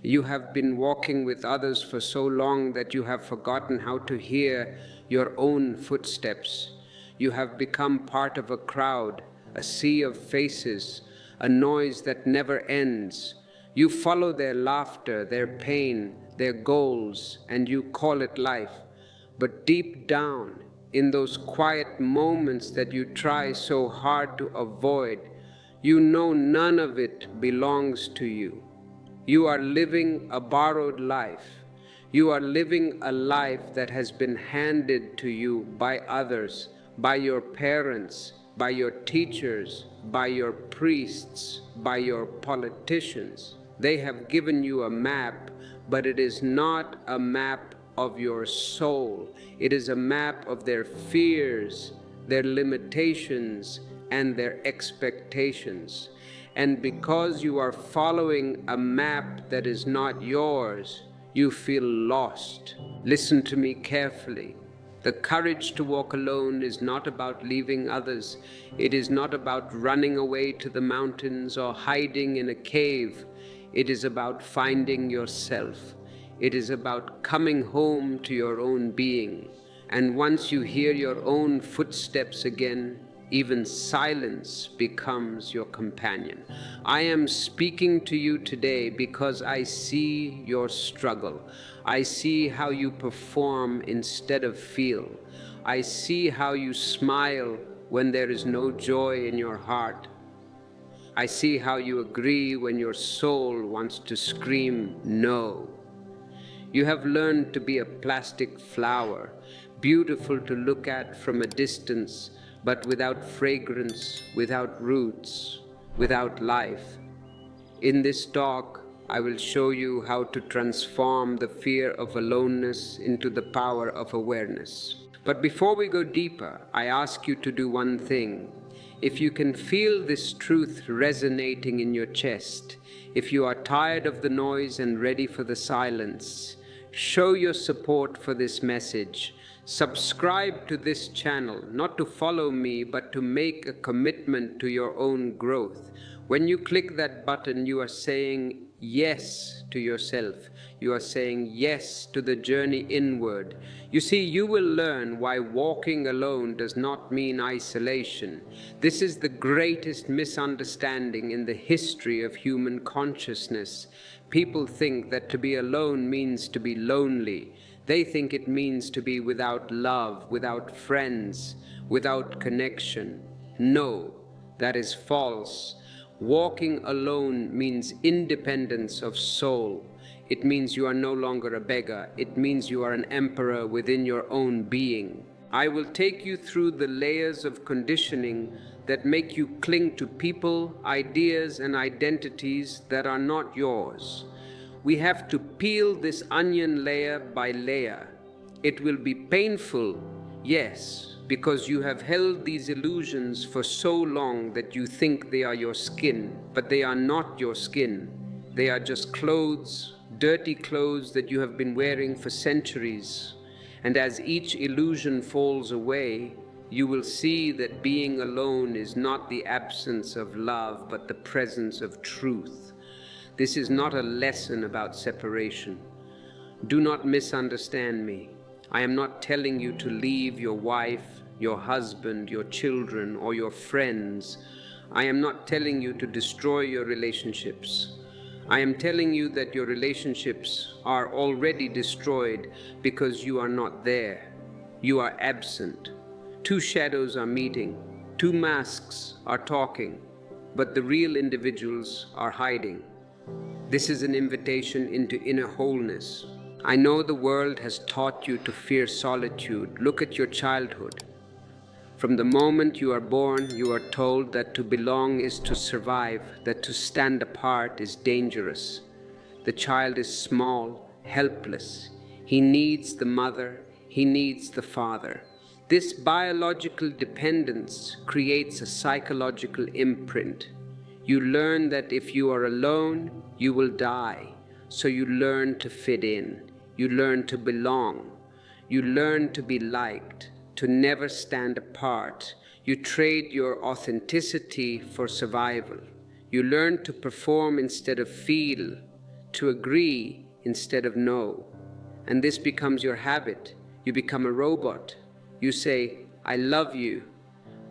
You have been walking with others for so long that you have forgotten how to hear your own footsteps. You have become part of a crowd, a sea of faces, a noise that never ends. You follow their laughter, their pain, their goals, and you call it life. But deep down, in those quiet moments that you try so hard to avoid, you know none of it belongs to you. You are living a borrowed life. You are living a life that has been handed to you by others, by your parents, by your teachers, by your priests, by your politicians. They have given you a map, but it is not a map of your soul. It is a map of their fears, their limitations, and their expectations. And because you are following a map that is not yours, you feel lost. Listen to me carefully. The courage to walk alone is not about leaving others. It is not about running away to the mountains or hiding in a cave. It is about finding yourself. It is about coming home to your own being. And once you hear your own footsteps again, even silence becomes your companion. I am speaking to you today because I see your struggle. I see how you perform instead of feel. I see how you smile when there is no joy in your heart. I see how you agree when your soul wants to scream no. You have learned to be a plastic flower, beautiful to look at from a distance, but without fragrance, without roots, without life. In this talk, I will show you how to transform the fear of aloneness into the power of awareness. But before we go deeper, I ask you to do one thing. If you can feel this truth resonating in your chest, if you are tired of the noise and ready for the silence, show your support for this message. Subscribe to this channel, not to follow me, but to make a commitment to your own growth. When you click that button, you are saying yes to yourself. You are saying yes to the journey inward. You see, you will learn why walking alone does not mean isolation. This is the greatest misunderstanding in the history of human consciousness. People think that to be alone means to be lonely. They think it means to be without love, without friends, without connection. No, that is false. Walking alone means independence of soul. It means you are no longer a beggar. It means you are an emperor within your own being. I will take you through the layers of conditioning that make you cling to people, ideas, and identities that are not yours. We have to peel this onion layer by layer. It will be painful, yes, because you have held these illusions for so long that you think they are your skin, but they are not your skin. They are just clothes, dirty clothes that you have been wearing for centuries. And as each illusion falls away, you will see that being alone is not the absence of love, but the presence of truth. This is not a lesson about separation. Do not misunderstand me. I am not telling you to leave your wife, your husband, your children, or your friends. I am not telling you to destroy your relationships. I am telling you that your relationships are already destroyed because you are not there. You are absent. Two shadows are meeting. Two masks are talking, but the real individuals are hiding. This is an invitation into inner wholeness. I know the world has taught you to fear solitude. Look at your childhood. From the moment you are born, you are told that to belong is to survive, that to stand apart is dangerous. The child is small, helpless. He needs the mother, he needs the father. This biological dependence creates a psychological imprint. You learn that if you are alone, you will die. So you learn to fit in. You learn to belong. You learn to be liked, to never stand apart. You trade your authenticity for survival. You learn to perform instead of feel, to agree instead of no. And this becomes your habit. You become a robot. You say, I love you,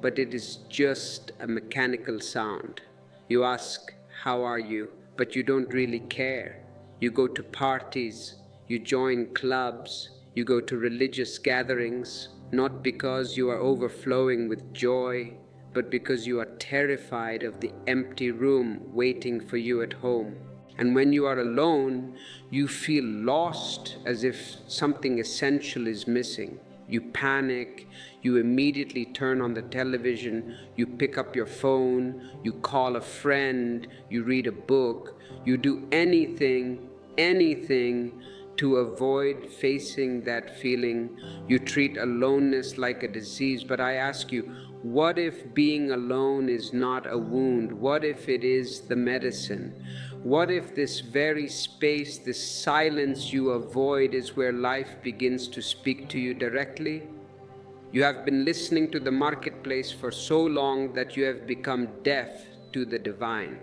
but it is just a mechanical sound. You ask, how are you? But you don't really care. You go to parties, you join clubs, you go to religious gatherings, not because you are overflowing with joy, but because you are terrified of the empty room waiting for you at home. And when you are alone, you feel lost, as if something essential is missing. You panic, you immediately turn on the television, you pick up your phone, you call a friend, you read a book, you do anything to avoid facing that feeling. You treat aloneness like a disease. But I ask you, what if being alone is not a wound? What if it is the medicine? What if this very space, this silence you avoid, is where life begins to speak to you directly? You have been listening to the marketplace for so long that you have become deaf to the divine.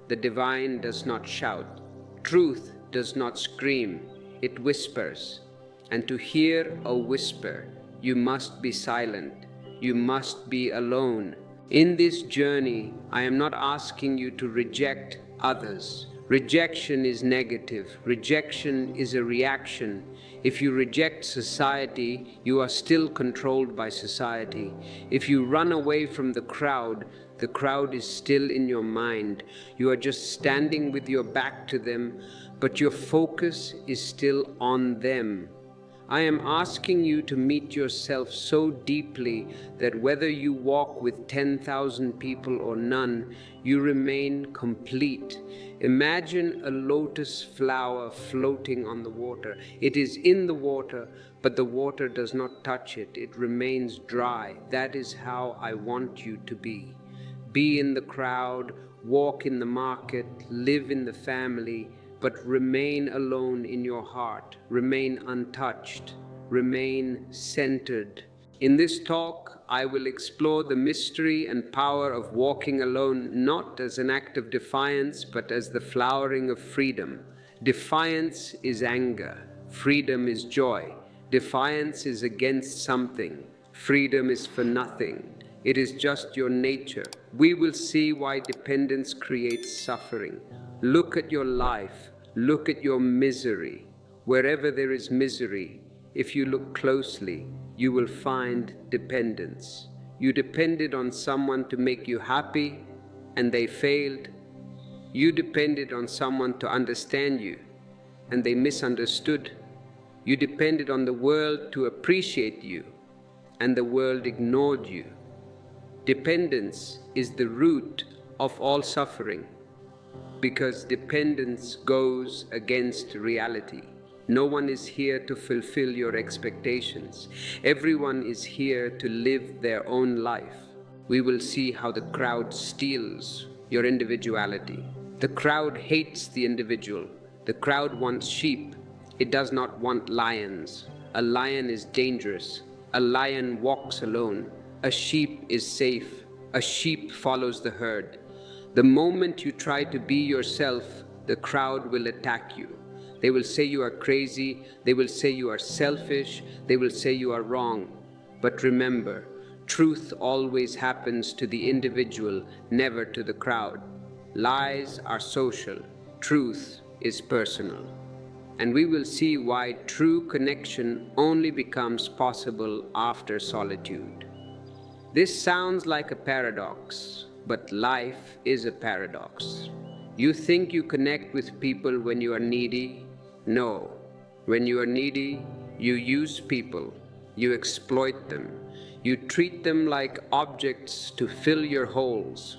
The divine does not shout. Truth does not scream. It whispers. And to hear a whisper, you must be silent. You must be alone. In this journey, I am not asking you to reject others. Rejection is negative. Rejection is a reaction. If you reject society, you are still controlled by society. If you run away from the crowd is still in your mind. You are just standing with your back to them, but your focus is still on them. I am asking you to meet yourself so deeply that whether you walk with 10,000 people or none, you remain complete. Imagine a lotus flower floating on the water. It is in the water, but the water does not touch it. It remains dry. That is how I want you to be. Be in the crowd, walk in the market, live in the family, but remain alone in your heart, remain untouched, remain centered. In this talk, I will explore the mystery and power of walking alone, not as an act of defiance, but as the flowering of freedom. Defiance is anger, freedom is joy. Defiance is against something, freedom is for nothing. It is just your nature. We will see why dependence creates suffering. Look at your life. Look at your misery. Wherever there is misery, if you look closely, you will find dependence. You depended on someone to make you happy, and they failed. You depended on someone to understand you, and they misunderstood. You depended on the world to appreciate you, and the world ignored you. Dependence is the root of all suffering, because dependence goes against reality. No one is here to fulfill your expectations. Everyone is here to live their own life. We will see how the crowd steals your individuality. The crowd hates the individual. The crowd wants sheep. It does not want lions. A lion is dangerous. A lion walks alone. A sheep is safe. A sheep follows the herd. The moment you try to be yourself, the crowd will attack you. They will say you are crazy. They will say you are selfish. They will say you are wrong. But remember, truth always happens to the individual, never to the crowd. Lies are social. Truth is personal. And we will see why true connection only becomes possible after solitude. This sounds like a paradox, but life is a paradox. You think you connect with people when you are needy? No. When you are needy, you use people, you exploit them, you treat them like objects to fill your holes.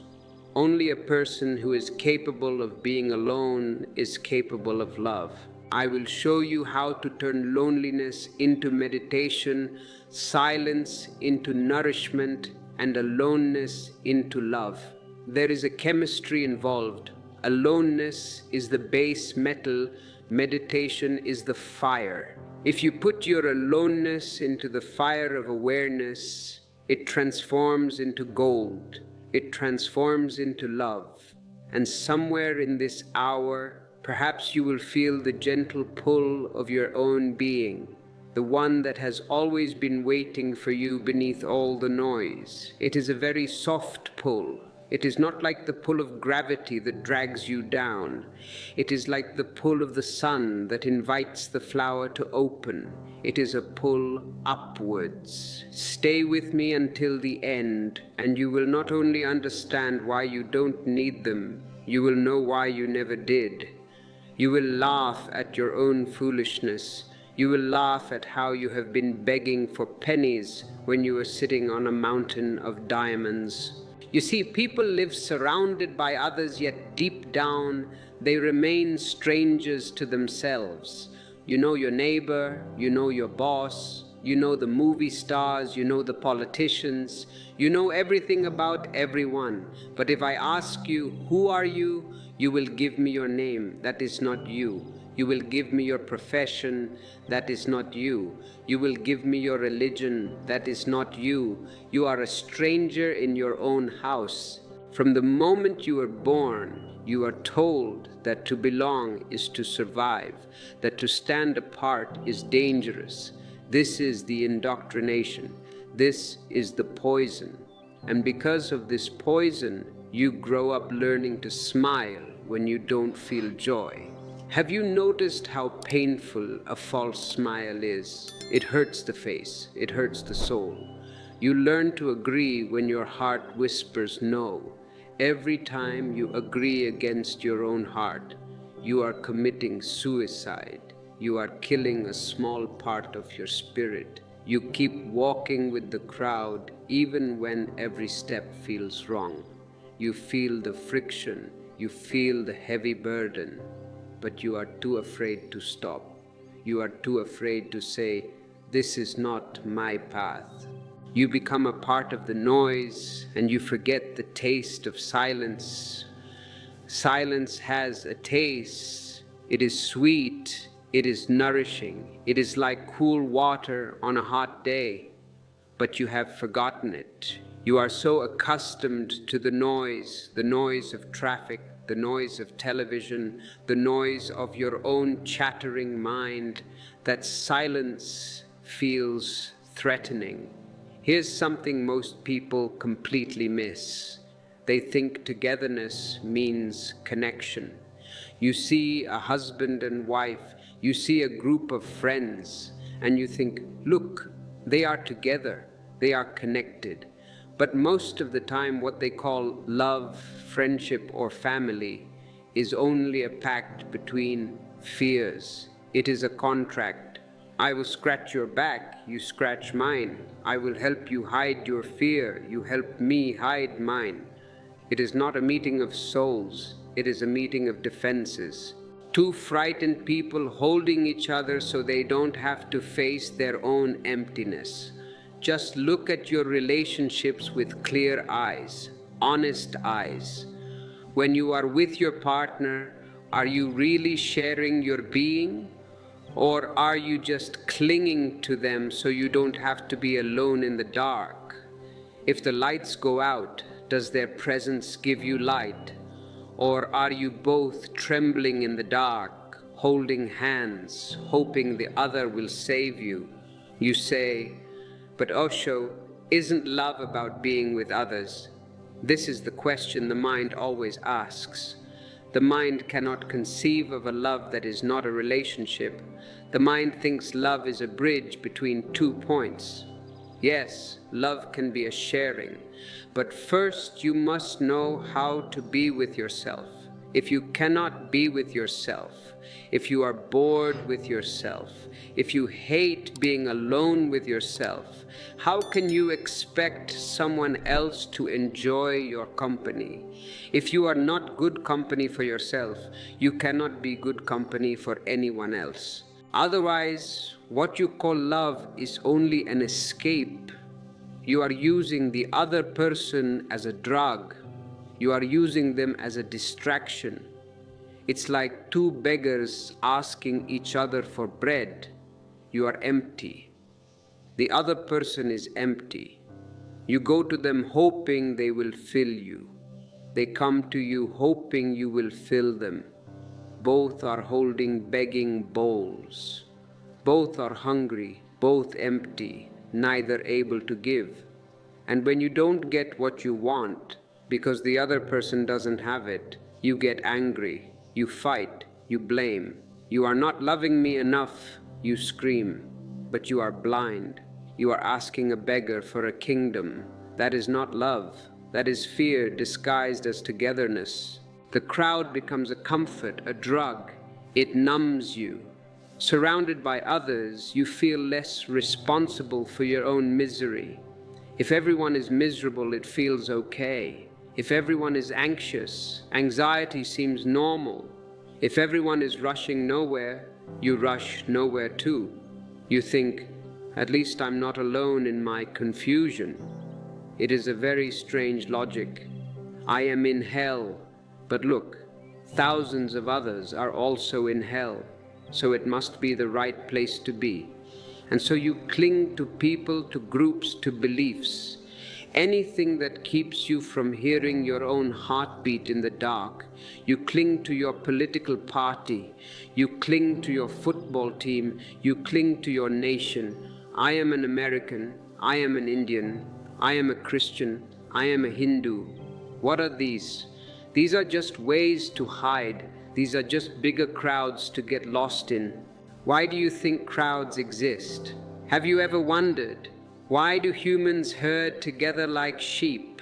Only a person who is capable of being alone is capable of love. I will show you how to turn loneliness into meditation, silence into nourishment, and aloneness into love. There is a chemistry involved. Aloneness is the base metal, meditation is the fire. If you put your aloneness into the fire of awareness, it transforms into gold. It transforms into love. And somewhere in this hour, Perhaps you will feel the gentle pull of your own being, the one that has always been waiting for you beneath all the noise. It is a very soft pull. It is not like the pull of gravity that drags you down. It is like the pull of the sun that invites the flower to open. It is a pull upwards. Stay with me until the end, and you will not only understand why you don't need them, you will know why you never did. You will laugh at your own foolishness. You will laugh at how you have been begging for pennies when you were sitting on a mountain of diamonds. You see, people live surrounded by others, yet deep down they remain strangers to themselves. You know your neighbor, you know your boss, you know the movie stars, you know the politicians, you know everything about everyone. But if I ask you, who are you? You will give me your name. That is not you. You will give me your profession. That is not you. You will give me your religion. That is not you. You are a stranger in your own house. From the moment you are born, you are told that to belong is to survive, that to stand apart is dangerous. This is the indoctrination. This is the poison. And because of this poison, you grow up learning to smile when you don't feel joy. Have you noticed how painful a false smile is? It hurts the face, it hurts the soul. You learn to agree when your heart whispers no. Every time you agree against your own heart, you are committing suicide. You are killing a small part of your spirit. You keep walking with the crowd even when every step feels wrong. You feel the friction, you feel the heavy burden, but you are too afraid to stop. You are too afraid to say, this is not my path. You become a part of the noise and you forget the taste of silence. Silence has a taste. It is sweet. It is nourishing. It is like cool water on a hot day, but you have forgotten it. You are so accustomed to the noise of traffic, the noise of television, the noise of your own chattering mind, that silence feels threatening. Here's something most people completely miss. They think togetherness means connection. You see a husband and wife, you see a group of friends, and you think, look, they are together, they are connected. But most of the time, what they call love, friendship, or family is only a pact between fears. It is a contract. I will scratch your back, you scratch mine. I will help you hide your fear, you help me hide mine. It is not a meeting of souls, it is a meeting of defenses. Two frightened people holding each other so they don't have to face their own emptiness. Just look at your relationships with clear eyes, honest eyes. When you are with your partner, are you really sharing your being? Or are you just clinging to them so you don't have to be alone in the dark? If the lights go out, does their presence give you light? Or are you both trembling in the dark, holding hands, hoping the other will save you? You say, but Osho, isn't love about being with others? This is the question the mind always asks. The mind cannot conceive of a love that is not a relationship. The mind thinks love is a bridge between 2 points. Yes, love can be a sharing, but first you must know how to be with yourself. If you cannot be with yourself, if you are bored with yourself, if you hate being alone with yourself, how can you expect someone else to enjoy your company? If you are not good company for yourself, you cannot be good company for anyone else. Otherwise, what you call love is only an escape. You are using the other person as a drug. You are using them as a distraction. It's like two beggars asking each other for bread. You are empty. The other person is empty. You go to them hoping they will fill you. They come to you hoping you will fill them. both are holding begging bowls. Both are hungry, both empty, neither able to give. And when you don't get what you want, because the other person doesn't have it, you get angry, you fight, you blame. You are not loving me enough, you scream. But you are blind. You are asking a beggar for a kingdom. That is not love. That is fear disguised as togetherness. The crowd becomes a comfort, a drug. It numbs you. Surrounded by others, you feel less responsible for your own misery. If everyone is miserable, it feels okay. If everyone is anxious, anxiety seems normal. If everyone is rushing nowhere, you rush nowhere too. You think, at least I'm not alone in my confusion. It is a very strange logic. I am in hell, but look, thousands of others are also in hell, so it must be the right place to be. And so you cling to people, to groups, to beliefs. Anything that keeps you from hearing your own heartbeat in the dark. You cling to your political party. You cling to your football team. You cling to your nation. I am an American. I am an Indian. I am a Christian. I am a Hindu. What are these? These are just ways to hide. These are just bigger crowds to get lost in. Why do you think crowds exist? Have you ever wondered? Why do humans herd together like sheep?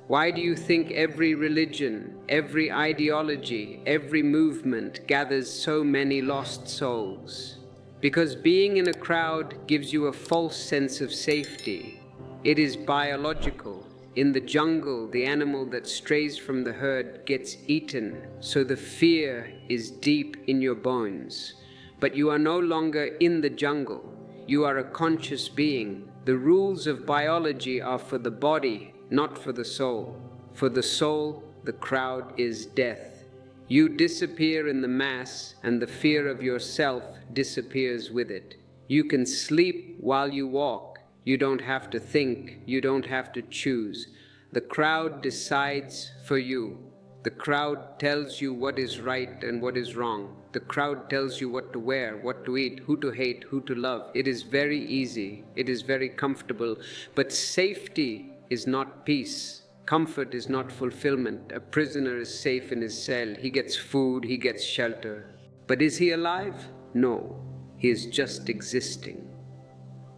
Why do you think every religion, every ideology, every movement gathers so many lost souls? Because being in a crowd gives you a false sense of safety. It is biological. In the jungle, the animal that strays from the herd gets eaten, so the fear is deep in your bones. But you are no longer in the jungle. You are a conscious being. The rules of biology are for the body, not for the soul. For the soul, the crowd is death. You disappear in the mass, and the fear of yourself disappears with it. You can sleep while you walk. You don't have to think. You don't have to choose. The crowd decides for you. The crowd tells you what is right and what is wrong. The crowd tells you what to wear, what to eat, who to hate, who to love. It is very easy. It is very comfortable. But safety is not peace. Comfort is not fulfillment. A prisoner is safe in his cell. He gets food, he gets shelter. But is he alive? No. He is just existing.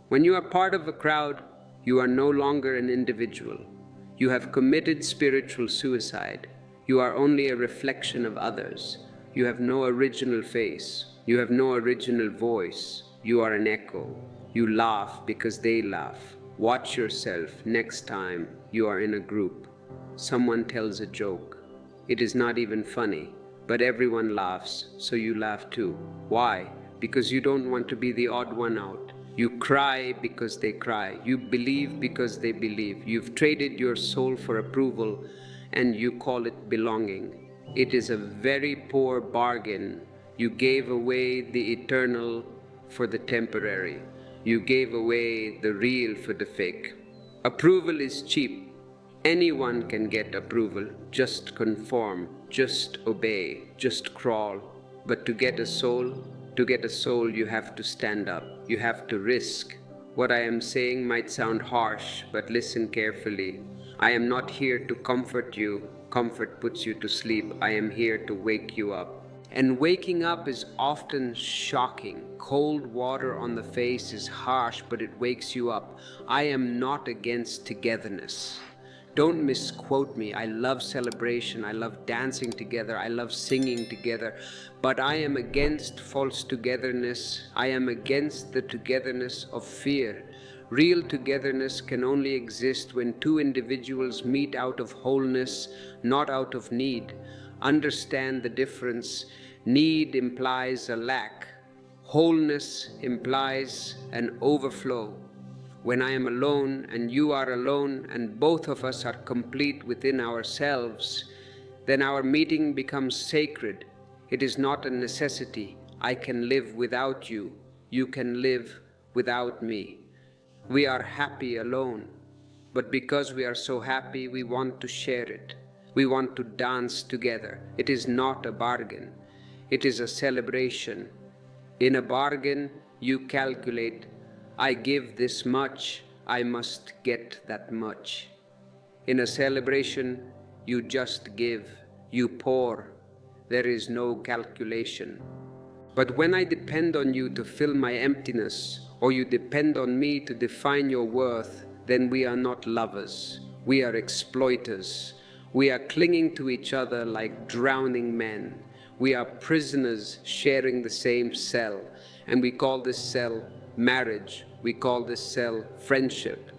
When you are part of a crowd, you are no longer an individual. You have committed spiritual suicide. You are only a reflection of others. You have no original face. You have no original voice. You are an echo. You laugh because they laugh. Watch yourself next time you are in a group. Someone tells a joke. It is not even funny, but everyone laughs, so you laugh too. Why? Because you don't want to be the odd one out. You cry because they cry. You believe because they believe. You've traded your soul for approval, and you call it belonging. It is a very poor bargain. You gave away the eternal for the temporary. You gave away the real for the fake. Approval is cheap. Anyone can get approval. Just conform, just obey, just crawl. But to get a soul you have to stand up. You have to risk. What I am saying might sound harsh, but listen carefully. I am not here to comfort you. Comfort puts you to sleep. I am here to wake you up. And waking up is often shocking. Cold water on the face is harsh, but it wakes you up. I am not against togetherness. Don't misquote me. I love celebration. I love dancing together. I love singing together. But I am against false togetherness. I am against the togetherness of fear. Real togetherness can only exist when two individuals meet out of wholeness, not out of need. Understand the difference. Need implies a lack. Wholeness implies an overflow. When I am alone and you are alone and both of us are complete within ourselves, then our meeting becomes sacred. It is not a necessity. I can live without you. You can live without me. We are happy alone, but because we are so happy, we want to share it. We want to dance together. It is not a bargain. It is a celebration. In a bargain, you calculate, I give this much, I must get that much. In a celebration, you just give, you pour. There is no calculation. But when I depend on you to fill my emptiness, or you depend on me to define your worth, then we are not lovers. We are exploiters. We are clinging to each other like drowning men. We are prisoners sharing the same cell, and we call this cell marriage. We call this cell friendship.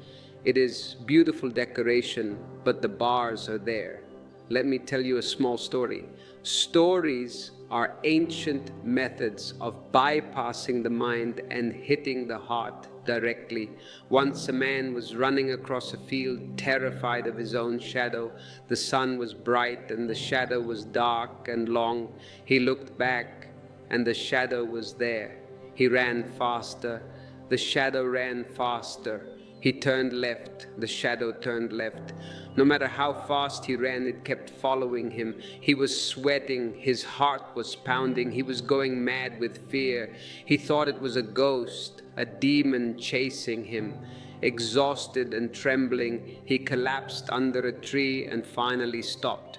It is beautiful decoration, but the bars are there. Let me tell you a small story. Stories are ancient methods of bypassing the mind and hitting the heart directly. Once a man was running across a field, terrified of his own shadow. The sun was bright and the shadow was dark and long. He looked back and the shadow was there. He ran faster. The shadow ran faster. He turned left, the shadow turned left. No matter how fast he ran, it kept following him. He was sweating, his heart was pounding, he was going mad with fear. He thought it was a ghost, a demon chasing him. Exhausted and trembling, he collapsed under a tree and finally stopped.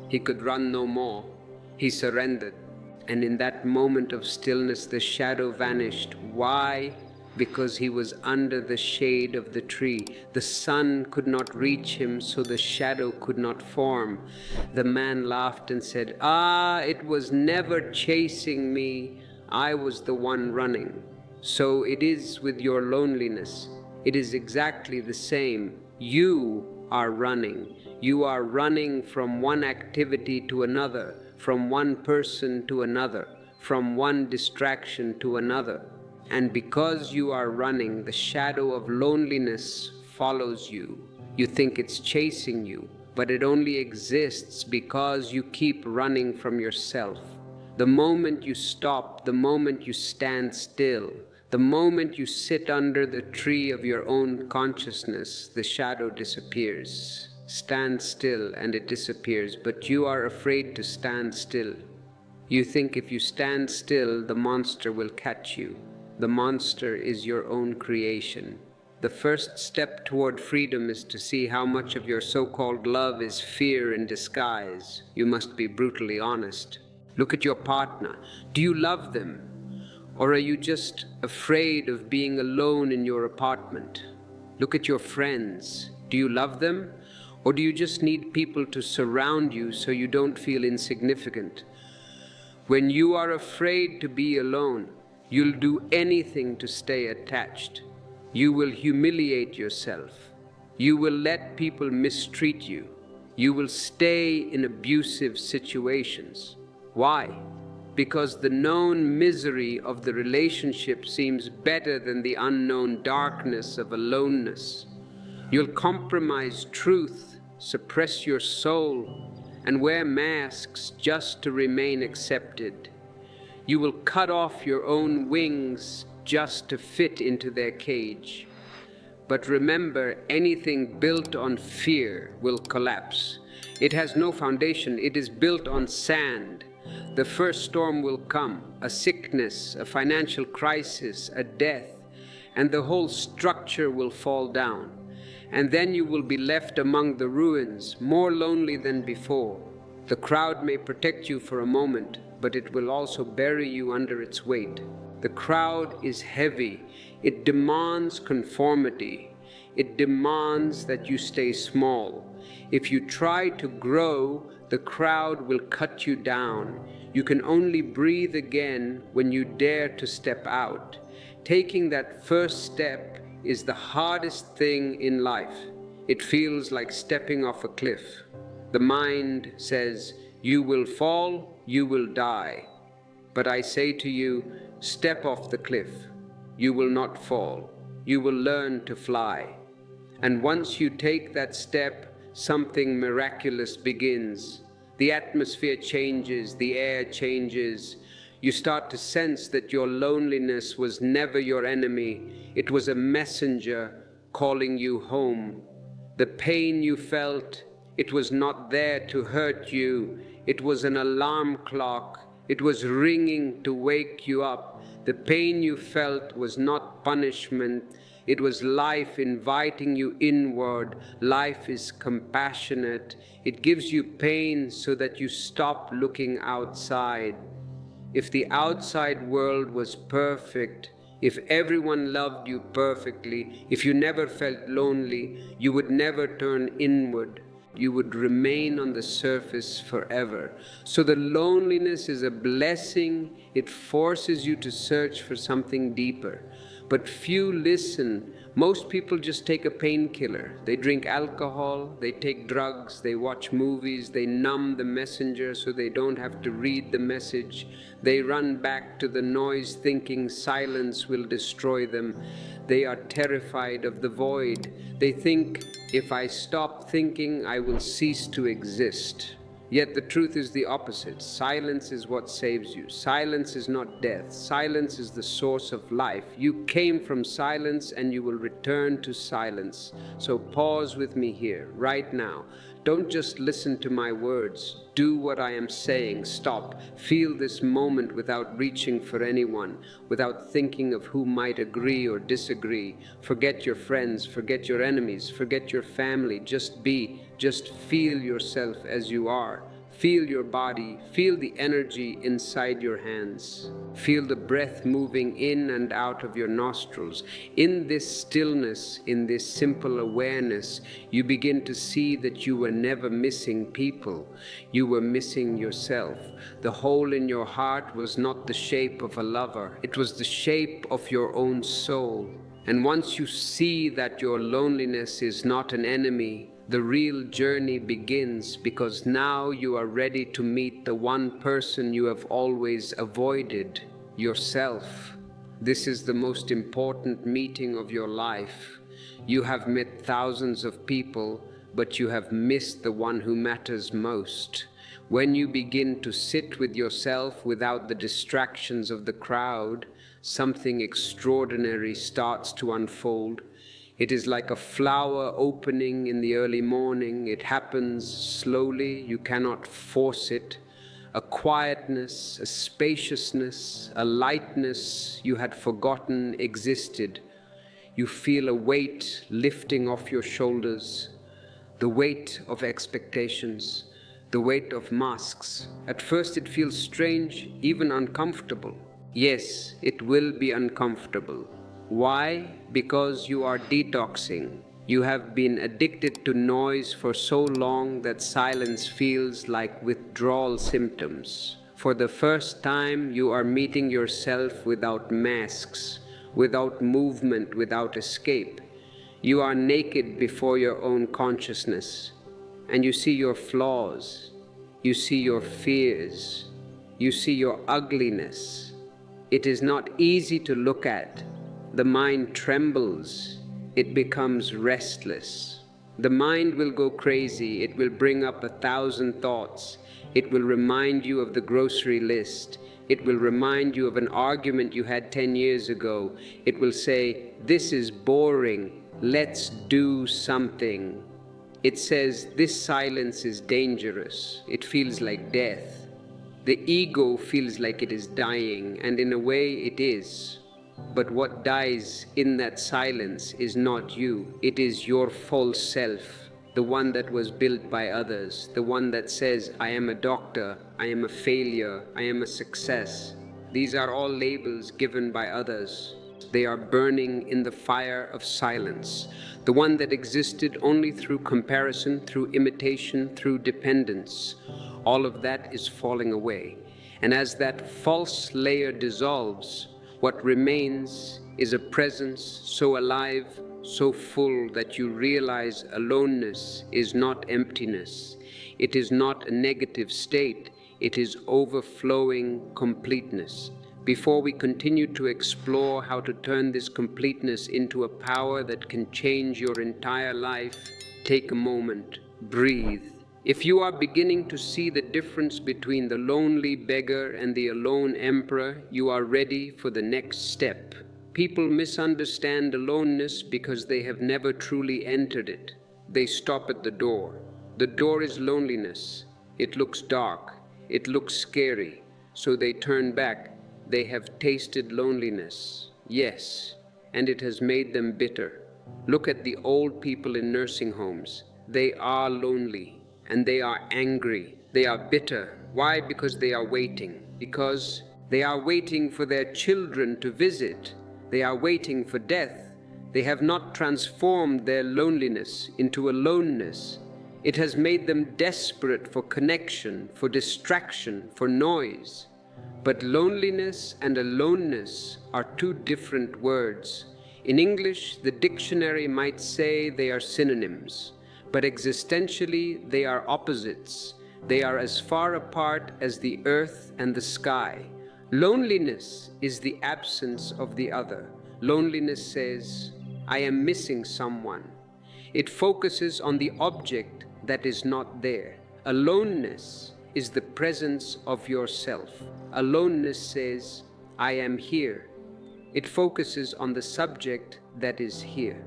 He could run no more. He surrendered. And in that moment of stillness, the shadow vanished. Why? Because he was under the shade of the tree. The sun could not reach him, so the shadow could not form. The man laughed and said, it was never chasing me. I was the one running. So it is with your loneliness. It is exactly the same. You are running. You are running from one activity to another, from one person to another, from one distraction to another. And because you are running, the shadow of loneliness follows you. You think it's chasing you, but it only exists because you keep running from yourself. The moment you stop, the moment you stand still, the moment you sit under the tree of your own consciousness, the shadow disappears. Stand still and it disappears, but you are afraid to stand still. You think if you stand still, the monster will catch you. The monster is your own creation. The first step toward freedom is to see how much of your so-called love is fear in disguise. You must be brutally honest. Look at your partner. Do you love them? Or are you just afraid of being alone in your apartment? Look at your friends. Do you love them? Or do you just need people to surround you so you don't feel insignificant? When you are afraid to be alone, you'll do anything to stay attached. You will humiliate yourself. You will let people mistreat you. You will stay in abusive situations. Why? Because the known misery of the relationship seems better than the unknown darkness of aloneness. You'll compromise truth, suppress your soul, and wear masks just to remain accepted. You will cut off your own wings just to fit into their cage. But remember, anything built on fear will collapse. It has no foundation. It is built on sand. The first storm will come, a sickness, a financial crisis, a death, and the whole structure will fall down. And then you will be left among the ruins, more lonely than before. The crowd may protect you for a moment, but it will also bury you under its weight. The crowd is heavy. It demands conformity. It demands that you stay small. If you try to grow, the crowd will cut you down. You can only breathe again when you dare to step out. Taking that first step is the hardest thing in life. It feels like stepping off a cliff. The mind says, you will fall, you will die. But I say to you, step off the cliff. You will not fall. You will learn to fly. And once you take that step, something miraculous begins. The atmosphere changes, the air changes. You start to sense that your loneliness was never your enemy. It was a messenger calling you home. The pain you felt, it was not there to hurt you. It was an alarm clock, It was ringing to wake you up. The pain you felt was not punishment. It was life inviting you inward. Life is compassionate. It gives you pain so that you stop looking outside. If the outside world was perfect, if everyone loved you perfectly, if you never felt lonely, you would never turn inward. You would remain on the surface forever. So the loneliness is a blessing. It forces you to search for something deeper. But few listen. Most people just take a painkiller. They drink alcohol, they take drugs, they watch movies, they numb the messenger so they don't have to read the message. They run back to the noise thinking silence will destroy them. They are terrified of the void. They think, if I stop thinking, I will cease to exist. Yet the truth is the opposite. Silence is what saves you. Silence is not death. Silence is the source of life. You came from silence and you will return to silence. So pause with me here, right now. Don't just listen to my words. Do what I am saying. Stop. Feel this moment without reaching for anyone, without thinking of who might agree or disagree. Forget your friends, forget your enemies, forget your family. Just be. Just feel yourself as you are. Feel your body. Feel the energy inside your hands. Feel the breath moving in and out of your nostrils. In this stillness, in this simple awareness, you begin to see that you were never missing people. You were missing yourself. The hole in your heart was not the shape of a lover. It was the shape of your own soul. And once you see that your loneliness is not an enemy, the real journey begins, because now you are ready to meet the one person you have always avoided, yourself. This is the most important meeting of your life. You have met thousands of people, but you have missed the one who matters most. When you begin to sit with yourself without the distractions of the crowd, something extraordinary starts to unfold. It is like a flower opening in the early morning. It happens slowly, you cannot force it. A quietness, a spaciousness, a lightness you had forgotten existed. You feel a weight lifting off your shoulders, the weight of expectations, the weight of masks. At first it feels strange, even uncomfortable. Yes, it will be uncomfortable. Why? Because you are detoxing. You have been addicted to noise for so long that silence feels like withdrawal symptoms. For the first time, you are meeting yourself without masks, without movement, without escape. You are naked before your own consciousness, and you see your flaws, you see your fears, you see your ugliness. It is not easy to look at. The mind trembles, it becomes restless. The mind will go crazy, it will bring up 1,000 thoughts. It will remind you of the grocery list. It will remind you of an argument you had 10 years ago. It will say, this is boring, let's do something. It says, this silence is dangerous, it feels like death. The ego feels like it is dying, and in a way it is. But what dies in that silence is not you. It is your false self, the one that was built by others, the one that says, I am a doctor, I am a failure, I am a success. These are all labels given by others. They are burning in the fire of silence, the one that existed only through comparison, through imitation, through dependence. All of that is falling away. And as that false layer dissolves, what remains is a presence so alive, so full that you realize aloneness is not emptiness. It is not a negative state. It is overflowing completeness. Before we continue to explore how to turn this completeness into a power that can change your entire life, take a moment, breathe. If you are beginning to see the difference between the lonely beggar and the alone emperor, you are ready for the next step. People misunderstand aloneness because they have never truly entered it. They stop at the door. The door is loneliness. It looks dark. It looks scary. so they turn back. They have tasted loneliness, yes, and it has made them bitter. Look at the old people in nursing homes. They are lonely, and they are angry. They are bitter. Why? Because they are waiting. Because they are waiting for their children to visit. They are waiting for death. They have not transformed their loneliness into aloneness. It has made them desperate for connection, for distraction, for noise. But loneliness and aloneness are two different words. In English, the dictionary might say they are synonyms, but existentially they are opposites. They are as far apart as the earth and the sky. Loneliness is the absence of the other. Loneliness says, I am missing someone. It focuses on the object that is not there. Aloneness is the presence of yourself. Aloneness says, I am here. It focuses on the subject that is here.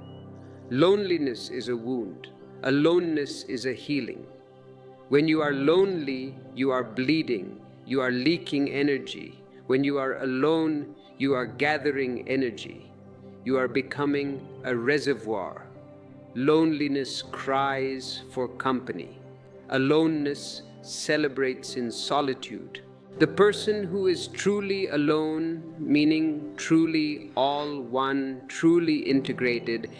Loneliness is a wound. Aloneness is a healing. When you are lonely, you are bleeding. You are leaking energy. When you are alone, you are gathering energy. You are becoming a reservoir. Loneliness cries for company. Aloneness celebrates in solitude. The person who is truly alone, meaning truly all one, truly integrated,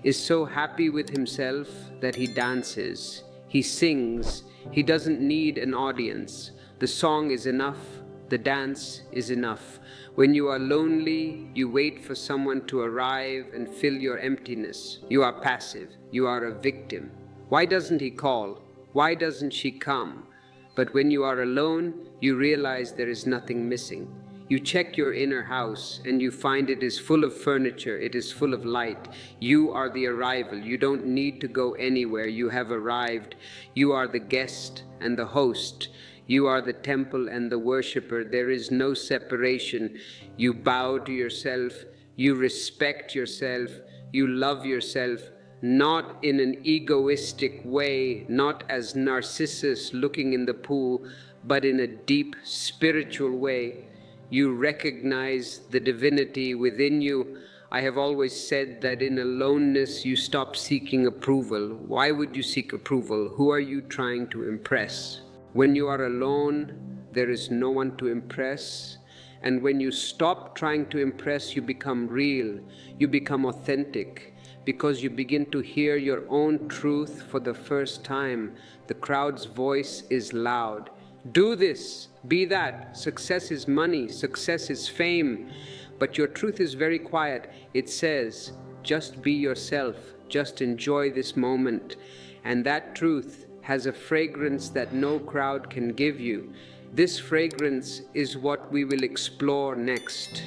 is so happy with himself that he dances, he sings, he doesn't need an audience. The song is enough, the dance is enough. When you are lonely, you wait for someone to arrive and fill your emptiness. You are passive, you are a victim. Why doesn't he call? Why doesn't she come? But when you are alone, you realize there is nothing missing. You check your inner house and you find it is full of furniture, it is full of light. You are the arrival. You don't need to go anywhere. You have arrived. You are the guest and the host. You are the temple and the worshipper. There is no separation. You bow to yourself. You respect yourself. You love yourself. Not in an egoistic way, not as Narcissus looking in the pool, but in a deep spiritual way. You recognize the divinity within you. I have always said that in aloneness you stop seeking approval. Why would you seek approval? Who are you trying to impress? When you are alone, there is no one to impress. And when you stop trying to impress, you become real, you become authentic. Because you begin to hear your own truth for the first time. The crowd's voice is loud. Do this, be that. Success is money, success is fame. But your truth is very quiet. It says, just be yourself, just enjoy this moment. And that truth has a fragrance that no crowd can give you. This fragrance is what we will explore next.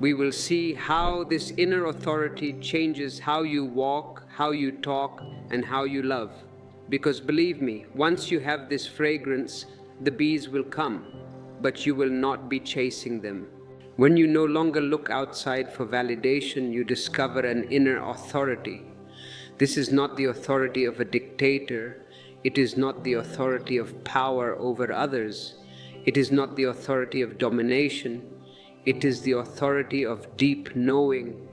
We will see how this inner authority changes how you walk, how you talk, and how you love. Because believe me, once you have this fragrance, the bees will come, but you will not be chasing them. When you no longer look outside for validation, you discover an inner authority. This is not the authority of a dictator. It is not the authority of power over others. It is not the authority of domination. It is the authority of deep knowing.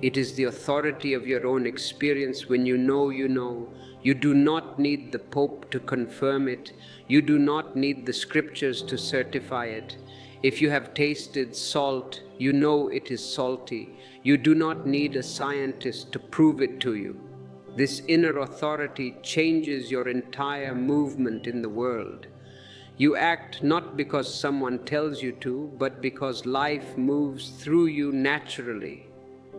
It is the authority of your own experience. When you know, you know. You do not need the Pope to confirm it. You do not need the scriptures to certify it. If you have tasted salt, you know it is salty. You do not need a scientist to prove it to you. This inner authority changes your entire movement in the world. You act not because someone tells you to, but because life moves through you naturally.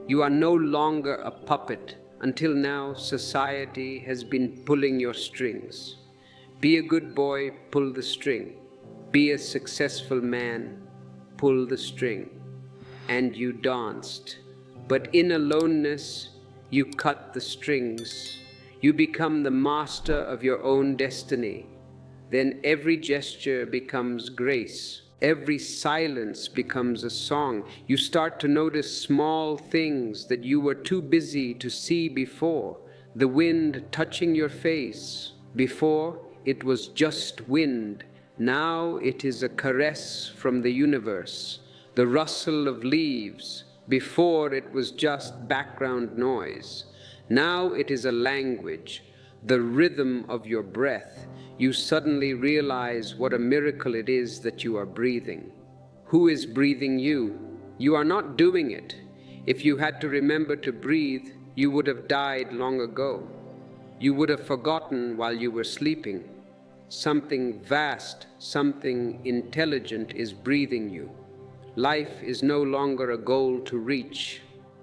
You are no longer a puppet. Until now, society has been pulling your strings. Be a good boy, pull the string. Be a successful man, pull the string. And you danced. But in aloneness, you cut the strings. You become the master of your own destiny. Then every gesture becomes grace. Every silence becomes a song. You start to notice small things that you were too busy to see before. The wind touching your face. Before, it was just wind. Now it is a caress from the universe, the rustle of leaves. Before it was just background noise. Now it is a language, the rhythm of your breath. You suddenly realize what a miracle it is that you are breathing. Who is breathing you? You are not doing it. If you had to remember to breathe, you would have died long ago. You would have forgotten while you were sleeping. Something vast, something intelligent is breathing you. Life is no longer a goal to reach.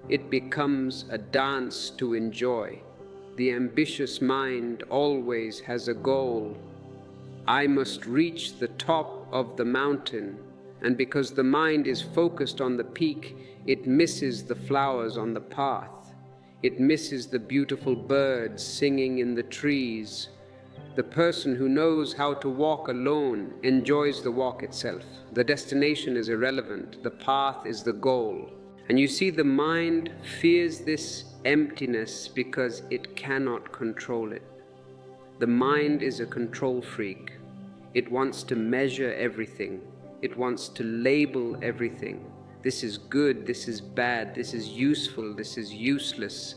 It becomes a dance to enjoy. The ambitious mind always has a goal. I must reach the top of the mountain, and because the mind is focused on the peak, it misses the flowers on the path. It misses the beautiful birds singing in the trees. The person who knows how to walk alone enjoys the walk itself. The destination is irrelevant. The path is the goal. And you see, the mind fears this emptiness because it cannot control it. The mind is a control freak. It wants to measure everything. It wants to label everything. This is good, this is bad, this is useful, this is useless.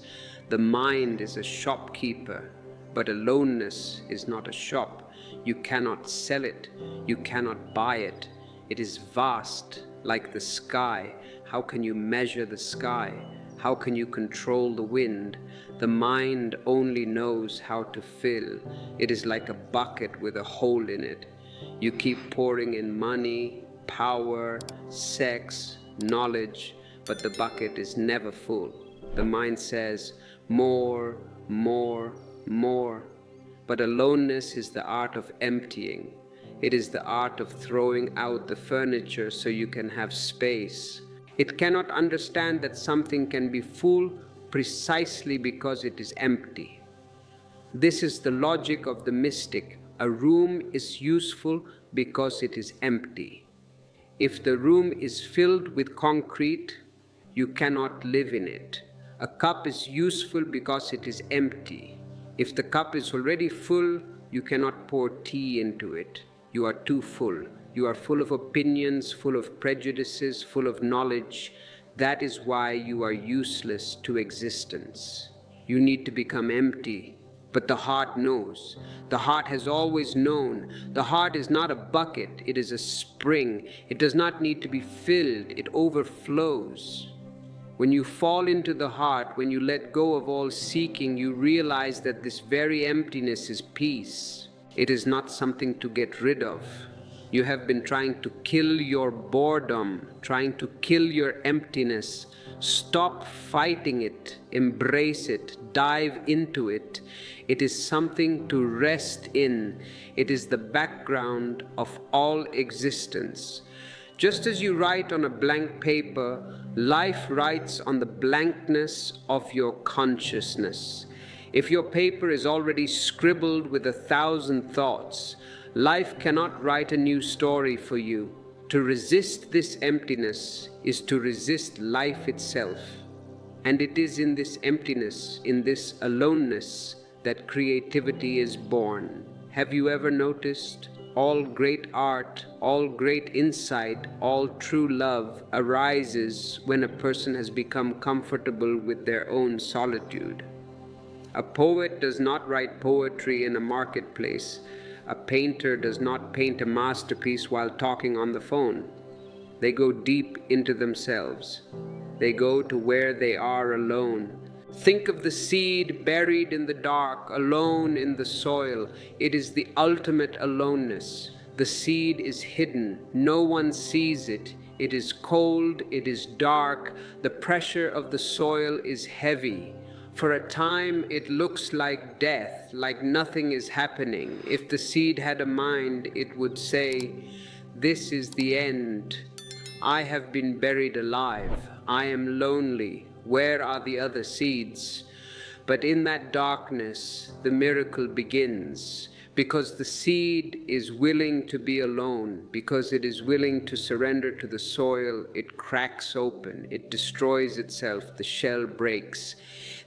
The mind is a shopkeeper. But aloneness is not a shop. You cannot sell it. You cannot buy it. It is vast, like the sky. How can you measure the sky? How can you control the wind? The mind only knows how to fill. It is like a bucket with a hole in it. You keep pouring in money, power, sex, knowledge, but the bucket is never full. The mind says, more, more, more. But aloneness is the art of emptying. It is the art of throwing out the furniture so you can have space. It cannot understand that something can be full precisely because it is empty. This is the logic of the mystic. A room is useful because it is empty. If the room is filled with concrete, you cannot live in it. A cup is useful because it is empty. If the cup is already full, you cannot pour tea into it. You are too full. You are full of opinions, full of prejudices, full of knowledge. That is why you are useless to existence. You need to become empty. But the heart knows. The heart has always known. The heart is not a bucket, it is a spring. It does not need to be filled, it overflows. When you fall into the heart, when you let go of all seeking, you realize that this very emptiness is peace. It is not something to get rid of. You have been trying to kill your boredom, trying to kill your emptiness. Stop fighting it, embrace it, dive into it. It is something to rest in. It is the background of all existence. Just as you write on a blank paper, life writes on the blankness of your consciousness. If your paper is already scribbled with 1,000 thoughts, life cannot write a new story for you. To resist this emptiness is to resist life itself. And it is in this emptiness, in this aloneness, that creativity is born. Have you ever noticed? All great art, all great insight, all true love arises when a person has become comfortable with their own solitude. A poet does not write poetry in a marketplace. A painter does not paint a masterpiece while talking on the phone. They go deep into themselves. They go to where they are alone. Think of the seed buried in the dark, alone in the soil. It is the ultimate aloneness. The seed is hidden. No one sees it. It is cold. It is dark. The pressure of the soil is heavy. For a time, it looks like death, like nothing is happening. If the seed had a mind, it would say, "This is the end. I have been buried alive. I am lonely. Where are the other seeds?" But in that darkness, the miracle begins, because the seed is willing to be alone, because it is willing to surrender to the soil. It cracks open, it destroys itself, the shell breaks.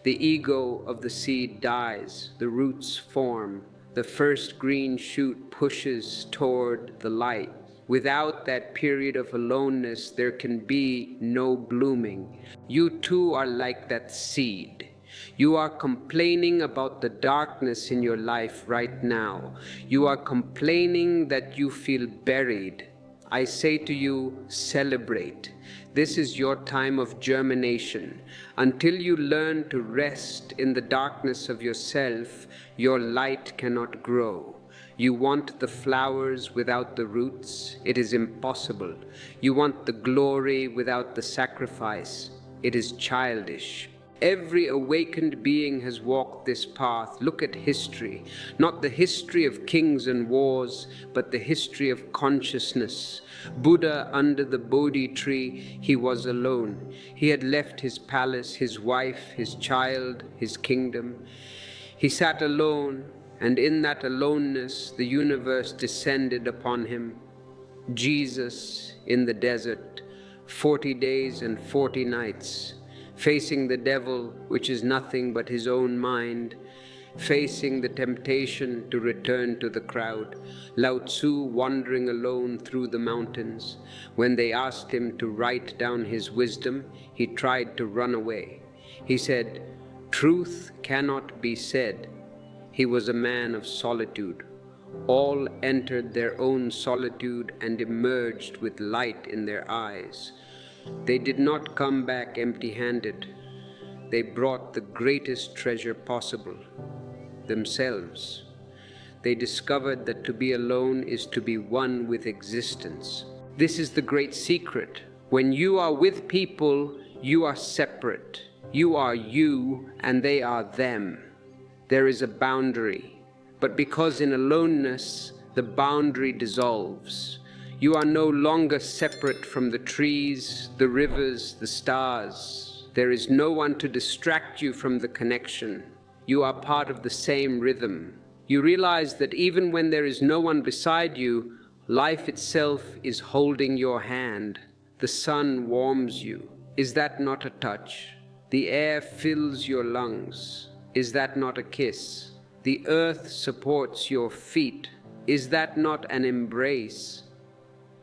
The ego of the seed dies, the roots form, the first green shoot pushes toward the light. Without that period of aloneness, there can be no blooming. You too are like that seed. You are complaining about the darkness in your life right now. You are complaining that you feel buried. I say to you, celebrate. This is your time of germination. Until you learn to rest in the darkness of yourself, your light cannot grow. You want the flowers without the roots? It is impossible. You want the glory without the sacrifice? It is childish. Every awakened being has walked this path. Look at history, not the history of kings and wars, but the history of consciousness. Buddha under the Bodhi tree, he was alone. He had left his palace, his wife, his child, his kingdom. He sat alone, and in that aloneness, the universe descended upon him. Jesus in the desert, 40 days and 40 nights, facing the devil, which is nothing but his own mind, facing the temptation to return to the crowd. Lao Tzu wandering alone through the mountains. When they asked him to write down his wisdom, he tried to run away. He said, "Truth cannot be said." He was a man of solitude. All entered their own solitude and emerged with light in their eyes. They did not come back empty-handed. They brought the greatest treasure possible, themselves. They discovered that to be alone is to be one with existence. This is the great secret. When you are with people, you are separate. You are you and they are them. There is a boundary, but because in aloneness, the boundary dissolves. You are no longer separate from the trees, the rivers, the stars. There is no one to distract you from the connection. You are part of the same rhythm. You realize that even when there is no one beside you, life itself is holding your hand. The sun warms you. Is that not a touch? The air fills your lungs. Is that not a kiss? The earth supports your feet. Is that not an embrace?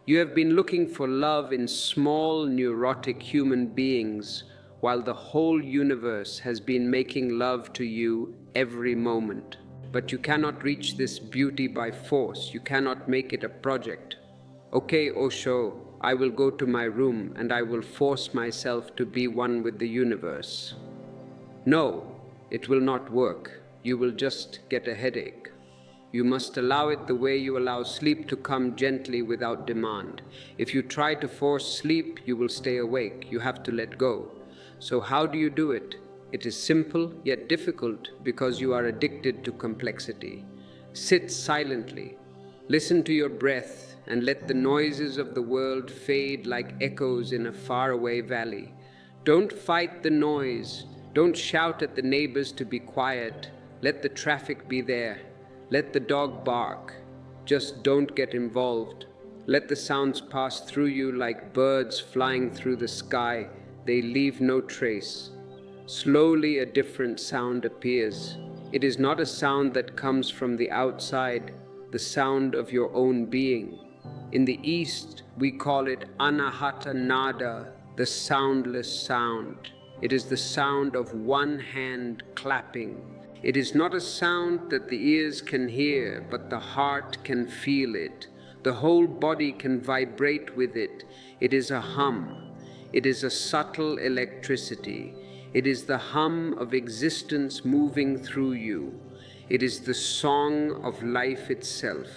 You have been looking for love in small, neurotic human beings, while the whole universe has been making love to you every moment. But you cannot reach this beauty by force. You cannot make it a project. Okay, Osho, I will go to my room and I will force myself to be one with the universe. No, it will not work. You will just get a headache. You must allow it the way you allow sleep to come gently without demand. If you try to force sleep, you will stay awake. You have to let go. So how do you do it? It is simple yet difficult because you are addicted to complexity. Sit silently. Listen to your breath and let the noises of the world fade like echoes in a faraway valley. Don't fight the noise. Don't shout at the neighbors to be quiet. Let the traffic be there. Let the dog bark. Just don't get involved. Let the sounds pass through you like birds flying through the sky. They leave no trace. Slowly a different sound appears. It is not a sound that comes from the outside, the sound of your own being. In the East, we call it anahata nada, the soundless sound. It is the sound of one hand clapping. It is not a sound that the ears can hear, but the heart can feel it. The whole body can vibrate with it. It is a hum. It is a subtle electricity. It is the hum of existence moving through you. It is the song of life itself.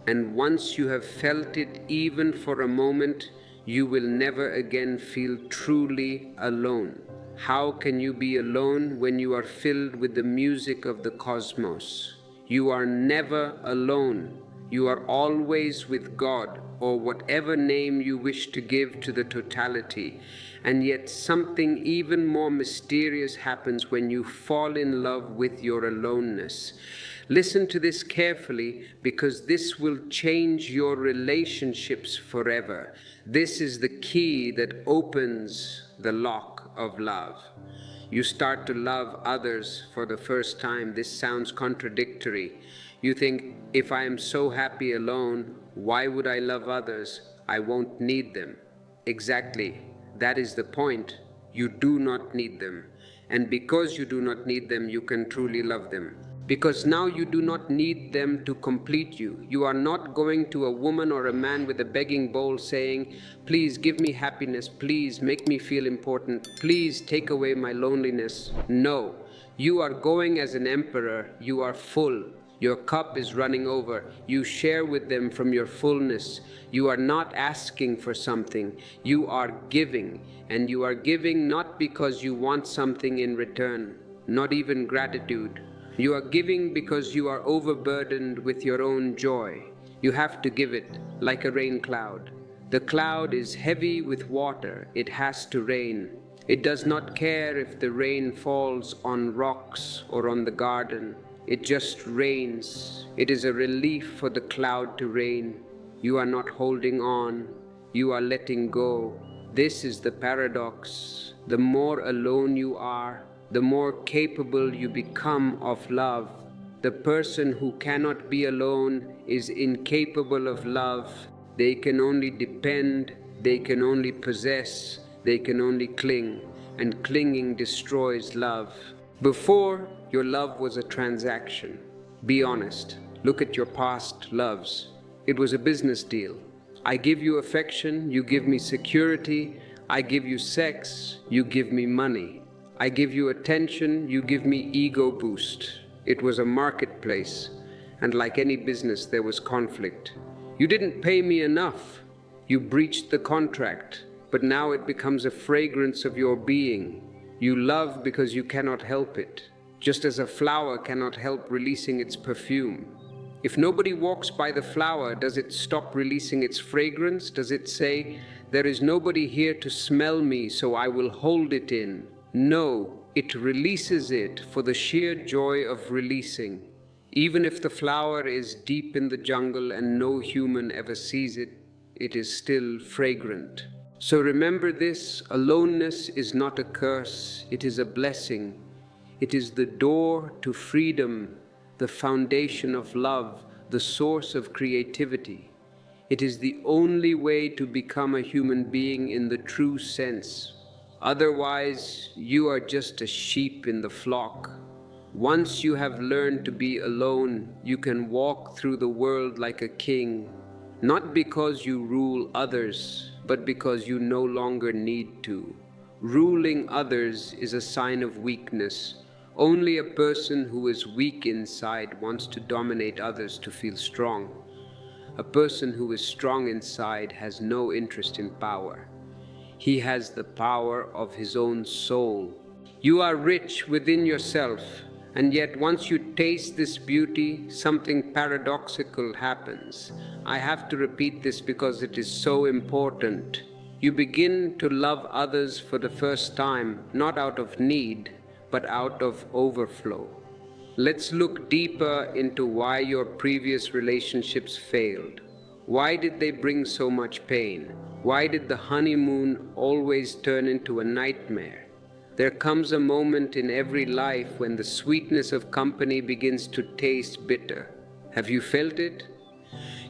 And once you have felt it even for a moment, you will never again feel truly alone. How can you be alone when you are filled with the music of the cosmos? You are never alone. You are always with God, or whatever name you wish to give to the totality. And yet something even more mysterious happens when you fall in love with your aloneness. Listen to this carefully, because this will change your relationships forever. This is the key that opens the lock of love. You start to love others for the first time. This sounds contradictory. You think, if I am so happy alone, why would I love others? I won't need them. Exactly. That is the point. You do not need them. And because you do not need them, you can truly love them. Because now you do not need them to complete you. You are not going to a woman or a man with a begging bowl saying, please give me happiness, please make me feel important, please take away my loneliness. No, you are going as an emperor. You are full. Your cup is running over. You share with them from your fullness. You are not asking for something. You are giving. And you are giving not because you want something in return, not even gratitude. You are giving because you are overburdened with your own joy. You have to give it like a rain cloud. The cloud is heavy with water. It has to rain. It does not care if the rain falls on rocks or on the garden. It just rains. It is a relief for the cloud to rain. You are not holding on. You are letting go. This is the paradox. The more alone you are, the more capable you become of love. The person who cannot be alone is incapable of love. They can only depend, they can only possess, they can only cling, and clinging destroys love. Before, your love was a transaction. Be honest. Look at your past loves. It was a business deal. I give you affection, you give me security. I give you sex, you give me money. I give you attention, you give me ego boost. It was a marketplace, and like any business, there was conflict. You didn't pay me enough. You breached the contract, but now it becomes a fragrance of your being. You love because you cannot help it, just as a flower cannot help releasing its perfume. If nobody walks by the flower, does it stop releasing its fragrance? Does it say, there is nobody here to smell me, so I will hold it in? No, it releases it for the sheer joy of releasing. Even if the flower is deep in the jungle and no human ever sees it, it is still fragrant. So remember this, aloneness is not a curse, it is a blessing. It is the door to freedom, the foundation of love, the source of creativity. It is the only way to become a human being in the true sense. Otherwise, you are just a sheep in the flock. Once you have learned to be alone, you can walk through the world like a king, not because you rule others, but because you no longer need to. Ruling others is a sign of weakness. Only a person who is weak inside wants to dominate others to feel strong. A person who is strong inside has no interest in power. He has the power of his own soul. You are rich within yourself, and yet once you taste this beauty, something paradoxical happens. I have to repeat this because it is so important. You begin to love others for the first time, not out of need, but out of overflow. Let's look deeper into why your previous relationships failed. Why did they bring so much pain? Why did the honeymoon always turn into a nightmare? There comes a moment in every life when the sweetness of company begins to taste bitter. Have you felt it?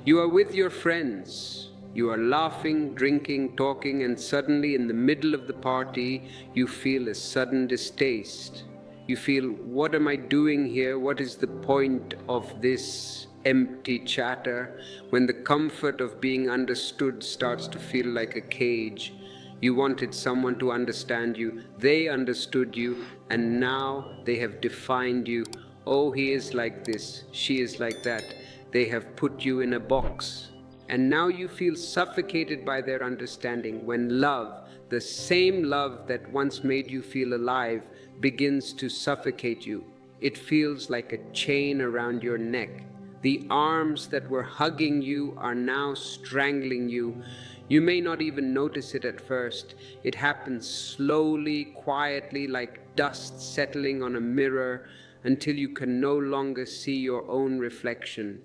You are with your friends. You are laughing, drinking, talking, and suddenly in the middle of the party, you feel a sudden distaste. You feel, what am I doing here? What is the point of this empty chatter? When the comfort of being understood starts to feel like a cage. You wanted someone to understand you. They understood you, and now they have defined you. Oh, he is like this. She is like that. They have put you in a box. And now you feel suffocated by their understanding when love, the same love that once made you feel alive, begins to suffocate you. It feels like a chain around your neck. The arms that were hugging you are now strangling you. You may not even notice it at first. It happens slowly, quietly, like dust settling on a mirror, until you can no longer see your own reflection.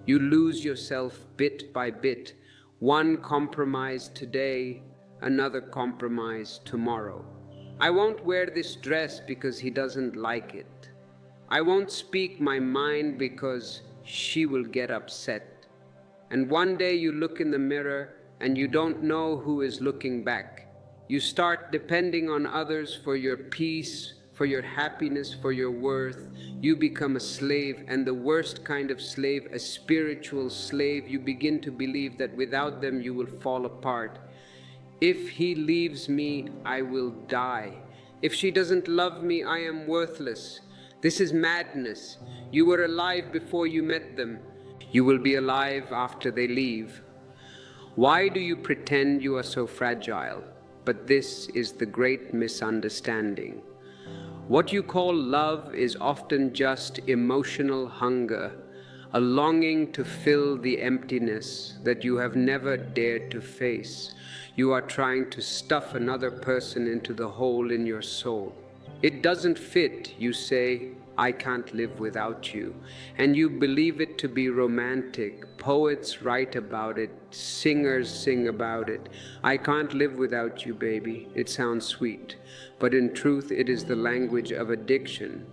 You lose yourself bit by bit. One compromise today, another compromise tomorrow. I won't wear this dress because he doesn't like it. I won't speak my mind because she will get upset. And one day you look in the mirror and you don't know who is looking back. You start depending on others for your peace, for your happiness, for your worth. You become a slave, and the worst kind of slave, a spiritual slave. You begin to believe that without them you will fall apart. If he leaves me, I will die. If she doesn't love me, I am worthless. This is madness. You were alive before you met them. You will be alive after they leave. Why do you pretend you are so fragile? But this is the great misunderstanding. What you call love is often just emotional hunger, a longing to fill the emptiness that you have never dared to face. You are trying to stuff another person into the hole in your soul. It doesn't fit, you say, I can't live without you. And you believe it to be romantic. Poets write about it, singers sing about it. I can't live without you, baby. It sounds sweet. But in truth, it is the language of addiction.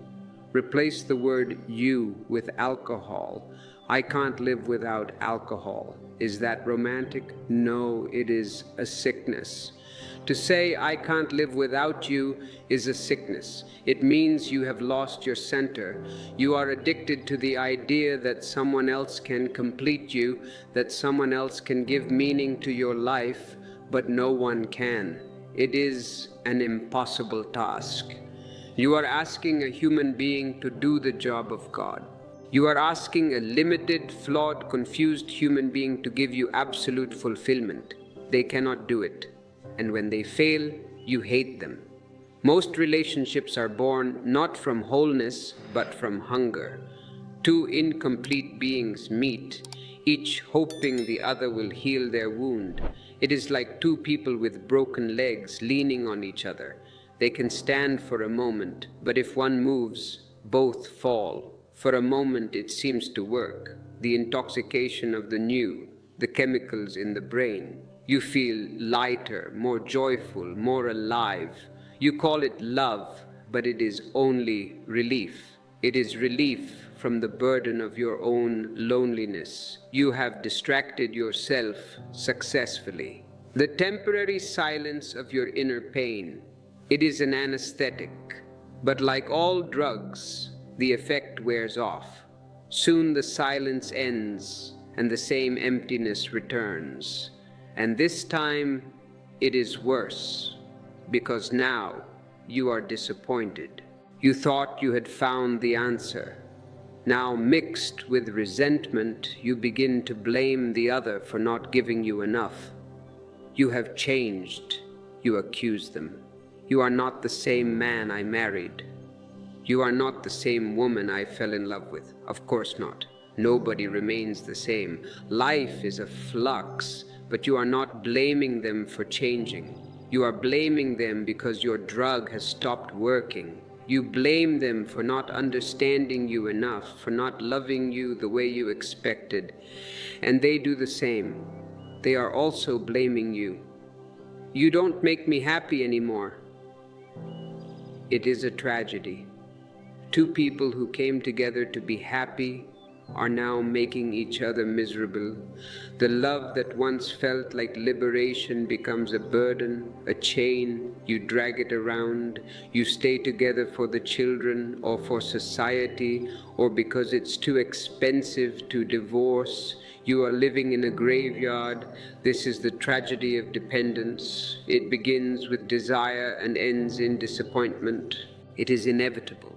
Replace the word you with alcohol. I can't live without alcohol. Is that romantic? No, it is a sickness. To say, I can't live without you, is a sickness. It means you have lost your center. You are addicted to the idea that someone else can complete you, that someone else can give meaning to your life, but no one can. It is an impossible task. You are asking a human being to do the job of God. You are asking a limited, flawed, confused human being to give you absolute fulfillment. They cannot do it. And when they fail, you hate them. Most relationships are born not from wholeness, but from hunger. Two incomplete beings meet, each hoping the other will heal their wound. It is like two people with broken legs leaning on each other. They can stand for a moment, but if one moves, both fall. For a moment it seems to work. The intoxication of the new, the chemicals in the brain. You feel lighter, more joyful, more alive. You call it love, but it is only relief. It is relief from the burden of your own loneliness. You have distracted yourself successfully. The temporary silence of your inner pain, it is an anesthetic, but like all drugs, the effect wears off. Soon the silence ends and the same emptiness returns. And this time it is worse, because now you are disappointed. You thought you had found the answer. Now, mixed with resentment, you begin to blame the other for not giving you enough. You have changed, you accuse them. You are not the same man I married. You are not the same woman I fell in love with. Of course not. Nobody remains the same. Life is a flux, but you are not blaming them for changing. You are blaming them because your drug has stopped working. You blame them for not understanding you enough, for not loving you the way you expected. And they do the same. They are also blaming you. You don't make me happy anymore. It is a tragedy. Two people who came together to be happy are now making each other miserable. The love that once felt like liberation becomes a burden, a chain. You drag it around. You stay together for the children or for society or because it's too expensive to divorce. You are living in a graveyard. This is the tragedy of dependence. It begins with desire and ends in disappointment. It is inevitable.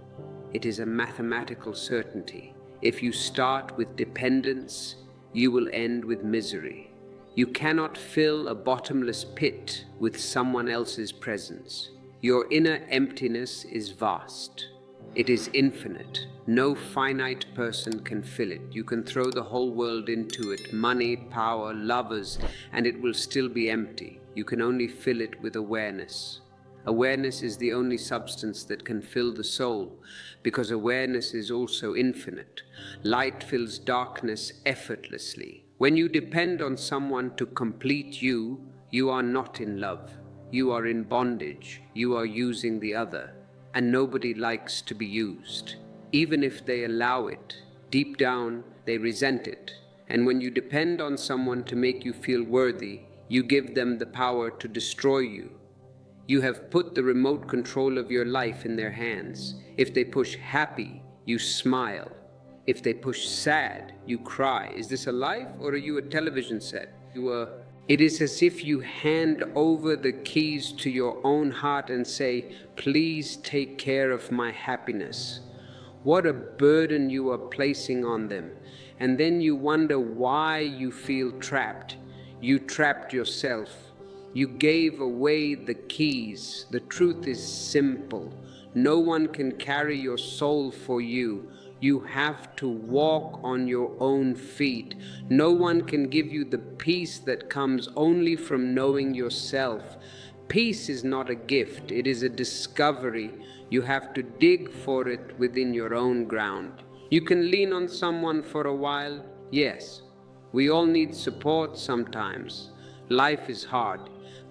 It is a mathematical certainty. If you start with dependence, you will end with misery. You cannot fill a bottomless pit with someone else's presence. Your inner emptiness is vast. It is infinite. No finite person can fill it. You can throw the whole world into it, money, power, lovers, and it will still be empty. You can only fill it with awareness. Awareness is the only substance that can fill the soul, because awareness is also infinite. Light fills darkness effortlessly. When you depend on someone to complete you, you are not in love. You are in bondage. You are using the other. And nobody likes to be used. Even if they allow it, Deep down, they resent it. And when you depend on someone to make you feel worthy, you give them the power to destroy you. You have put the remote control of your life in their hands. If they push happy, you smile. If they push sad, you cry. Is this a life or are you a television set? It is as if you hand over the keys to your own heart and say, please take care of my happiness. What a burden you are placing on them. And then you wonder why you feel trapped. You trapped yourself. You gave away the keys. The truth is simple. No one can carry your soul for you. You have to walk on your own feet. No one can give you the peace that comes only from knowing yourself. Peace is not a gift, it is a discovery. You have to dig for it within your own ground. You can lean on someone for a while, yes. We all need support sometimes. Life is hard,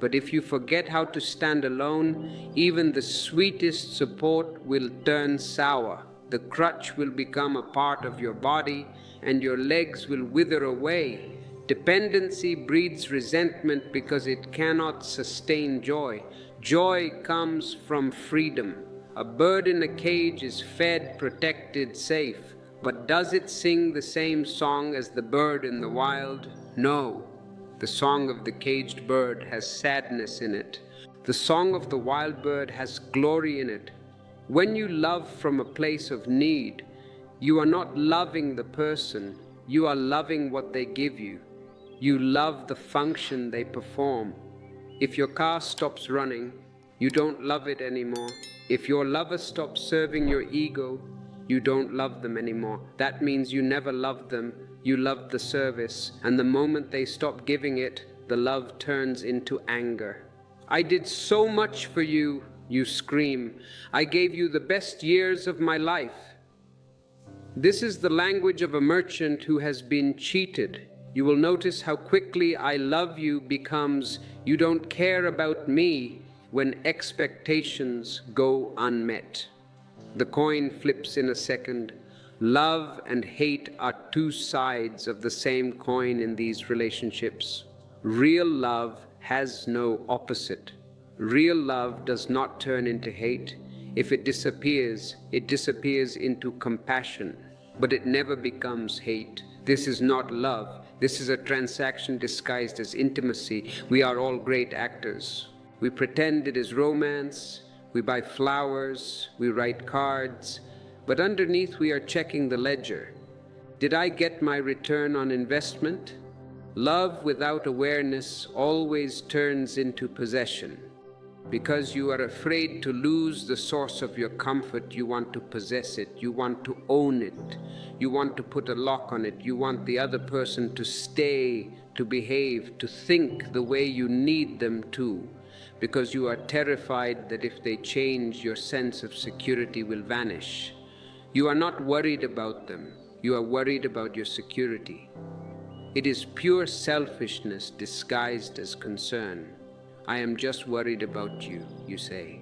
but if you forget how to stand alone, even the sweetest support will turn sour. The crutch will become a part of your body and your legs will wither away. Dependency breeds resentment because it cannot sustain joy. Joy comes from freedom. A bird in a cage is fed, protected, safe. But does it sing the same song as the bird in the wild? No. The song of the caged bird has sadness in it. The song of the wild bird has glory in it. When you love from a place of need, you are not loving the person, you are loving what they give you. You love the function they perform. If your car stops running, you don't love it anymore. If your lover stops serving your ego, you don't love them anymore. That means you never loved them, you loved the service, and the moment they stop giving it, the love turns into anger. I did so much for you, you scream. I gave you the best years of my life. This is the language of a merchant who has been cheated. You will notice how quickly I love you becomes you don't care about me when expectations go unmet. The coin flips in a second. Love and hate are two sides of the same coin in these relationships. Real love has no opposite. Real love does not turn into hate. If it disappears into compassion, but it never becomes hate. This is not love. This is a transaction disguised as intimacy. We are all great actors. We pretend it is romance. We buy flowers. We write cards. But underneath we are checking the ledger. Did I get my return on investment? Love without awareness always turns into possession. Because you are afraid to lose the source of your comfort, you want to possess it, you want to own it, you want to put a lock on it, you want the other person to stay, to behave, to think the way you need them to, because you are terrified that if they change, your sense of security will vanish. You are not worried about them, you are worried about your security. It is pure selfishness disguised as concern. I am just worried about you, you say.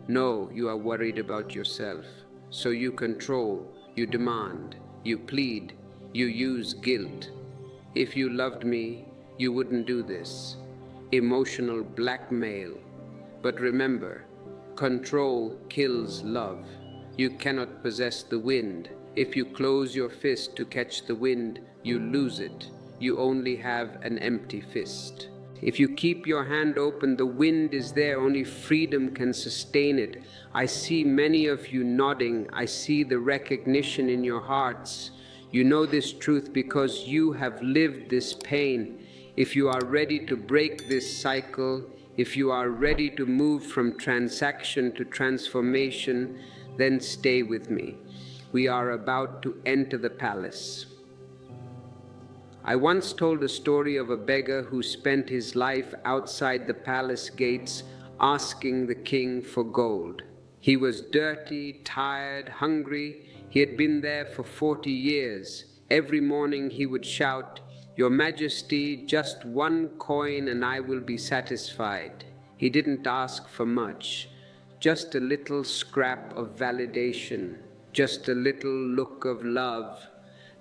No, you are worried about yourself. So you control, you demand, you plead, you use guilt. If you loved me, you wouldn't do this. Emotional blackmail. But remember, control kills love. You cannot possess the wind. If you close your fist to catch the wind, you lose it. You only have an empty fist. If you keep your hand open, the wind is there, only freedom can sustain it. I see many of you nodding. I see the recognition in your hearts. You know this truth because you have lived this pain. If you are ready to break this cycle, if you are ready to move from transaction to transformation, then stay with me. We are about to enter the palace. I once told a story of a beggar who spent his life outside the palace gates asking the king for gold. He was dirty, tired, hungry. He had been there for 40 years. Every morning he would shout, "Your Majesty, just one coin and I will be satisfied." He didn't ask for much, just a little scrap of validation, just a little look of love.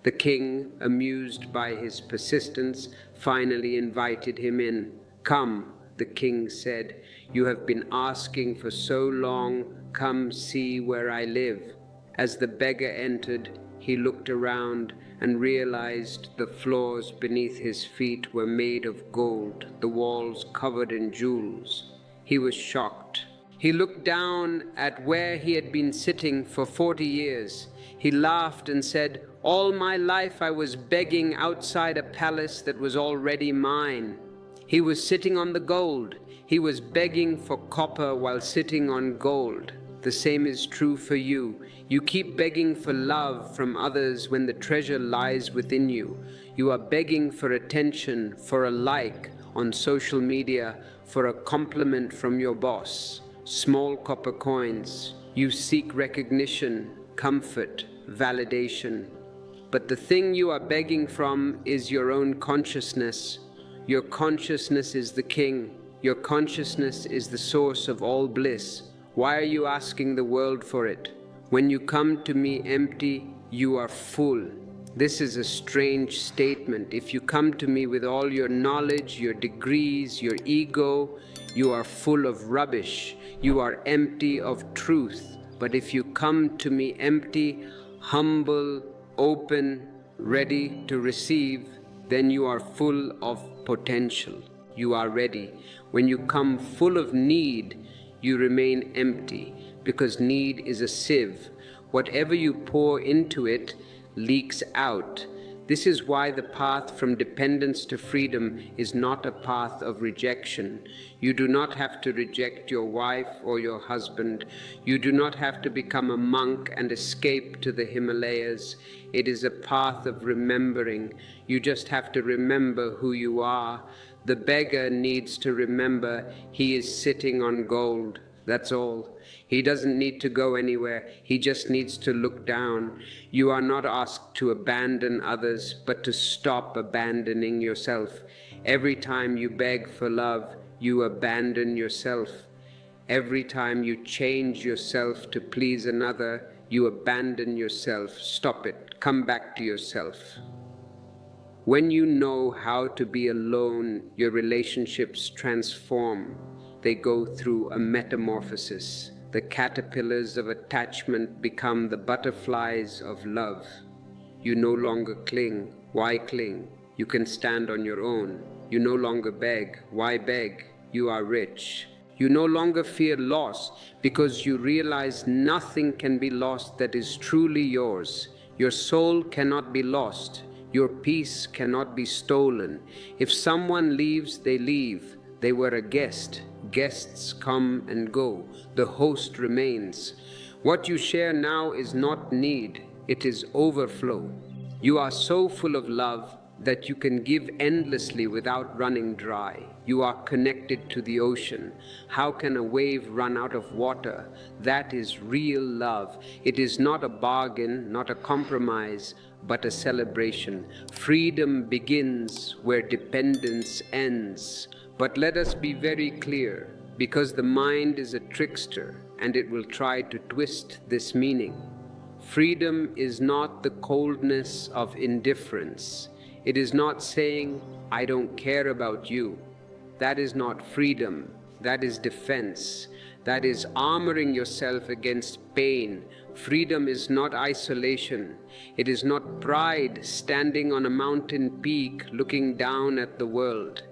The king, amused by his persistence, finally invited him in. "Come," the king said, "you have been asking for so long, come see where I live." As the beggar entered, he looked around and realized the floors beneath his feet were made of gold, the walls covered in jewels. He was shocked. He looked down at where he had been sitting for 40 years. He laughed and said, "All my life I was begging outside a palace that was already mine." He was sitting on the gold. He was begging for copper while sitting on gold. The same is true for you. You keep begging for love from others when the treasure lies within you. You are begging for attention, for a like on social media, for a compliment from your boss. Small copper coins. You seek recognition, comfort, validation. But the thing you are begging from is your own consciousness. Your consciousness is the king. Your consciousness is the source of all bliss. Why are you asking the world for it? When you come to me empty, you are full. This is a strange statement. If you come to me with all your knowledge, your degrees, your ego, you are full of rubbish. You are empty of truth. But if you come to me empty, humble, open, ready to receive, then you are full of potential. You are ready. When you come full of need, you remain empty, because need is a sieve. Whatever you pour into it leaks out. This is why the path from dependence to freedom is not a path of rejection. You do not have to reject your wife or your husband. You do not have to become a monk and escape to the Himalayas. It is a path of remembering. You just have to remember who you are. The beggar needs to remember he is sitting on gold. That's all. He doesn't need to go anywhere. He just needs to look down. You are not asked to abandon others, but to stop abandoning yourself. Every time you beg for love, you abandon yourself. Every time you change yourself to please another, you abandon yourself. Stop it. Come back to yourself. When you know how to be alone, your relationships transform. They go through a metamorphosis. The caterpillars of attachment become the butterflies of love. You no longer cling. Why cling? You can stand on your own. You no longer beg. Why beg? You are rich. You no longer fear loss because you realize nothing can be lost that is truly yours. Your soul cannot be lost. Your peace cannot be stolen. If someone leaves, they leave. They were a guest. Guests come and go. The host remains. What you share now is not need. It is overflow. You are so full of love that you can give endlessly without running dry. You are connected to the ocean. How can a wave run out of water? That is real love. It is not a bargain, not a compromise, but a celebration. Freedom begins where dependence ends. But let us be very clear, because the mind is a trickster and it will try to twist this meaning. Freedom is not the coldness of indifference. It is not saying, "I don't care about you." That is not freedom. That is defense. That is armoring yourself against pain. Freedom is not isolation. It is not pride standing on a mountain peak looking down at the world.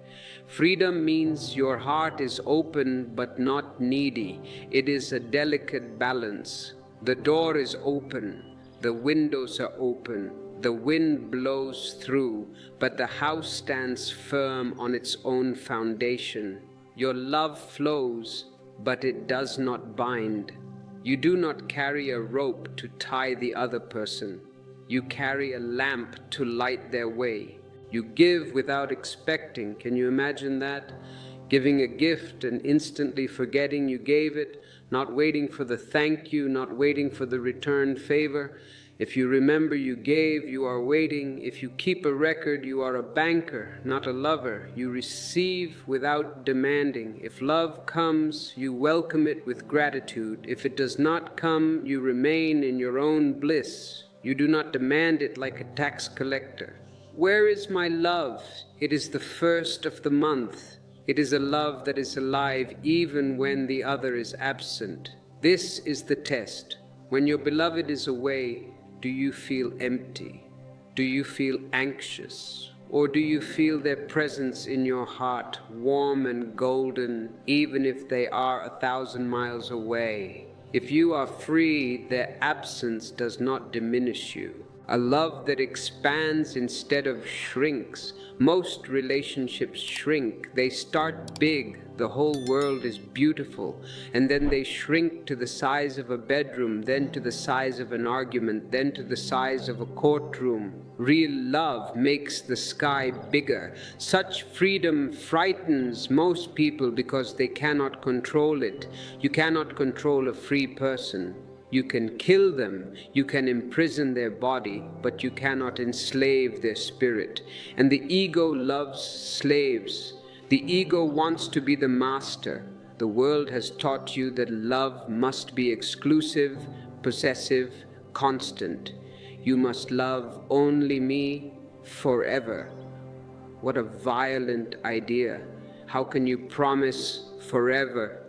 Freedom means your heart is open but not needy. It is a delicate balance. The door is open. The windows are open. The wind blows through, but the house stands firm on its own foundation. Your love flows, but it does not bind. You do not carry a rope to tie the other person. You carry a lamp to light their way. You give without expecting. Can you imagine that? Giving a gift and instantly forgetting you gave it, not waiting for the thank you, not waiting for the return favor. If you remember you gave, you are waiting. If you keep a record, you are a banker, not a lover. You receive without demanding. If love comes, you welcome it with gratitude. If it does not come, you remain in your own bliss. You do not demand it like a tax collector. Where is my love? It is the first of the month. It is a love that is alive even when the other is absent. This is the test. When your beloved is away, do you feel empty? Do you feel anxious? Or do you feel their presence in your heart, warm and golden, even if they are 1,000 miles away? If you are free, their absence does not diminish you. A love that expands instead of shrinks. Most relationships shrink. They start big, the whole world is beautiful, and then they shrink to the size of a bedroom, then to the size of an argument, then to the size of a courtroom. Real love makes the sky bigger. Such freedom frightens most people because they cannot control it. You cannot control a free person. You can kill them, you can imprison their body, but you cannot enslave their spirit. And the ego loves slaves. The ego wants to be the master. The world has taught you that love must be exclusive, possessive, constant. You must love only me forever. What a violent idea. How can you promise forever?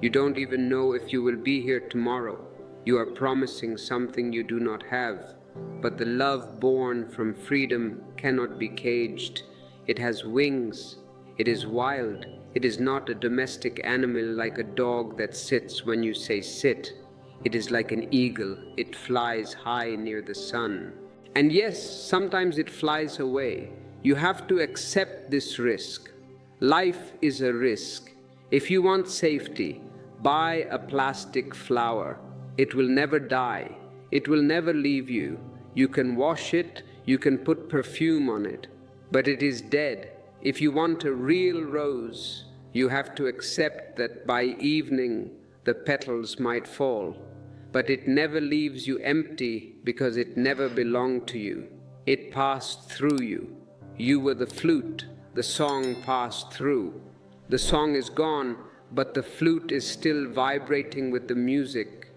You don't even know if you will be here tomorrow. You are promising something you do not have. But the love born from freedom cannot be caged. It has wings. It is wild. It is not a domestic animal like a dog that sits when you say sit. It is like an eagle. It flies high near the sun. And yes, sometimes it flies away. You have to accept this risk. Life is a risk. If you want safety, buy a plastic flower. It will never die. It will never leave you. You can wash it, you can put perfume on it, but it is dead. If you want a real rose, you have to accept that by evening the petals might fall. But it never leaves you empty because it never belonged to you. It passed through you. You were the flute. The song passed through. The song is gone, but the flute is still vibrating with the music.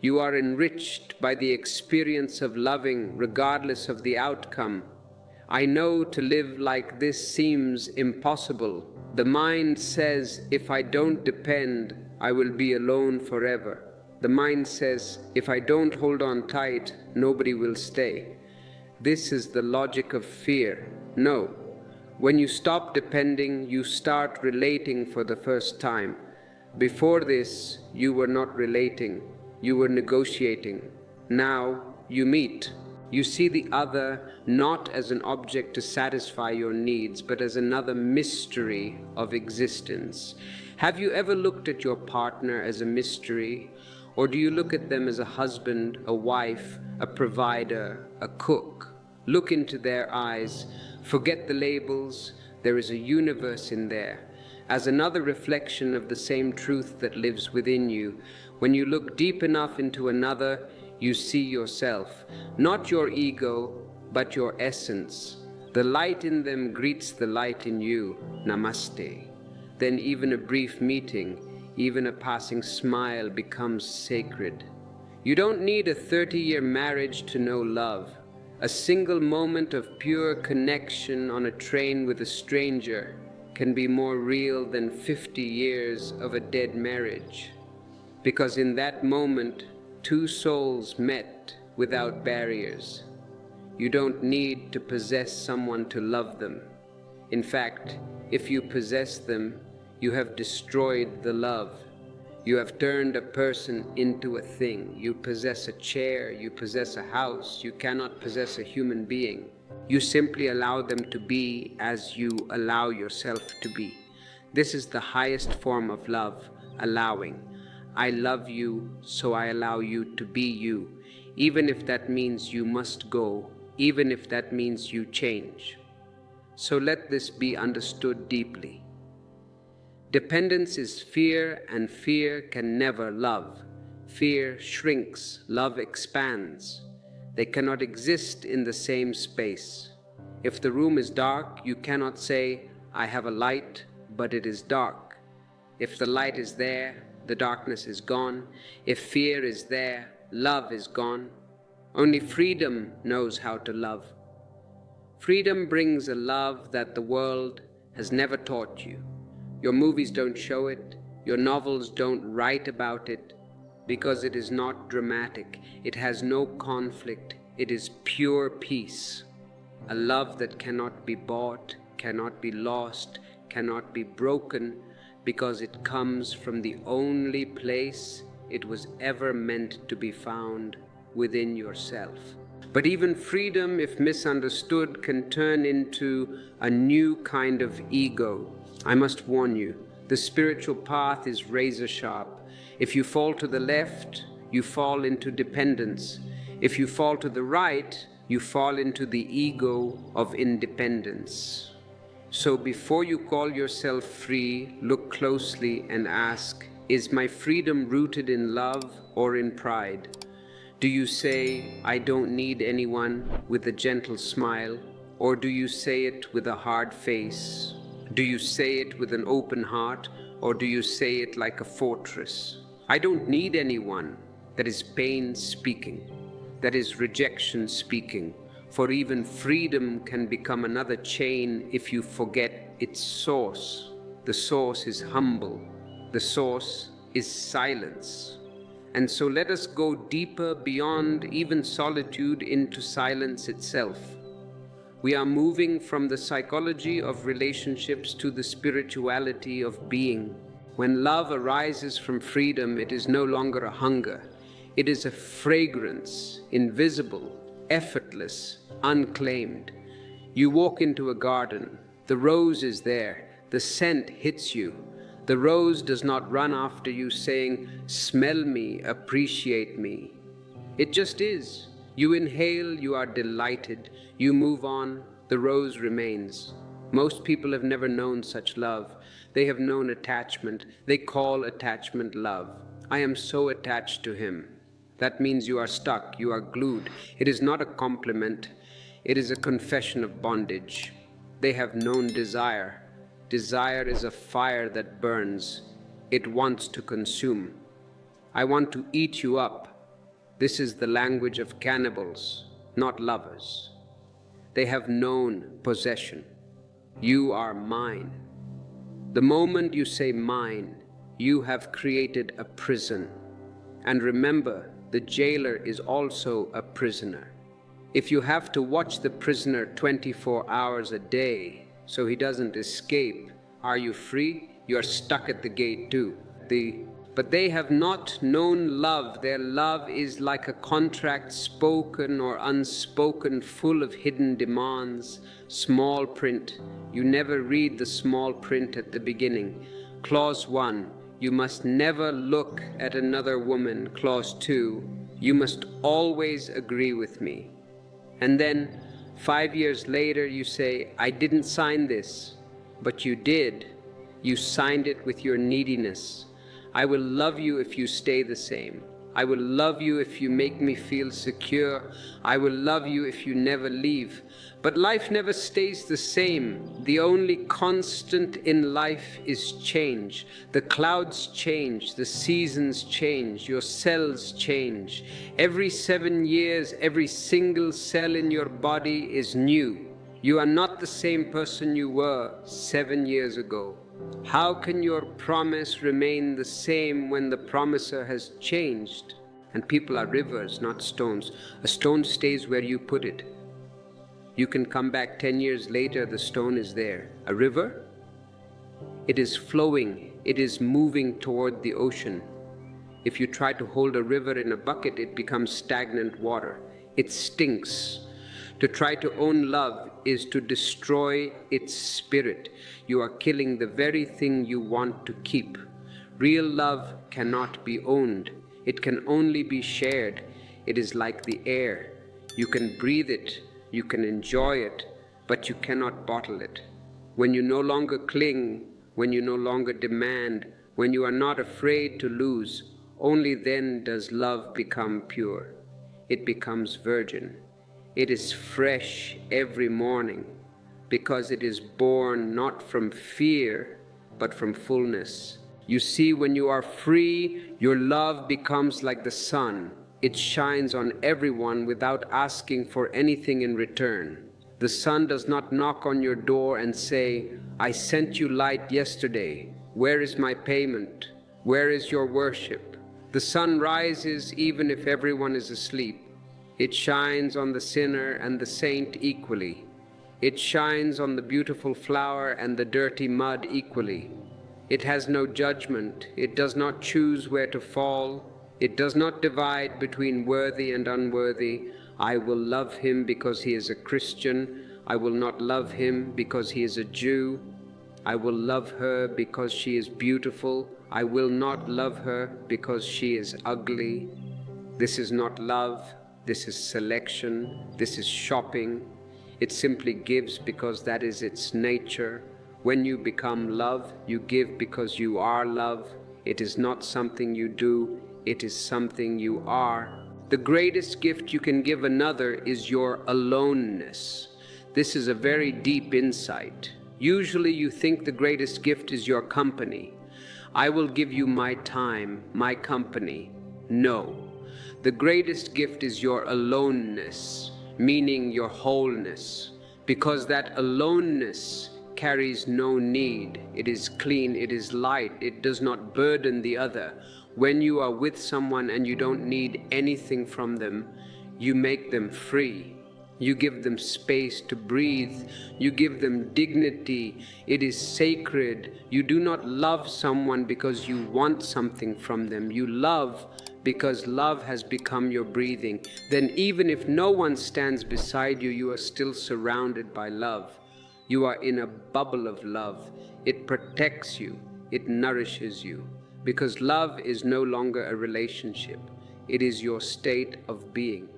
You are enriched by the experience of loving regardless of the outcome. I know to live like this seems impossible. The mind says, if I don't depend, I will be alone forever. The mind says, if I don't hold on tight, nobody will stay. This is the logic of fear. No. When you stop depending, you start relating for the first time. Before this, you were not relating. You were negotiating. Now you meet. You see the other not as an object to satisfy your needs, but as another mystery of existence. Have you ever looked at your partner as a mystery? Or do you look at them as a husband, a wife, a provider, a cook? Look into their eyes. Forget the labels. There is a universe in there, as another reflection of the same truth that lives within you. When you look deep enough into another, you see yourself, not your ego, but your essence. The light in them greets the light in you. Namaste. Then even a brief meeting, even a passing smile becomes sacred. You don't need a 30-year marriage to know love. A single moment of pure connection on a train with a stranger can be more real than 50 years of a dead marriage. Because in that moment, two souls met without barriers. You don't need to possess someone to love them. In fact, if you possess them, you have destroyed the love. You have turned a person into a thing. You possess a chair, you possess a house, you cannot possess a human being. You simply allow them to be as you allow yourself to be. This is the highest form of love, allowing. I love you, so I allow you to be you, even if that means you must go, even if that means you change. So let this be understood deeply. Dependence is fear, and fear can never love. Fear shrinks, love expands. They cannot exist in the same space. If the room is dark, you cannot say, I have a light, but it is dark. If the light is there, the darkness is gone. If fear is there, love is gone. Only freedom knows how to love. Freedom brings a love that the world has never taught you. Your movies don't show it, your novels don't write about it, because it is not dramatic, it has no conflict, it is pure peace. A love that cannot be bought, cannot be lost, cannot be broken, because it comes from the only place it was ever meant to be found, within yourself. But even freedom, if misunderstood, can turn into a new kind of ego. I must warn you, the spiritual path is razor sharp. If you fall to the left, you fall into dependence. If you fall to the right, you fall into the ego of independence. So before you call yourself free, look closely and ask, is my freedom rooted in love or in pride? Do you say, I don't need anyone, with a gentle smile? Or do you say it with a hard face? Do you say it with an open heart? Or do you say it like a fortress? I don't need anyone. That is pain speaking. That is rejection speaking. For even freedom can become another chain if you forget its source. The source is humble. The source is silence. And so let us go deeper beyond even solitude into silence itself. We are moving from the psychology of relationships to the spirituality of being. When love arises from freedom, it is no longer a hunger. It is a fragrance, invisible, effortless, unclaimed. You walk into a garden, the rose is there, the scent hits you. The rose does not run after you saying, smell me, appreciate me. It just is. You inhale, you are delighted. You move on, the rose remains. Most people have never known such love. They have known attachment. They call attachment love. I am so attached to him. That means you are stuck, you are glued. It is not a compliment. It is a confession of bondage. They have known desire. Desire is a fire that burns. It wants to consume. I want to eat you up. This is the language of cannibals, not lovers. They have known possession. You are mine. The moment you say mine, you have created a prison. And remember, the jailer is also a prisoner. If you have to watch the prisoner 24 hours a day, so he doesn't escape, are you free? You are stuck at the gate too. But they have not known love. Their love is like a contract, spoken or unspoken, full of hidden demands. Small print. You never read the small print at the beginning. Clause 1, you must never look at another woman. Clause 2, you must always agree with me. And then 5 years later you say, I didn't sign this, but you did. You signed it with your neediness. I will love you if you stay the same. I will love you if you make me feel secure. I will love you if you never leave. But life never stays the same. The only constant in life is change. The clouds change, the seasons change, your cells change. Every 7 years, every single cell in your body is new. You are not the same person you were 7 years ago. How can your promise remain the same when the promiser has changed? And people are rivers, not stones. A stone stays where you put it. You can come back 10 years later, the stone is there. A river? It is flowing. It is moving toward the ocean. If you try to hold a river in a bucket, it becomes stagnant water. It stinks. To try to own love is to destroy its spirit. You are killing the very thing you want to keep. Real love cannot be owned. It can only be shared. It is like the air. You can breathe it, you can enjoy it, but you cannot bottle it. When you no longer cling, when you no longer demand, when you are not afraid to lose, only then does love become pure. It becomes virgin. It is fresh every morning because it is born not from fear, but from fullness. You see, when you are free, your love becomes like the sun. It shines on everyone without asking for anything in return. The sun does not knock on your door and say, "I sent you light yesterday. Where is my payment? Where is your worship?" The sun rises even if everyone is asleep. It shines on the sinner and the saint equally. It shines on the beautiful flower and the dirty mud equally. It has no judgment. It does not choose where to fall. It does not divide between worthy and unworthy. I will love him because he is a Christian. I will not love him because he is a Jew. I will love her because she is beautiful. I will not love her because she is ugly. This is not love. This is selection. This is shopping. It simply gives because that is its nature. When you become love, you give because you are love. It is not something you do, it is something you are. The greatest gift you can give another is your aloneness. This is a very deep insight. Usually you think the greatest gift is your company. I will give you my time, my company. No. The greatest gift is your aloneness, meaning your wholeness, because that aloneness carries no need. It is clean, it is light, it does not burden the other. When you are with someone and you don't need anything from them, you make them free. You give them space to breathe. You give them dignity. It is sacred. You do not love someone because you want something from them. You love because love has become your breathing. Then even if no one stands beside you, you are still surrounded by love. You are in a bubble of love. It protects you. It nourishes you. Because love is no longer a relationship. It is your state of being.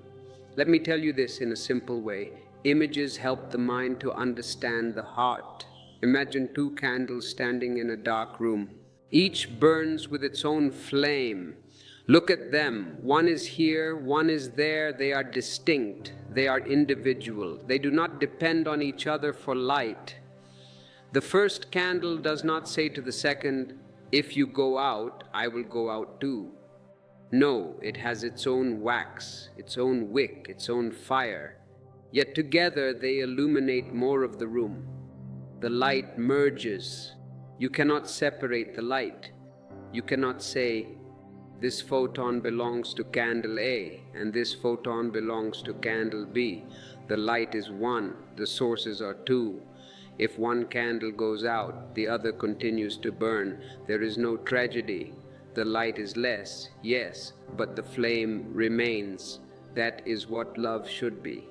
Let me tell you this in a simple way. Images help the mind to understand the heart. Imagine two candles standing in a dark room. Each burns with its own flame. Look at them. One is here, one is there. They are distinct. They are individual. They do not depend on each other for light. The first candle does not say to the second, "If you go out, I will go out too." No, it has its own wax, its own wick, its own fire. Yet together they illuminate more of the room. The light merges. You cannot separate the light. You cannot say, "This photon belongs to candle A, and this photon belongs to candle B." The light is one, the sources are two. If one candle goes out, the other continues to burn. There is no tragedy. The light is less, yes, but the flame remains. That is what love should be.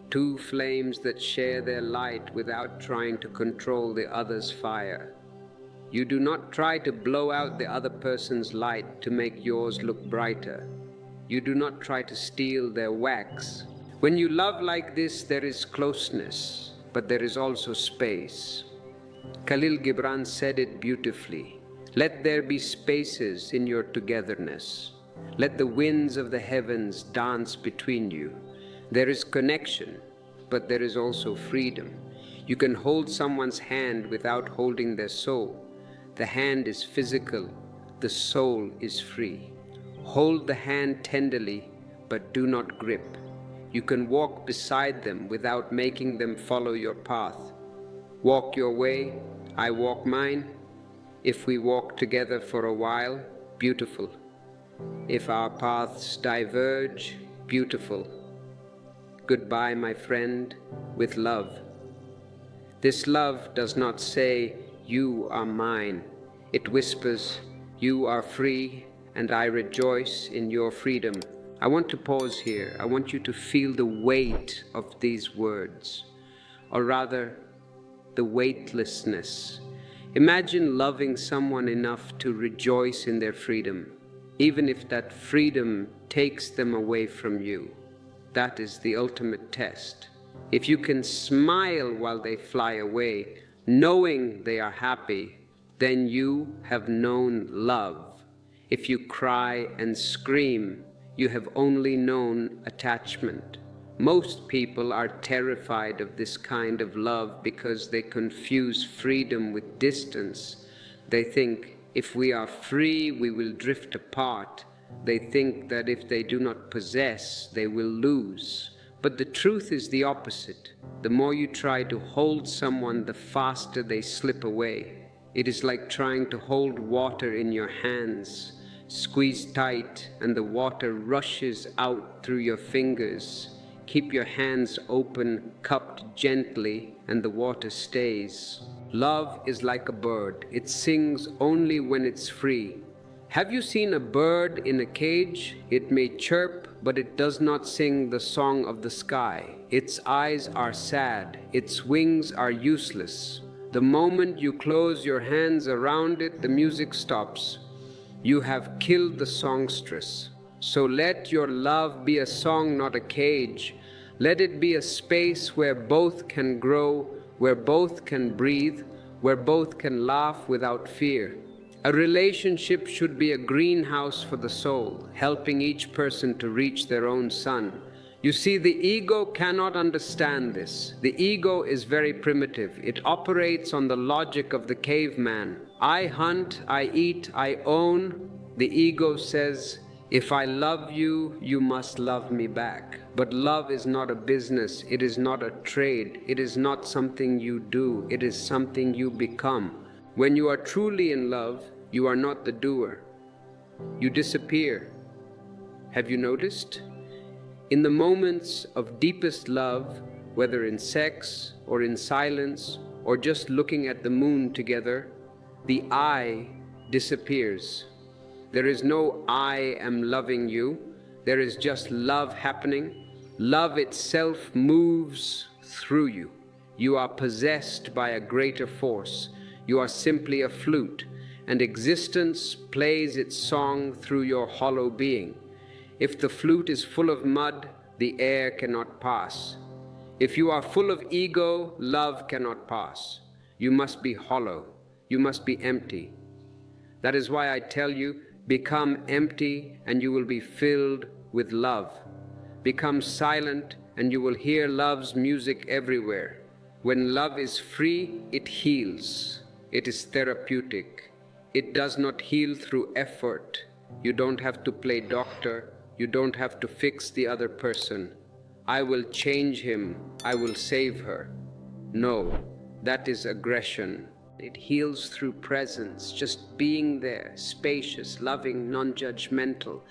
Two flames that share their light without trying to control the other's fire. You do not try to blow out the other person's light to make yours look brighter. You do not try to steal their wax. When you love like this, there is closeness, but there is also space. Khalil Gibran said it beautifully. Let there be spaces in your togetherness. Let the winds of the heavens dance between you. There is connection, but there is also freedom. You can hold someone's hand without holding their soul. The hand is physical, the soul is free. Hold the hand tenderly, but do not grip. You can walk beside them without making them follow your path. Walk your way, I walk mine. If we walk together for a while, beautiful. If our paths diverge, beautiful. Goodbye, my friend, with love. This love does not say, "You are mine." It whispers, "You are free, and I rejoice in your freedom." I want to pause here. I want you to feel the weight of these words, or rather, the weightlessness. Imagine loving someone enough to rejoice in their freedom, even if that freedom takes them away from you. That is the ultimate test. If you can smile while they fly away, knowing they are happy, then you have known love. If you cry and scream, you have only known attachment. Most people are terrified of this kind of love because they confuse freedom with distance. They think, if we are free, we will drift apart. They think that if they do not possess, they will lose. But the truth is the opposite. The more you try to hold someone, the faster they slip away. It is like trying to hold water in your hands. Squeeze tight and the water rushes out through your fingers. Keep your hands open, cupped gently, and the water stays. Love is like a bird. It sings only when it's free. Have you seen a bird in a cage? It may chirp, but it does not sing the song of the sky. Its eyes are sad. Its wings are useless. The moment you close your hands around it, the music stops. You have killed the songstress. So let your love be a song, not a cage. Let it be a space where both can grow, where both can breathe, where both can laugh without fear. A relationship should be a greenhouse for the soul, helping each person to reach their own sun. You see, the ego cannot understand this. The ego is very primitive. It operates on the logic of the caveman. I hunt, I eat, I own. The ego says, if I love you, you must love me back. But love is not a business. It is not a trade. It is not something you do. It is something you become. When you are truly in love, you are not the doer. You disappear. Have you noticed? In the moments of deepest love, whether in sex or in silence or just looking at the moon together, the I disappears. There is no I am loving you. There is just love happening. Love itself moves through you. You are possessed by a greater force. You are simply a flute, and existence plays its song through your hollow being. If the flute is full of mud, the air cannot pass. If you are full of ego, love cannot pass. You must be hollow. You must be empty. That is why I tell you, become empty and you will be filled with love. Become silent and you will hear love's music everywhere. When love is free, it heals. It is therapeutic. It does not heal through effort. You don't have to play doctor. You don't have to fix the other person. I will change him. I will save her. No, that is aggression. It heals through presence, just being there, spacious, loving, non-judgmental.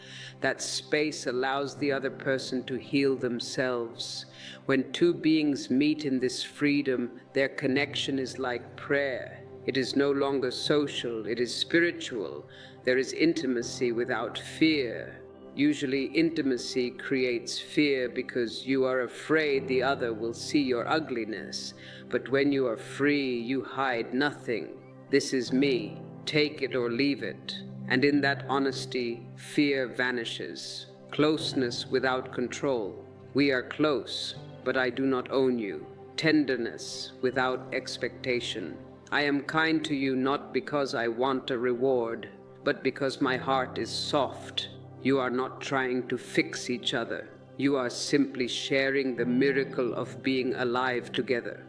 That space allows the other person to heal themselves. When two beings meet in this freedom, their connection is like prayer. It is no longer social, it is spiritual. There is intimacy without fear. Usually intimacy creates fear because you are afraid the other will see your ugliness. But when you are free, you hide nothing. This is me. Take it or leave it. And in that honesty, fear vanishes. Closeness without control. We are close, but I do not own you. Tenderness without expectation. I am kind to you not because I want a reward, but because my heart is soft. You are not trying to fix each other. You are simply sharing the miracle of being alive together.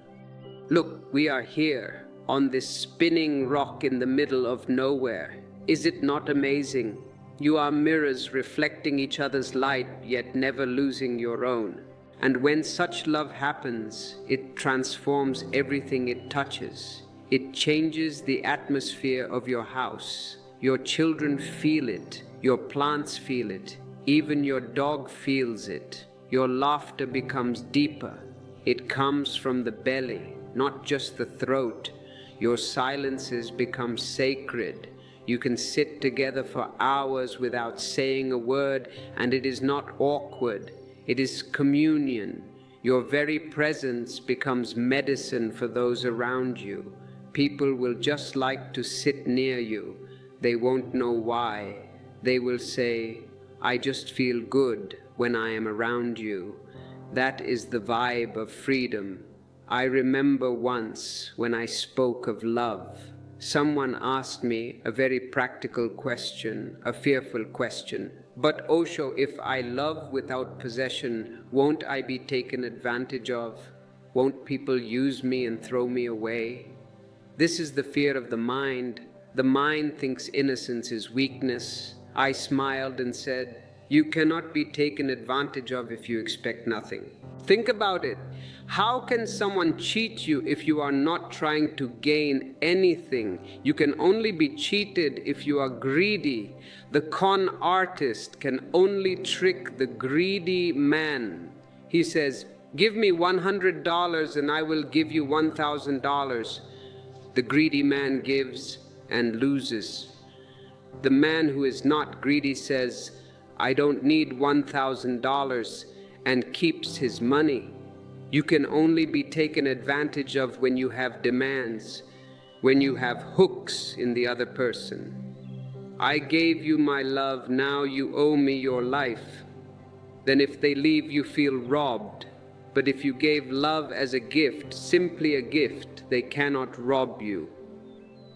Look, we are here on this spinning rock in the middle of nowhere. Is it not amazing? You are mirrors reflecting each other's light, yet never losing your own. And when such love happens, it transforms everything it touches. It changes the atmosphere of your house. Your children feel it. Your plants feel it. Even your dog feels it. Your laughter becomes deeper. It comes from the belly, not just the throat. Your silences become sacred. You can sit together for hours without saying a word, and it is not awkward. It is communion. Your very presence becomes medicine for those around you. People will just like to sit near you. They won't know why. They will say, I just feel good when I am around you. That is the vibe of freedom. I remember once when I spoke of love, someone asked me a very practical question, a fearful question. But Osho, if I love without possession, won't I be taken advantage of? Won't people use me and throw me away? This is the fear of the mind. The mind thinks innocence is weakness. I smiled and said, "You cannot be taken advantage of if you expect nothing." Think about it. How can someone cheat you if you are not trying to gain anything? You can only be cheated if you are greedy. The con artist can only trick the greedy man. He says, "Give me $100 and I will give you $1,000. The greedy man gives and loses. The man who is not greedy says, "I don't need $1,000 and keeps his money." You can only be taken advantage of when you have demands, when you have hooks in the other person. I gave you my love, now you owe me your life. Then if they leave, you feel robbed. But if you gave love as a gift, simply a gift, they cannot rob you.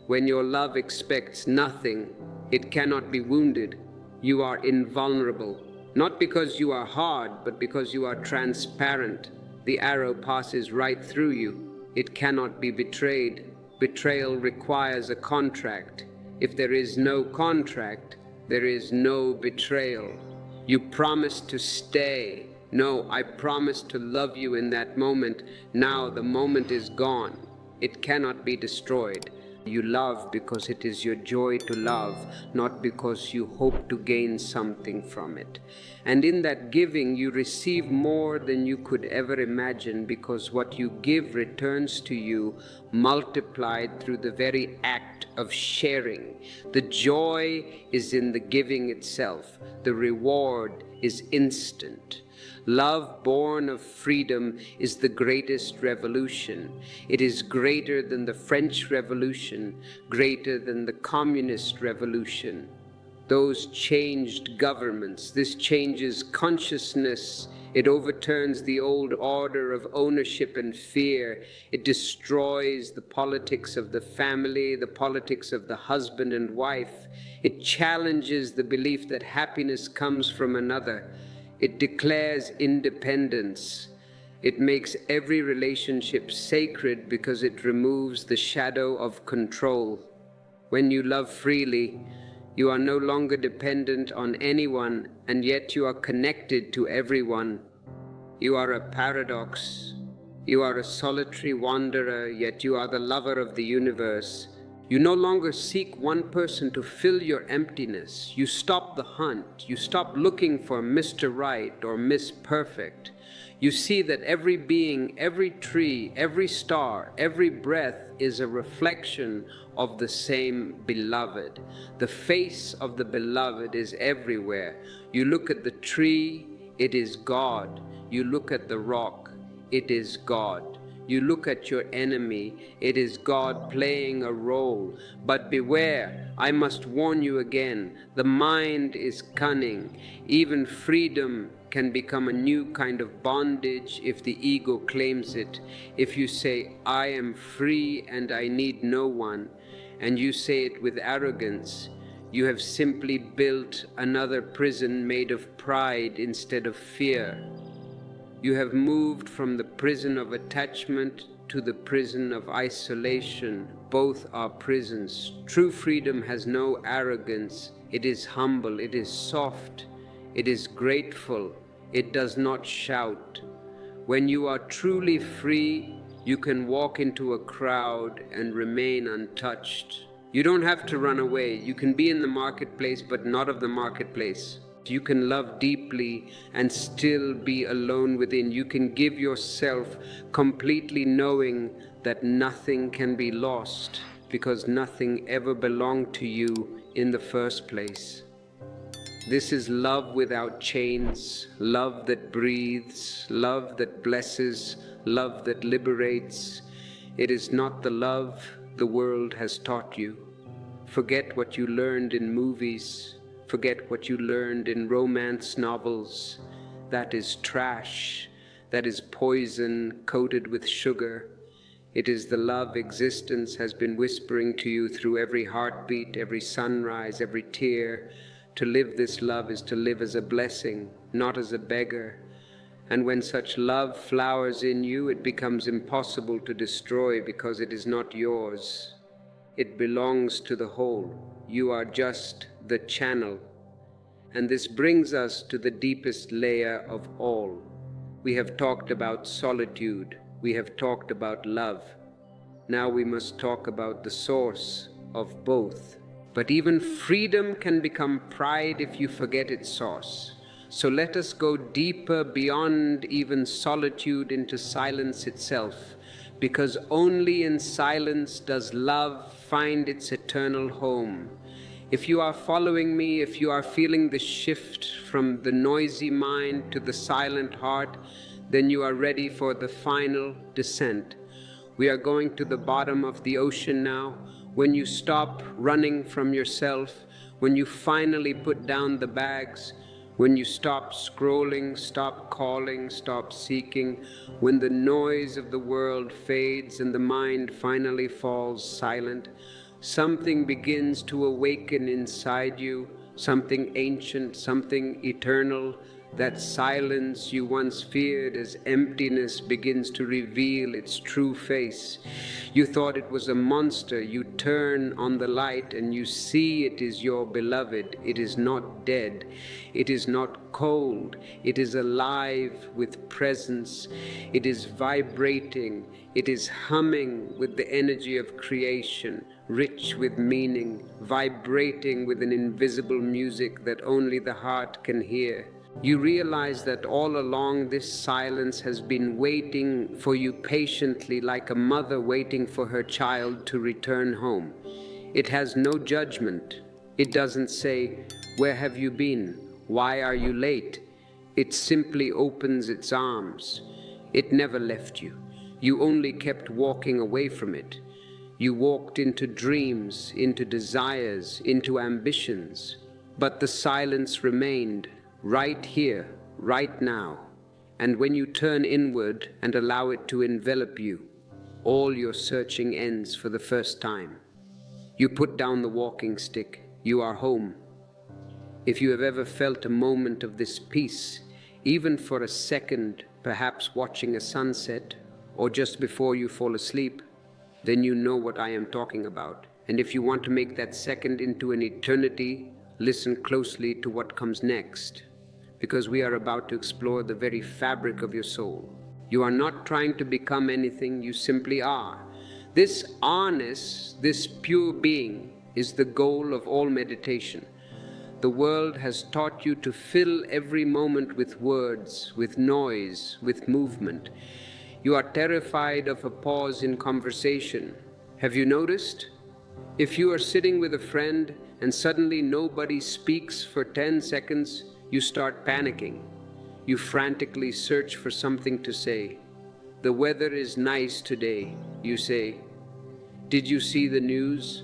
When your love expects nothing, it cannot be wounded. You are invulnerable, not because you are hard, but because you are transparent. The arrow passes right through you. It cannot be betrayed. Betrayal requires a contract. If there is no contract, there is no betrayal. You promise to stay. No, I promise to love you in that moment. Now the moment is gone. It cannot be destroyed. You love because it is your joy to love, not because you hope to gain something from it. And in that giving, you receive more than you could ever imagine, because what you give returns to you multiplied through the very act of sharing. The joy is in the giving itself. The reward is instant. Love born of freedom is the greatest revolution. It is greater than the French Revolution, greater than the Communist Revolution. Those changed governments. This changes consciousness. It overturns the old order of ownership and fear. It destroys the politics of the family, the politics of the husband and wife. It challenges the belief that happiness comes from another. It declares independence. It makes every relationship sacred because it removes the shadow of control. When you love freely, you are no longer dependent on anyone, and yet you are connected to everyone. You are a paradox. You are a solitary wanderer, yet you are the lover of the universe. You no longer seek one person to fill your emptiness. You stop the hunt. You stop looking for Mr. Right or Miss Perfect. You see that every being, every tree, every star, every breath is a reflection of the same beloved. The face of the beloved is everywhere. You look at the tree, it is God. You look at the rock, it is God. You look at your enemy, it is God playing a role. But beware, I must warn you again, the mind is cunning. Even freedom can become a new kind of bondage if the ego claims it. If you say, "I am free and I need no one," and you say it with arrogance, you have simply built another prison made of pride instead of fear. You have moved from the prison of attachment to the prison of isolation. Both are prisons. True freedom has no arrogance. It is humble, it is soft, it is grateful, it does not shout. When you are truly free, you can walk into a crowd and remain untouched. You don't have to run away. You can be in the marketplace, but not of the marketplace. You can love deeply and still be alone within. You can give yourself completely, knowing that nothing can be lost because nothing ever belonged to you in the first place. This is love without chains, love that breathes, love that blesses, love that liberates. It is not the love the world has taught you. Forget what you learned in movies. Forget what you learned in romance novels. That is trash. That is poison coated with sugar. It is the love existence has been whispering to you through every heartbeat, every sunrise, every tear. To live this love is to live as a blessing, not as a beggar. And when such love flowers in you, it becomes impossible to destroy because it is not yours. It belongs to the whole. You are just the channel. And this brings us to the deepest layer of all. We have talked about solitude. We have talked about love. Now we must talk about the source of both. But even freedom can become pride if you forget its source. So let us go deeper beyond even solitude into silence itself, because only in silence does love find its eternal home. If you are following me, if you are feeling the shift from the noisy mind to the silent heart, then you are ready for the final descent. We are going to the bottom of the ocean now. When you stop running from yourself, when you finally put down the bags, when you stop scrolling, stop calling, stop seeking, when the noise of the world fades and the mind finally falls silent, something begins to awaken inside you, something ancient, something eternal. That silence you once feared as emptiness begins to reveal its true face. You thought it was a monster. You turn on the light and you see it is your beloved. It is not dead. It is not cold. It is alive with presence. It is vibrating. It is humming with the energy of creation, rich with meaning, vibrating with an invisible music that only the heart can hear. You realize that all along this silence has been waiting for you patiently, like a mother waiting for her child to return home. It has no judgment. It doesn't say, "Where have you been? Why are you late?" It simply opens its arms. It never left you. You only kept walking away from it. You walked into dreams, into desires, into ambitions. But the silence remained. Right here, right now. And when you turn inward and allow it to envelop you, all your searching ends for the first time. You put down the walking stick. You are home. If you have ever felt a moment of this peace, even for a second, perhaps watching a sunset, or just before you fall asleep, then you know what I am talking about. And if you want to make that second into an eternity, listen closely to what comes next, because we are about to explore the very fabric of your soul. You are not trying to become anything, you simply are. This are-ness, this pure being, is the goal of all meditation. The world has taught you to fill every moment with words, with noise, with movement. You are terrified of a pause in conversation. Have you noticed? If you are sitting with a friend and suddenly nobody speaks for 10 seconds, you start panicking. You frantically search for something to say. The weather is nice today, you say. Did you see the news?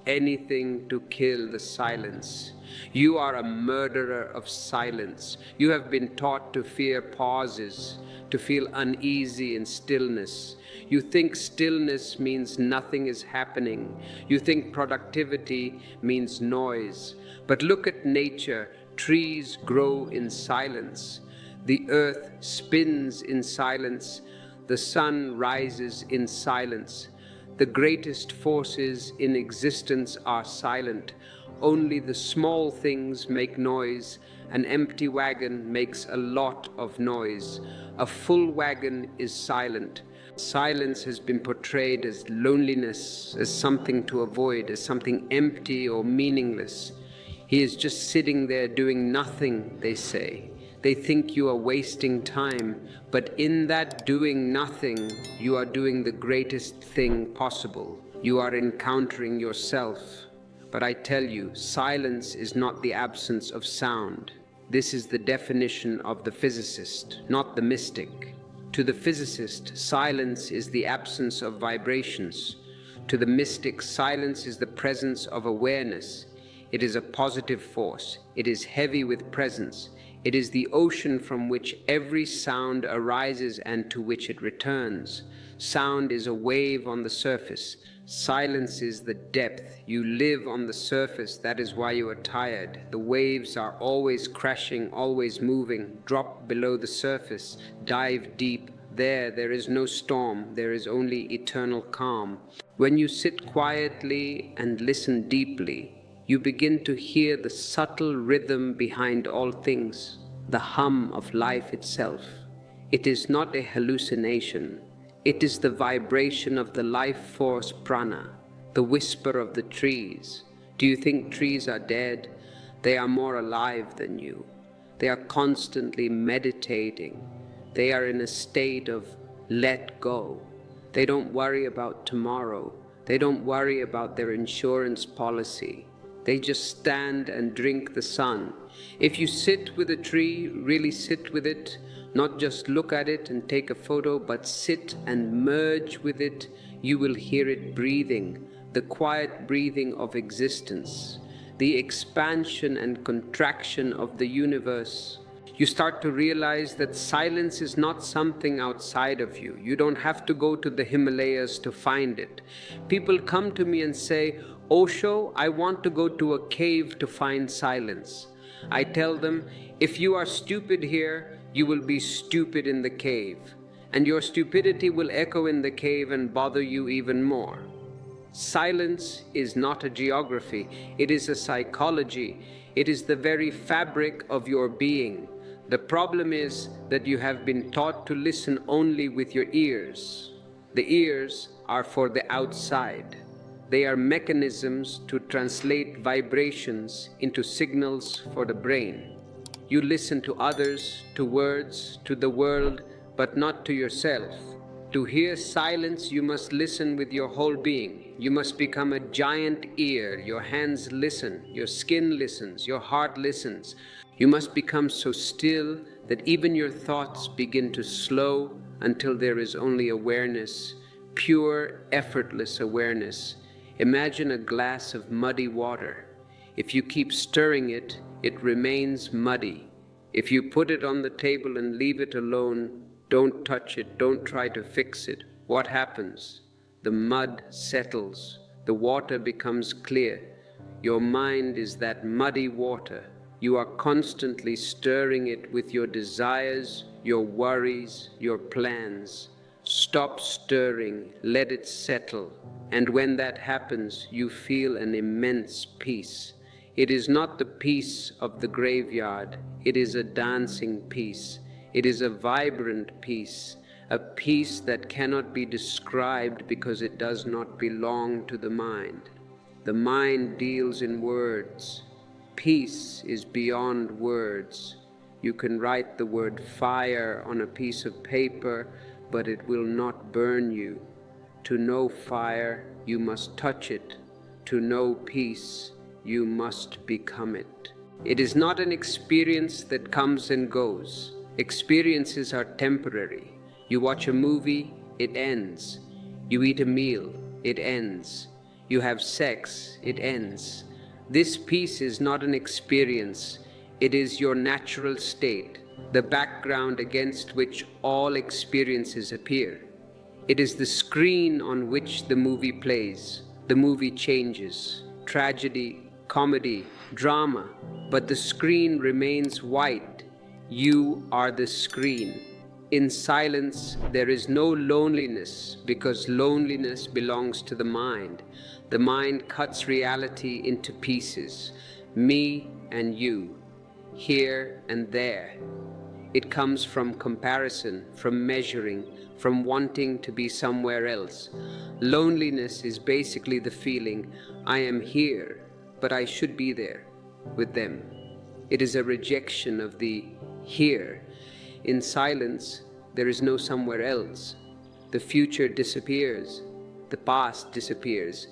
Anything to kill the silence. You are a murderer of silence. You have been taught to fear pauses, to feel uneasy in stillness. You think stillness means nothing is happening. You think productivity means noise. But look at nature. Trees grow in silence. The earth spins in silence. The sun rises in silence. The greatest forces in existence are silent. Only the small things make noise. An empty wagon makes a lot of noise. A full wagon is silent. Silence has been portrayed as loneliness, as something to avoid, as something empty or meaningless. He is just sitting there doing nothing, they say. They think you are wasting time, but in that doing nothing, you are doing the greatest thing possible. You are encountering yourself. But I tell you, silence is not the absence of sound. This is the definition of the physicist, not the mystic. To the physicist, silence is the absence of vibrations. To the mystic, silence is the presence of awareness. It is a positive force. It is heavy with presence. It is the ocean from which every sound arises and to which it returns. Sound is a wave on the surface. Silence is the depth. You live on the surface. That is why you are tired. The waves are always crashing, always moving. Drop below the surface. Dive deep. There is no storm. There is only eternal calm. When you sit quietly and listen deeply, You begin to hear the subtle rhythm behind all things, the hum of life itself. It is not a hallucination. It is the vibration of the life force prana, the whisper of the trees. Do you think trees are dead? They are more alive than you. They are constantly meditating. They are in a state of let go. They don't worry about tomorrow. They don't worry about their insurance policy. They just stand and drink the sun. If you sit with a tree, really sit with it, not just look at it and take a photo, but sit and merge with it, you will hear it breathing, the quiet breathing of existence, the expansion and contraction of the universe. You start to realize that silence is not something outside of you. You don't have to go to the Himalayas to find it. People come to me and say, Osho, I want to go to a cave to find silence. I tell them, if you are stupid here, you will be stupid in the cave, and your stupidity will echo in the cave and bother you even more. Silence is not a geography, it is a psychology. It is the very fabric of your being. The problem is that you have been taught to listen only with your ears. The ears are for the outside. They are mechanisms to translate vibrations into signals for the brain. You listen to others, to words, to the world, but not to yourself. To hear silence, you must listen with your whole being. You must become a giant ear. Your hands listen, your skin listens, your heart listens. You must become so still that even your thoughts begin to slow until there is only awareness, pure, effortless awareness. Imagine a glass of muddy water. If you keep stirring it, it remains muddy. If you put it on the table and leave it alone, don't touch it, don't try to fix it, what happens? The mud settles, the water becomes clear. Your mind is that muddy water. You are constantly stirring it with your desires, your worries, your plans. Stop stirring, let it settle. And when that happens, you feel an immense peace. It is not the peace of the graveyard, it is a dancing peace. It is a vibrant peace, a peace that cannot be described because it does not belong to the mind. The mind deals in words. Peace is beyond words. You can write the word fire on a piece of paper, but it will not burn you. To know fire, you must touch it. To know peace, you must become it. It is not an experience that comes and goes. Experiences are temporary. You watch a movie, it ends. You eat a meal, it ends. You have sex, it ends. This peace is not an experience. It is your natural state, the background against which all experiences appear. It is the screen on which the movie plays. The movie changes. Tragedy, comedy, drama, but the screen remains white. You are the screen. In silence, there is no loneliness because loneliness belongs to the mind. The mind cuts reality into pieces, me and you, here and there. It comes from comparison, from measuring, from wanting to be somewhere else. Loneliness is basically the feeling, I am here, but I should be there with them. It is a rejection of the here. In silence, there is no somewhere else. The future disappears. The past disappears.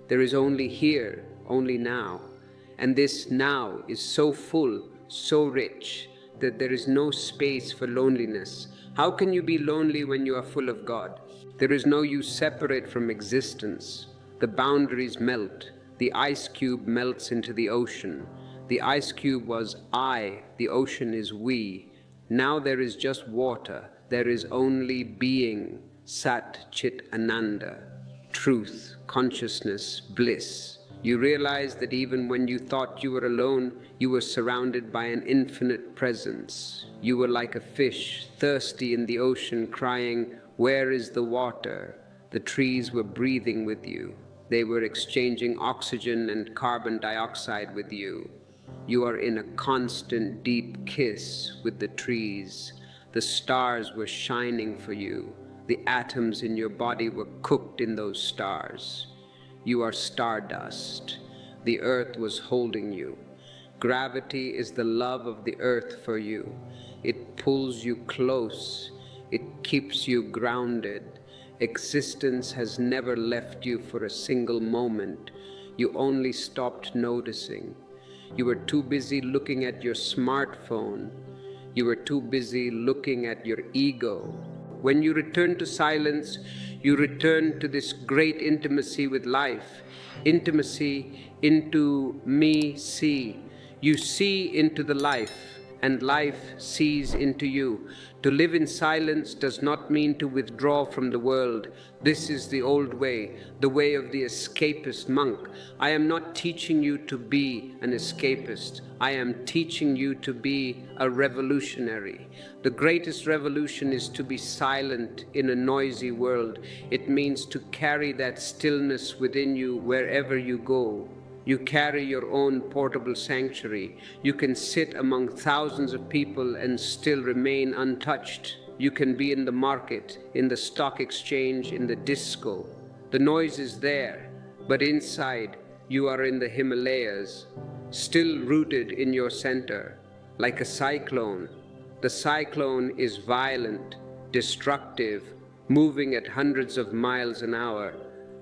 There is only here, only now. And this now is so full, so rich, that there is no space for loneliness. How can you be lonely when you are full of God? There is no you separate from existence. The boundaries melt. The ice cube melts into the ocean. The ice cube was I, the ocean is we. Now there is just water. There is only being, Sat Chit Ananda, truth, consciousness, bliss. You realize that even when you thought you were alone, you were surrounded by an infinite presence. You were like a fish, thirsty in the ocean, crying, where is the water? The trees were breathing with you. They were exchanging oxygen and carbon dioxide with you. You are in a constant deep kiss with the trees. The stars were shining for you. The atoms in your body were cooked in those stars. You are stardust. The earth was holding you. Gravity is the love of the earth for you. It pulls you close. It keeps you grounded. Existence has never left you for a single moment. You only stopped noticing. You were too busy looking at your smartphone. You were too busy looking at your ego. When you return to silence, you return to this great intimacy with life. Intimacy into me see. You see into the life, and life sees into you. To live in silence does not mean to withdraw from the world. This is the old way, the way of the escapist monk. I am not teaching you to be an escapist. I am teaching you to be a revolutionary. The greatest revolution is to be silent in a noisy world. It means to carry that stillness within you wherever you go. You carry your own portable sanctuary. You can sit among thousands of people and still remain untouched. You can be in the market, in the stock exchange, in the disco. The noise is there, but inside you are in the Himalayas, still rooted in your center, like a cyclone. The cyclone is violent, destructive, moving at hundreds of miles an hour.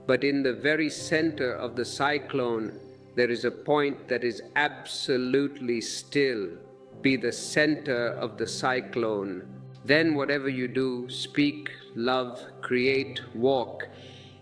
But in the very center of the cyclone, there is a point that is absolutely still. Be the center of the cyclone. Then whatever you do, speak, love, create, walk,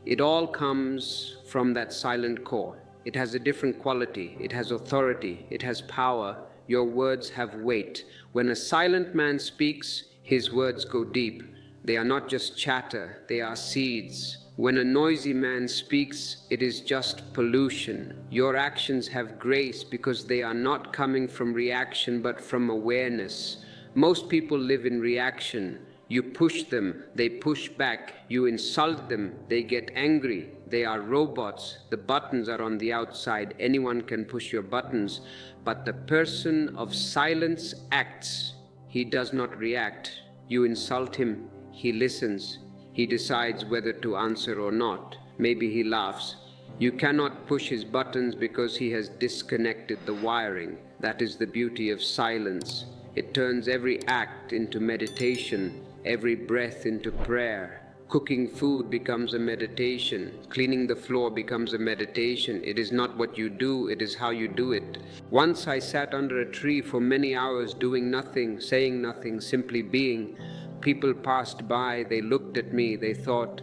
it all comes from that silent core. It has a different quality. It has authority. It has power. Your words have weight. When a silent man speaks, his words go deep. They are not just chatter, they are seeds. When a noisy man speaks, it is just pollution. Your actions have grace because they are not coming from reaction but from awareness. Most people live in reaction. You push them, they push back. You insult them, they get angry. They are robots. The buttons are on the outside. Anyone can push your buttons. But the person of silence acts. He does not react. You insult him, he listens. He decides whether to answer or not. Maybe he laughs. You cannot push his buttons because he has disconnected the wiring. That is the beauty of silence. It turns every act into meditation, every breath into prayer. Cooking food becomes a meditation. Cleaning the floor becomes a meditation. It is not what you do, it is how you do it. Once I sat under a tree for many hours doing nothing, saying nothing, simply being. People passed by, they looked at me, they thought,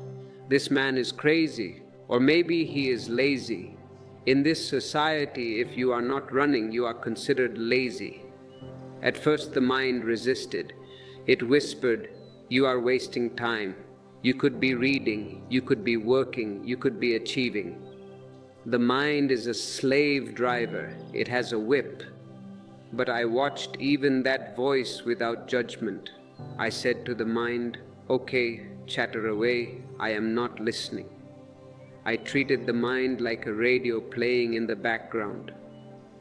this man is crazy, or maybe he is lazy. In this society, if you are not running, you are considered lazy. At first the mind resisted. It whispered, you are wasting time. You could be reading, you could be working, you could be achieving. The mind is a slave driver, it has a whip. But I watched even that voice without judgment. I said to the mind, okay, chatter away, I am not listening. I treated the mind like a radio playing in the background.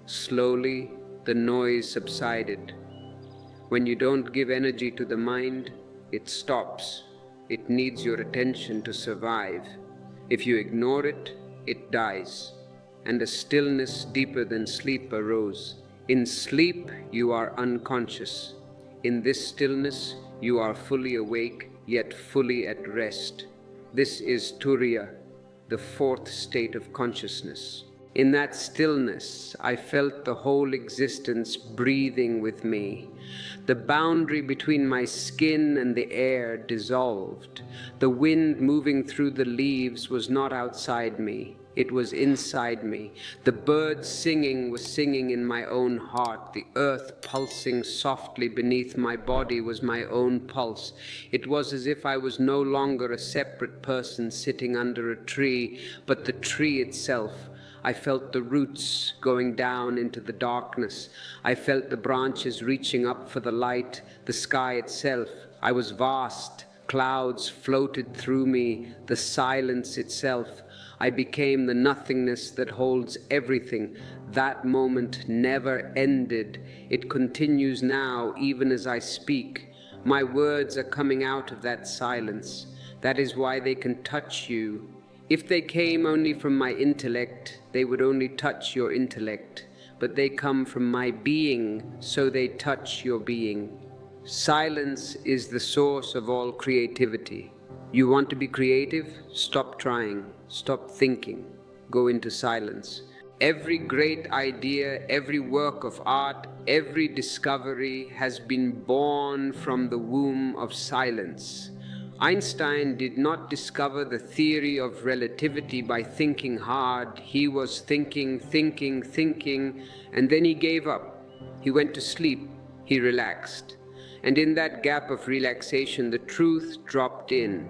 Slowly, the noise subsided. When you don't give energy to the mind, it stops. It needs your attention to survive. If you ignore it, it dies. And a stillness deeper than sleep arose. In sleep, you are unconscious. In this stillness, you are fully awake, yet fully at rest. This is Turiya, the fourth state of consciousness. In that stillness, I felt the whole existence breathing with me. The boundary between my skin and the air dissolved. The wind moving through the leaves was not outside me. It was inside me. The birds singing was singing in my own heart. The earth pulsing softly beneath my body was my own pulse. It was as if I was no longer a separate person sitting under a tree, but the tree itself. I felt the roots going down into the darkness. I felt the branches reaching up for the light, the sky itself. I was vast. Clouds floated through me, the silence itself. I became the nothingness that holds everything. That moment never ended. It continues now, even as I speak. My words are coming out of that silence. That is why they can touch you. If they came only from my intellect, they would only touch your intellect. But they come from my being, so they touch your being. Silence is the source of all creativity. You want to be creative? Stop trying. Stop thinking. Go into silence. Every great idea, every work of art, every discovery has been born from the womb of silence. Einstein did not discover the theory of relativity by thinking hard. He was thinking, and then he gave up. He went to sleep. He relaxed. And in that gap of relaxation, the truth dropped in.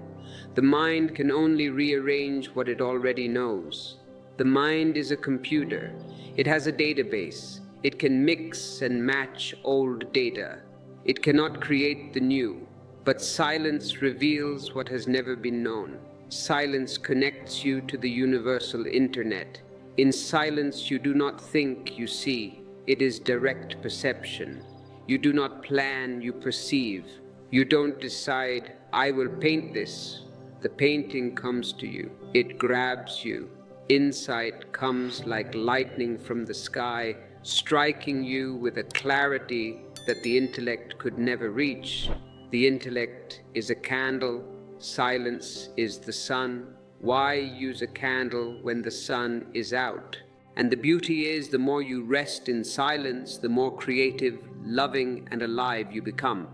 The mind can only rearrange what it already knows. The mind is a computer. It has a database. It can mix and match old data. It cannot create the new. But silence reveals what has never been known. Silence connects you to the universal internet. In silence, you do not think, you see. It is direct perception. You do not plan, you perceive. You don't decide, I will paint this. The painting comes to you. It grabs you. Insight comes like lightning from the sky, striking you with a clarity that the intellect could never reach. The intellect is a candle. Silence is the sun. Why use a candle when the sun is out? And the beauty is, the more you rest in silence, the more creative, loving, and alive you become.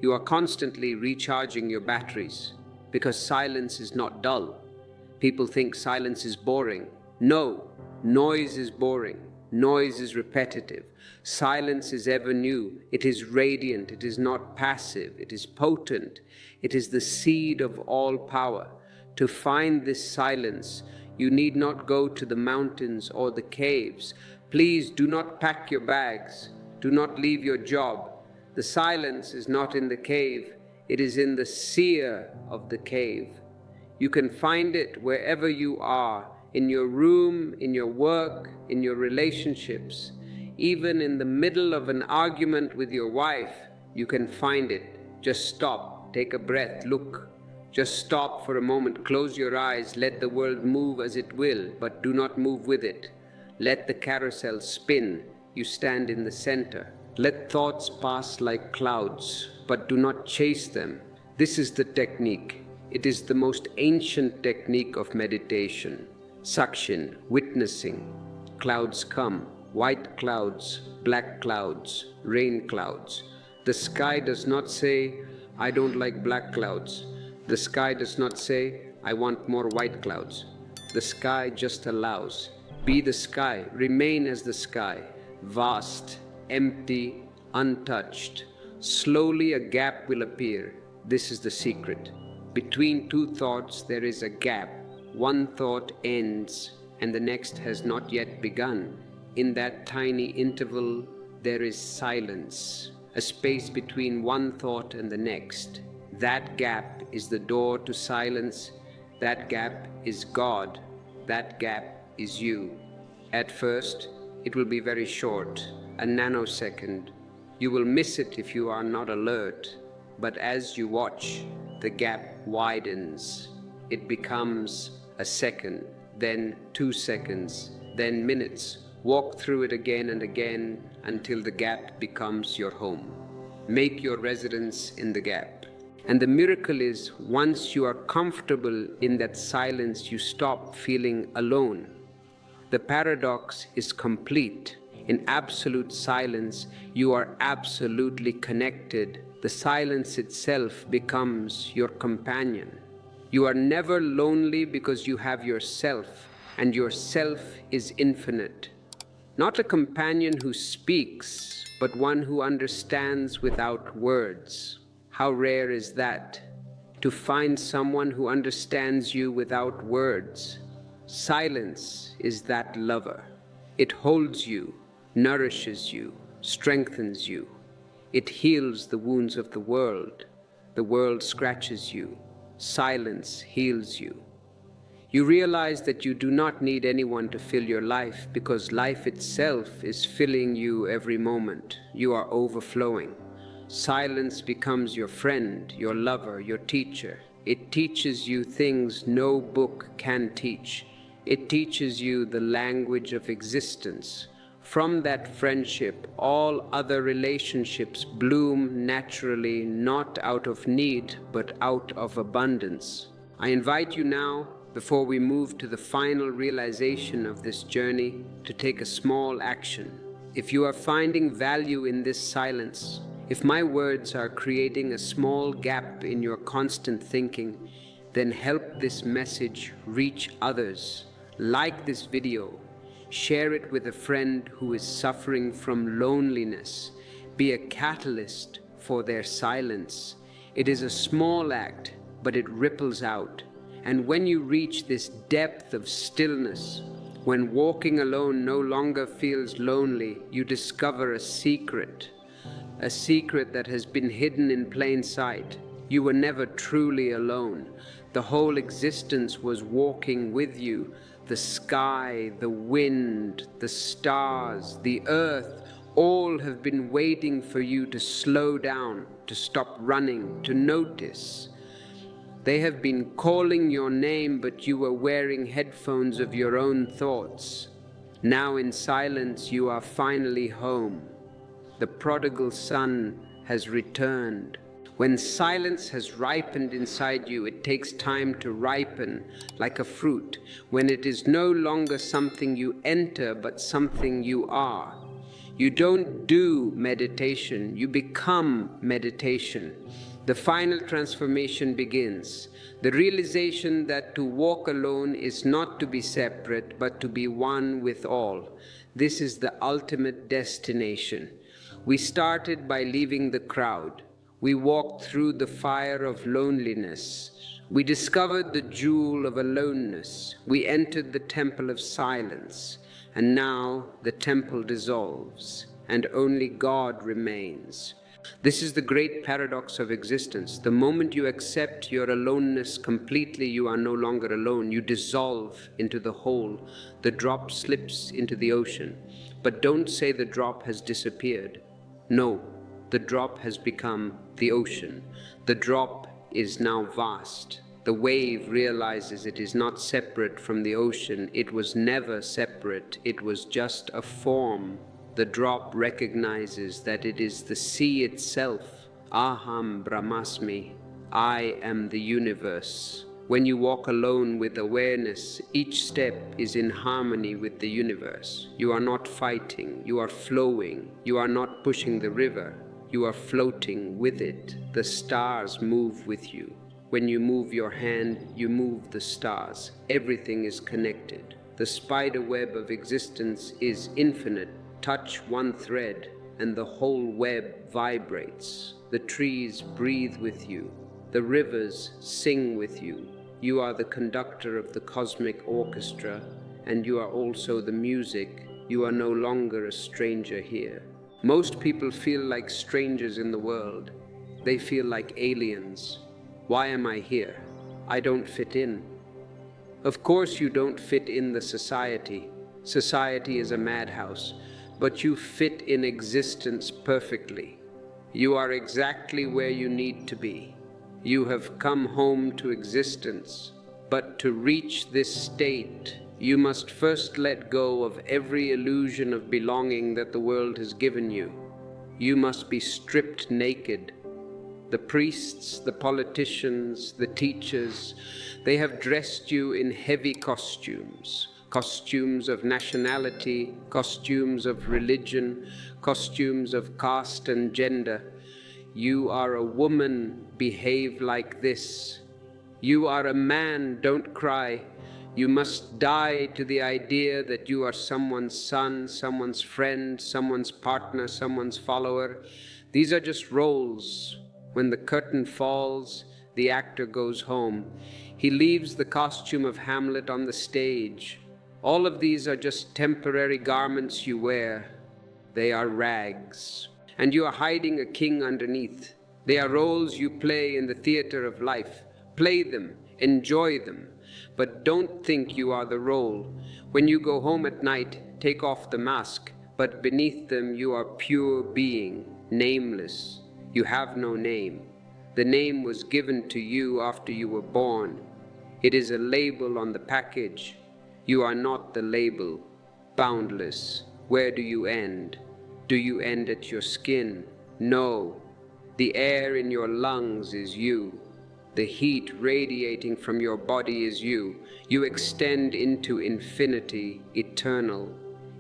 You are constantly recharging your batteries, because silence is not dull. People think silence is boring. No, noise is boring. Noise is repetitive. Silence is ever new. It is radiant. It is not passive. It is potent. It is the seed of all power. To find this silence, you need not go to the mountains or the caves. Please do not pack your bags. Do not leave your job. The silence is not in the cave. It is in the seer of the cave. You can find it wherever you are, in your room, in your work, in your relationships. Even in the middle of an argument with your wife, you can find it. Just stop, take a breath, look. Just stop for a moment, close your eyes, let the world move as it will, but do not move with it. Let the carousel spin, you stand in the center. Let thoughts pass like clouds, but do not chase them. This is the technique. It is the most ancient technique of meditation. Suction, witnessing. Clouds come, white clouds, black clouds, rain clouds. The sky does not say, I don't like black clouds. The sky does not say, I want more white clouds. The sky just allows. Be the sky, remain as the sky, vast, empty, untouched. Slowly a gap will appear. This is the secret. Between two thoughts there is a gap. One thought ends and the next has not yet begun. In that tiny interval there is silence, a space between one thought and the next. That gap is the door to silence. That gap is God. That gap is you. At first, it will be very short, a nanosecond. You will miss it if you are not alert. But as you watch, the gap widens. It becomes a second, then 2 seconds, then minutes. Walk through it again and again until the gap becomes your home. Make your residence in the gap. And the miracle is, once you are comfortable in that silence, you stop feeling alone. The paradox is complete. In absolute silence, you are absolutely connected. The silence itself becomes your companion. You are never lonely because you have yourself, and yourself is infinite. Not a companion who speaks, but one who understands without words. How rare is that, to find someone who understands you without words. Silence is that lover. It holds you, nourishes you, strengthens you. It heals the wounds of the world. The world scratches you. Silence heals you. You realize that you do not need anyone to fill your life because life itself is filling you every moment. You are overflowing. Silence becomes your friend, your lover, your teacher. It teaches you things no book can teach. It teaches you the language of existence. From that friendship, all other relationships bloom naturally, not out of need, but out of abundance. I invite you now, before we move to the final realization of this journey, to take a small action. If you are finding value in this silence, if my words are creating a small gap in your constant thinking, then help this message reach others. Like this video, share it with a friend who is suffering from loneliness. Be a catalyst for their silence. It is a small act, but it ripples out. And when you reach this depth of stillness, when walking alone no longer feels lonely, you discover a secret that has been hidden in plain sight. You were never truly alone. The whole existence was walking with you. The sky, the wind, the stars, the earth, all have been waiting for you to slow down, to stop running, to notice. They have been calling your name, but you were wearing headphones of your own thoughts. Now in silence you are finally home. The prodigal son has returned. When silence has ripened inside you, it takes time to ripen like a fruit, when it is no longer something you enter, but something you are. You don't do meditation, you become meditation. The final transformation begins. The realization that to walk alone is not to be separate, but to be one with all. This is the ultimate destination. We started by leaving the crowd. We walked through the fire of loneliness. We discovered the jewel of aloneness. We entered the temple of silence. And now the temple dissolves, and only God remains. This is the great paradox of existence. The moment you accept your aloneness completely, you are no longer alone. You dissolve into the whole. The drop slips into the ocean. But don't say the drop has disappeared. No, the drop has become the ocean. The drop is now vast. The wave realizes it is not separate from the ocean. It was never separate. It was just a form. The drop recognizes that it is the sea itself. Aham Brahmasmi. I am the universe. When you walk alone with awareness, each step is in harmony with the universe. You are not fighting, you are flowing. You are not pushing the river, you are floating with it. The stars move with you. When you move your hand, you move the stars. Everything is connected. The spider web of existence is infinite. Touch one thread, and the whole web vibrates. The trees breathe with you. The rivers sing with you. You are the conductor of the cosmic orchestra, and you are also the music. You are no longer a stranger here. Most people feel like strangers in the world. They feel like aliens. Why am I here? I don't fit in. Of course you don't fit in the society. Society is a madhouse, but you fit in existence perfectly. You are exactly where you need to be. You have come home to existence, but to reach this state, you must first let go of every illusion of belonging that the world has given you. You must be stripped naked. The priests, the politicians, the teachers, they have dressed you in heavy costumes. Costumes of nationality, costumes of religion, costumes of caste and gender. You are a woman, behave like this. You are a man, don't cry. You must die to the idea that you are someone's son, someone's friend, someone's partner, someone's follower. These are just roles. When the curtain falls, the actor goes home. He leaves the costume of Hamlet on the stage. All of these are just temporary garments you wear. They are rags. And you are hiding a king underneath. They are roles you play in the theater of life. Play them. Enjoy them, but don't think you are the role. When you go home at night, take off the mask, but beneath them you are pure being, nameless. You have no name. The name was given to you after you were born. It is a label on the package. You are not the label. Boundless. Where do you end? Do you end at your skin? No. The air in your lungs is you. The heat radiating from your body is you. You extend into infinity, eternal.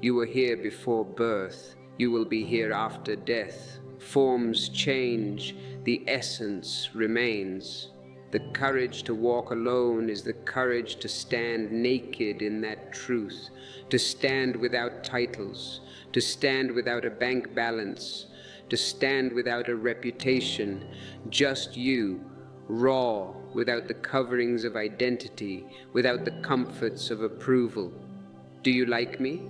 You were here before birth. You will be here after death. Forms change. The essence remains. The courage to walk alone is the courage to stand naked in that truth, to stand without titles, to stand without a bank balance, to stand without a reputation, just you, raw, without the coverings of identity, without the comforts of approval. Do you like me?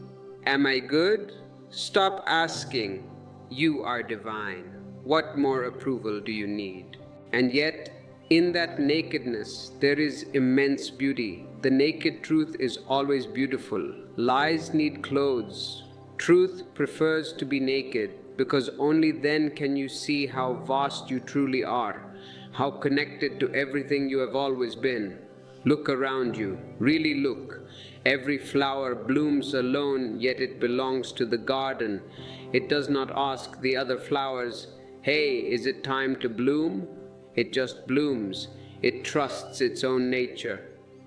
Am I good? Stop asking. You are divine. What more approval do you need? And yet, in that nakedness, there is immense beauty. The naked truth is always beautiful. Lies need clothes. Truth prefers to be naked, because only then can you see how vast you truly are, how connected to everything you have always been. Look around you. Really look. Every flower blooms alone, yet it belongs to the garden. It does not ask the other flowers, "Hey, is it time to bloom?" It just blooms. It trusts its own nature.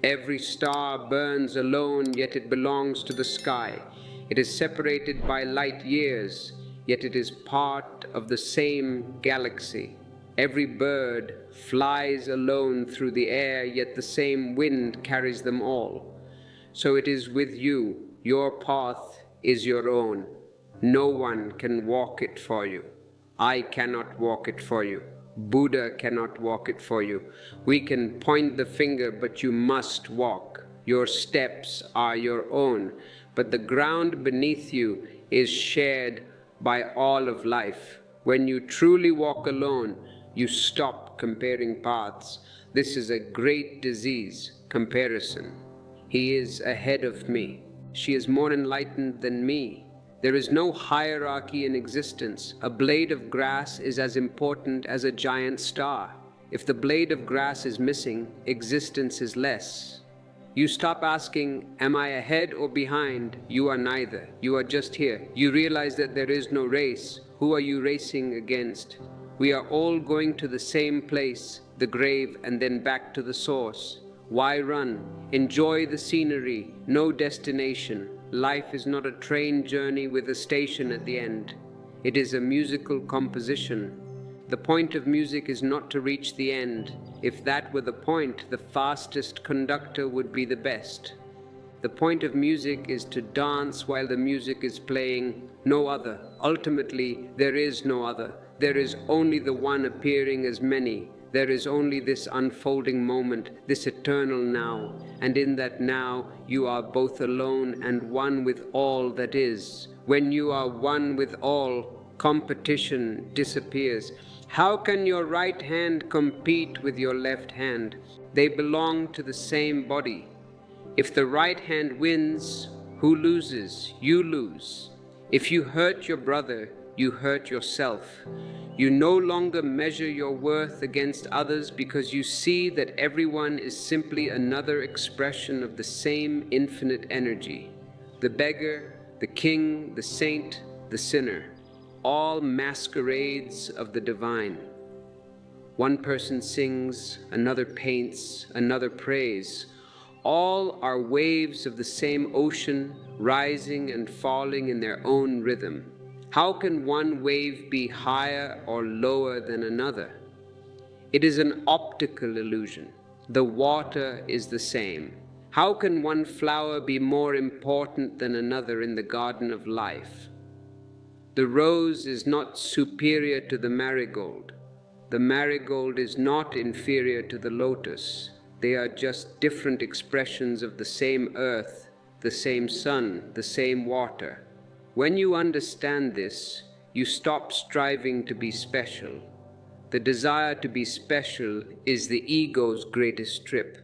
Every star burns alone, yet it belongs to the sky. It is separated by light years, yet it is part of the same galaxy. Every bird flies alone through the air, yet the same wind carries them all. So it is with you. Your path is your own. No one can walk it for you. I cannot walk it for you. Buddha cannot walk it for you. We can point the finger, but you must walk. Your steps are your own, but the ground beneath you is shared by all of life. When you truly walk alone, you stop comparing paths. This is a great disease, comparison. He is ahead of me. She is more enlightened than me. There is no hierarchy in existence. A blade of grass is as important as a giant star. If the blade of grass is missing, existence is less. You stop asking, "Am I ahead or behind?" You are neither. You are just here. You realize that there is no race. Who are you racing against? We are all going to the same place, the grave, and then back to the source. Why run? Enjoy the scenery. No destination. Life is not a train journey with a station at the end. It is a musical composition. The point of music is not to reach the end. If that were the point, the fastest conductor would be the best. The point of music is to dance while the music is playing, no other. Ultimately, there is no other. There is only the one appearing as many. There is only this unfolding moment, this eternal now, and in that now you are both alone and one with all that is. When you are one with all, competition disappears. How can your right hand compete with your left hand? They belong to the same body. If the right hand wins, who loses? You lose. If you hurt your brother, you hurt yourself. You no longer measure your worth against others because you see that everyone is simply another expression of the same infinite energy. The beggar, the king, the saint, the sinner, all masquerades of the divine. One person sings, another paints, another prays. All are waves of the same ocean, rising and falling in their own rhythm. How can one wave be higher or lower than another? It is an optical illusion. The water is the same. How can one flower be more important than another in the garden of life? The rose is not superior to the marigold. The marigold is not inferior to the lotus. They are just different expressions of the same earth, the same sun, the same water. When you understand this, you stop striving to be special. The desire to be special is the ego's greatest trip.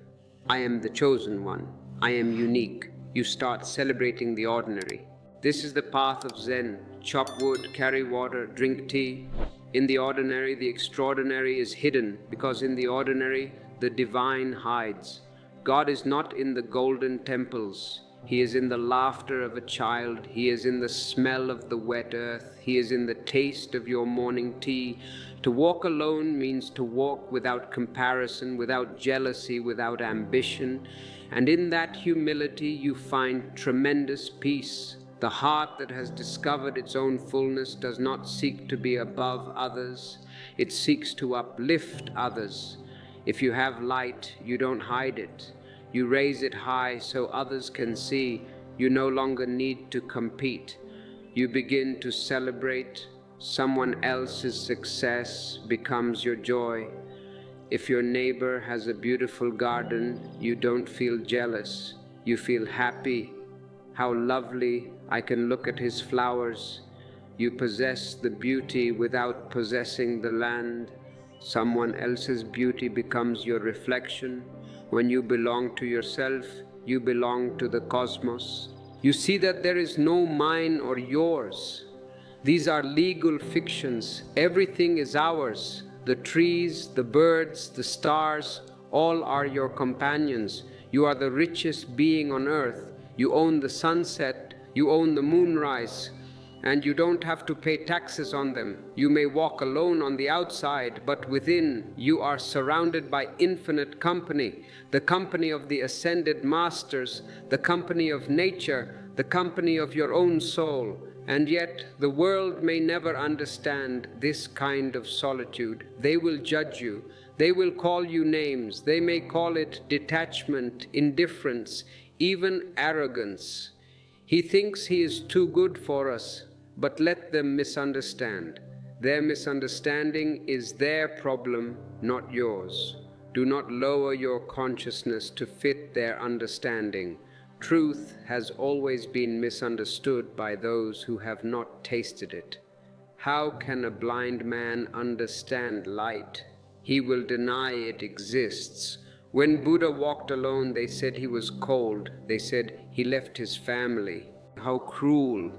I am the chosen one. I am unique. You start celebrating the ordinary. This is the path of Zen. Chop wood, carry water, drink tea. In the ordinary, the extraordinary is hidden, because in the ordinary, the divine hides. God is not in the golden temples. He is in the laughter of a child. He is in the smell of the wet earth. He is in the taste of your morning tea. To walk alone means to walk without comparison, without jealousy, without ambition. And in that humility you find tremendous peace. The heart that has discovered its own fullness does not seek to be above others. It seeks to uplift others. If you have light, you don't hide it. You raise it high so others can see. You no longer need to compete. You begin to celebrate. Someone else's success becomes your joy. If your neighbor has a beautiful garden, you don't feel jealous. You feel happy. How lovely, I can look at his flowers. You possess the beauty without possessing the land. Someone else's beauty becomes your reflection. When you belong to yourself, you belong to the cosmos. You see that there is no mine or yours. These are legal fictions. Everything is ours. The trees, the birds, the stars, all are your companions. You are the richest being on earth. You own the sunset, you own the moonrise, and you don't have to pay taxes on them. You may walk alone on the outside, but within you are surrounded by infinite company, the company of the ascended masters, the company of nature, the company of your own soul. And yet the world may never understand this kind of solitude. They will judge you. They will call you names. They may call it detachment, indifference, even arrogance. He thinks he is too good for us, but let them misunderstand. Their misunderstanding is their problem, not yours. Do not lower your consciousness to fit their understanding. Truth has always been misunderstood by those who have not tasted it. How can a blind man understand light? He will deny it exists. When Buddha walked alone, they said he was cold. They said he left his family. How cruel.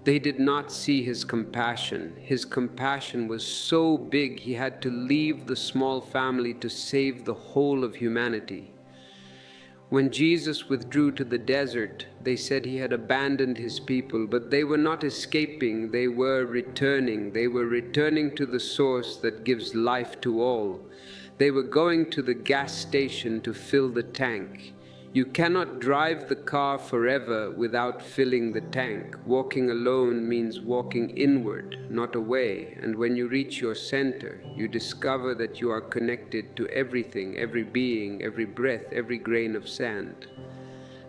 They did not see his compassion. His compassion was so big he had to leave the small family to save the whole of humanity. When Jesus withdrew to the desert, they said he had abandoned his people, but they were not escaping, they were returning. They were returning to the source that gives life to all. They were going to the gas station to fill the tank. You cannot drive the car forever without filling the tank. Walking alone means walking inward, not away. And when you reach your center, you discover that you are connected to everything, every being, every breath, every grain of sand.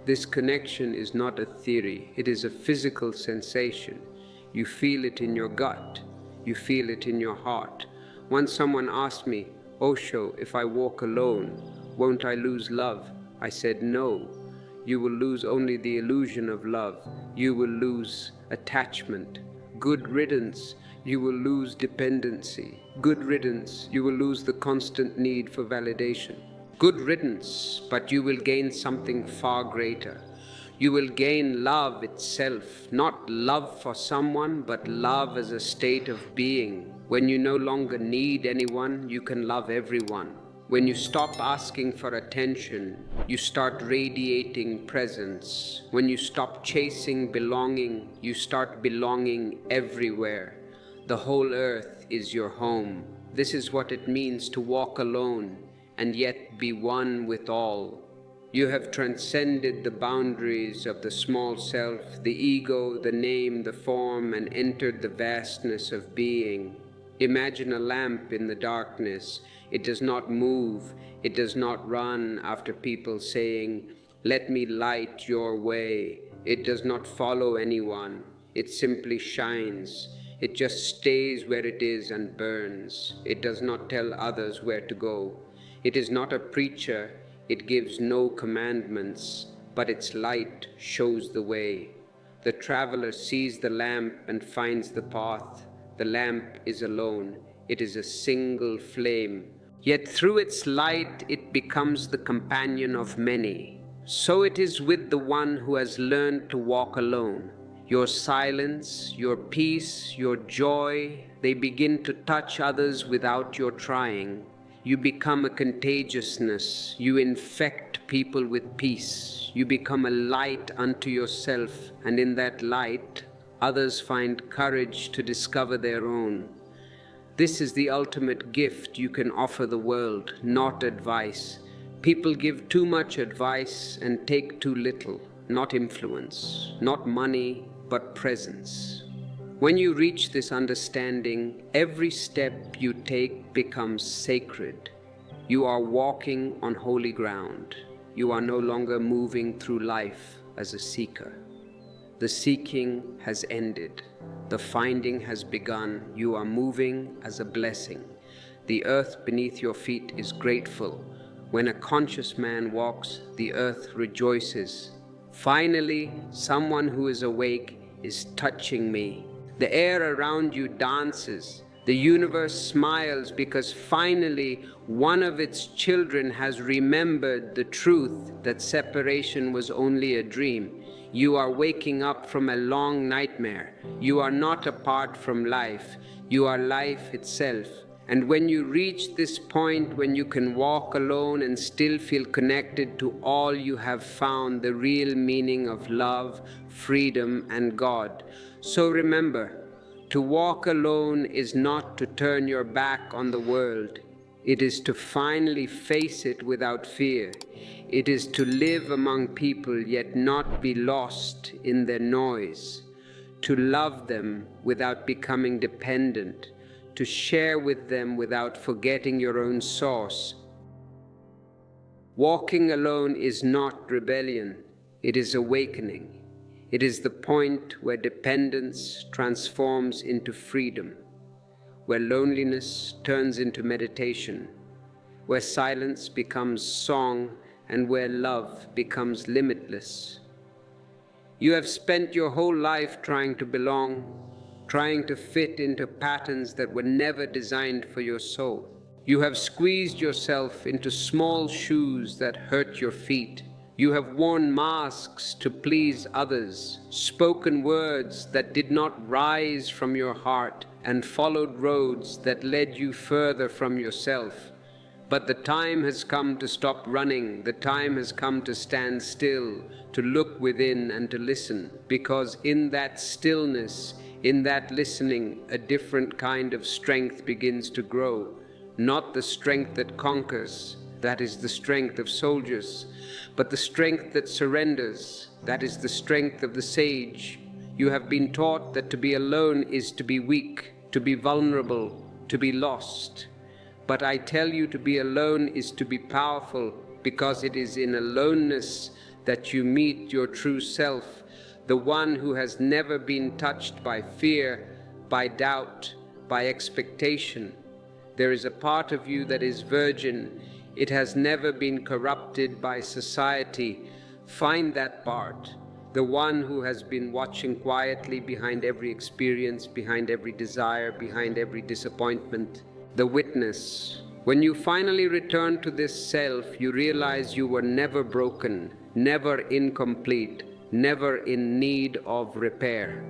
This connection is not a theory. It is a physical sensation. You feel it in your gut. You feel it in your heart. Once someone asked me, "Osho, if I walk alone, won't I lose love?" I said, "No, you will lose only the illusion of love. You will lose attachment. Good riddance, you will lose dependency. Good riddance, you will lose the constant need for validation. Good riddance, but you will gain something far greater. You will gain love itself, not love for someone, but love as a state of being. When you no longer need anyone, you can love everyone. When you stop asking for attention, you start radiating presence. When you stop chasing belonging, you start belonging everywhere. The whole earth is your home. This is what it means to walk alone and yet be one with all. You have transcended the boundaries of the small self, the ego, the name, the form, and entered the vastness of being. Imagine a lamp in the darkness. It does not move. It does not run after people saying, "Let me light your way." It does not follow anyone. It simply shines. It just stays where it is and burns. It does not tell others where to go. It is not a preacher. It gives no commandments, but its light shows the way. The traveler sees the lamp and finds the path. The lamp is alone. It is a single flame. Yet through its light it becomes the companion of many. So it is with the one who has learned to walk alone. Your silence, your peace, your joy, they begin to touch others without your trying. You become a contagiousness. You infect people with peace. You become a light unto yourself, and in that light, others find courage to discover their own. This is the ultimate gift you can offer the world, not advice. People give too much advice and take too little, not influence, not money, but presence. When you reach this understanding, every step you take becomes sacred. You are walking on holy ground. You are no longer moving through life as a seeker. The seeking has ended. The finding has begun. You are moving as a blessing. The earth beneath your feet is grateful. When a conscious man walks, the earth rejoices. Finally, someone who is awake is touching me. The air around you dances. The universe smiles because finally one of its children has remembered the truth that separation was only a dream. You are waking up from a long nightmare. You are not apart from life. You are life itself. And when you reach this point when you can walk alone and still feel connected to all, you have found the real meaning of love, freedom, and God. So remember, to walk alone is not to turn your back on the world. It is to finally face it without fear. It is to live among people yet not be lost in their noise. To love them without becoming dependent. To share with them without forgetting your own source. Walking alone is not rebellion. It is awakening. It is the point where dependence transforms into freedom, where loneliness turns into meditation, where silence becomes song, and where love becomes limitless. You have spent your whole life trying to belong, trying to fit into patterns that were never designed for your soul. You have squeezed yourself into small shoes that hurt your feet. You have worn masks to please others, spoken words that did not rise from your heart, and followed roads that led you further from yourself. But the time has come to stop running. The time has come to stand still, to look within and to listen, because in that stillness, in that listening, a different kind of strength begins to grow. Not the strength that conquers, that is the strength of soldiers, but the strength that surrenders, that is the strength of the sage. You have been taught that to be alone is to be weak, to be vulnerable, to be lost. But I tell you, to be alone is to be powerful, because it is in aloneness that you meet your true self, the one who has never been touched by fear, by doubt, by expectation. There is a part of you that is virgin. It has never been corrupted by society. Find that part, the one who has been watching quietly behind every experience, behind every desire, behind every disappointment, the witness. When you finally return to this self, you realize you were never broken, never incomplete, never in need of repair.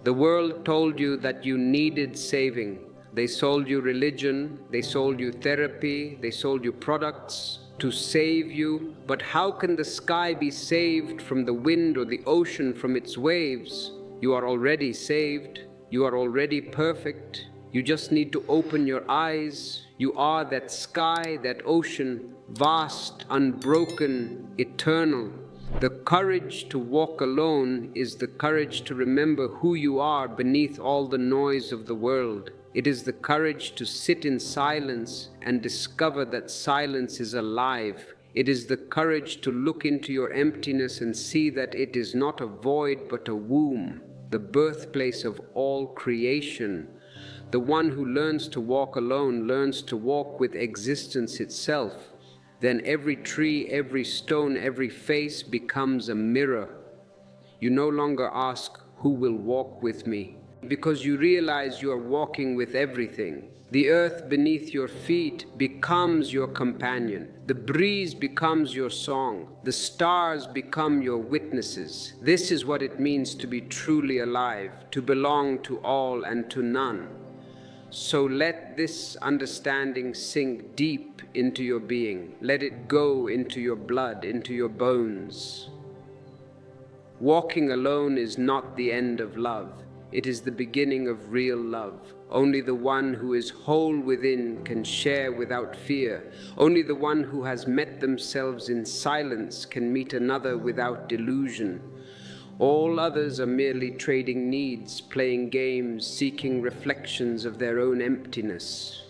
The world told you that you needed saving. They sold you religion, they sold you therapy, they sold you products to save you. But how can the sky be saved from the wind or the ocean from its waves? You are already saved. You are already perfect. You just need to open your eyes. You are that sky, that ocean, vast, unbroken, eternal. The courage to walk alone is the courage to remember who you are beneath all the noise of the world. It is the courage to sit in silence and discover that silence is alive. It is the courage to look into your emptiness and see that it is not a void but a womb, the birthplace of all creation. The one who learns to walk alone learns to walk with existence itself. Then every tree, every stone, every face becomes a mirror. You no longer ask, who will walk with me? because you realize you are walking with everything. The earth beneath your feet becomes your companion. The breeze becomes your song. The stars become your witnesses. This is what it means to be truly alive, to belong to all and to none. So let this understanding sink deep into your being. Let it go into your blood, into your bones. Walking alone is not the end of love. It is the beginning of real love. Only the one who is whole within can share without fear. Only the one who has met themselves in silence can meet another without delusion. All others are merely trading needs, playing games, seeking reflections of their own emptiness.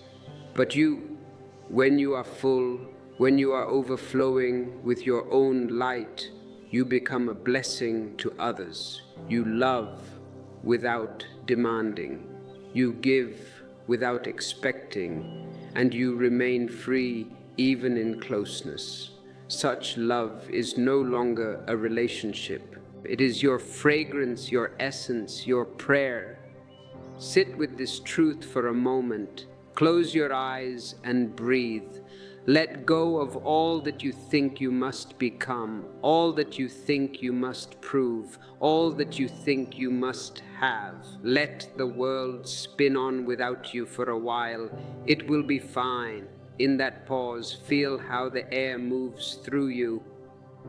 But you, when you are full, when you are overflowing with your own light, you become a blessing to others. You love without demanding. You give without expecting, and you remain free even in closeness. Such love is no longer a relationship. It is your fragrance, your essence, your prayer. Sit with this truth for a moment. Close your eyes and breathe. Let go of all that you think you must become, all that you think you must prove, all that you think you must have. Let the world spin on without you for a while. It will be fine. In that pause, feel how the air moves through you,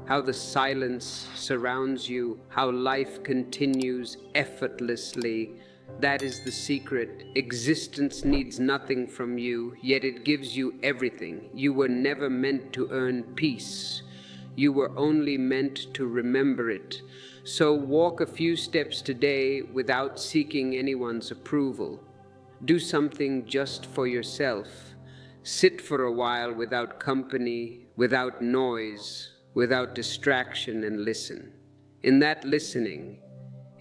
how the silence surrounds you, how life continues effortlessly. That is the secret. Existence needs nothing from you, yet it gives you everything. You were never meant to earn peace. You were only meant to remember it. So walk a few steps today without seeking anyone's approval. Do something just for yourself. Sit for a while without company, without noise, without distraction, and listen. In that listening,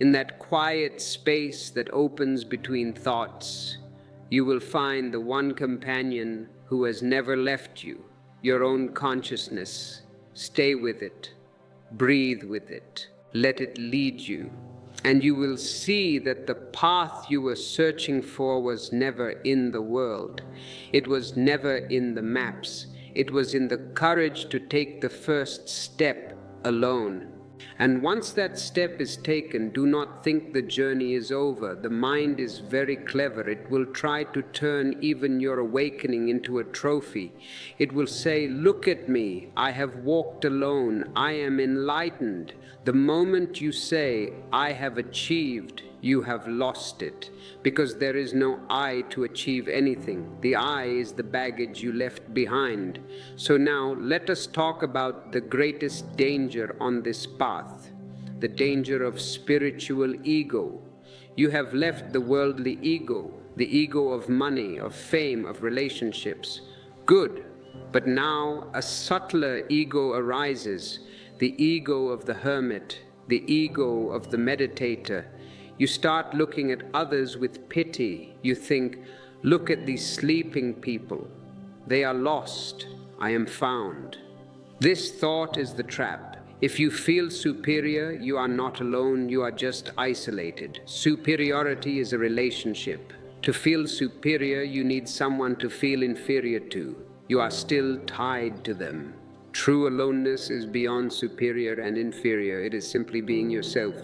in that quiet space that opens between thoughts, you will find the one companion who has never left you, your own consciousness. Stay with it, breathe with it, let it lead you, and you will see that the path you were searching for was never in the world. It was never in the maps. It was in the courage to take the first step alone. And once that step is taken, do not think the journey is over. The mind is very clever. It will try to turn even your awakening into a trophy. It will say, "Look at me. I have walked alone. I am enlightened." The moment you say, "I have achieved," you have lost it, because there is no I to achieve anything. The I is the baggage you left behind. So now let us talk about the greatest danger on this path, the danger of spiritual ego. You have left the worldly ego, the ego of money, of fame, of relationships. Good, but now a subtler ego arises, the ego of the hermit, the ego of the meditator. You start looking at others with pity. You think, "Look at these sleeping people. They are lost. I am found." This thought is the trap. If you feel superior, you are not alone, you are just isolated. Superiority is a relationship. To feel superior, you need someone to feel inferior to. You are still tied to them. True aloneness is beyond superior and inferior. It is simply being yourself.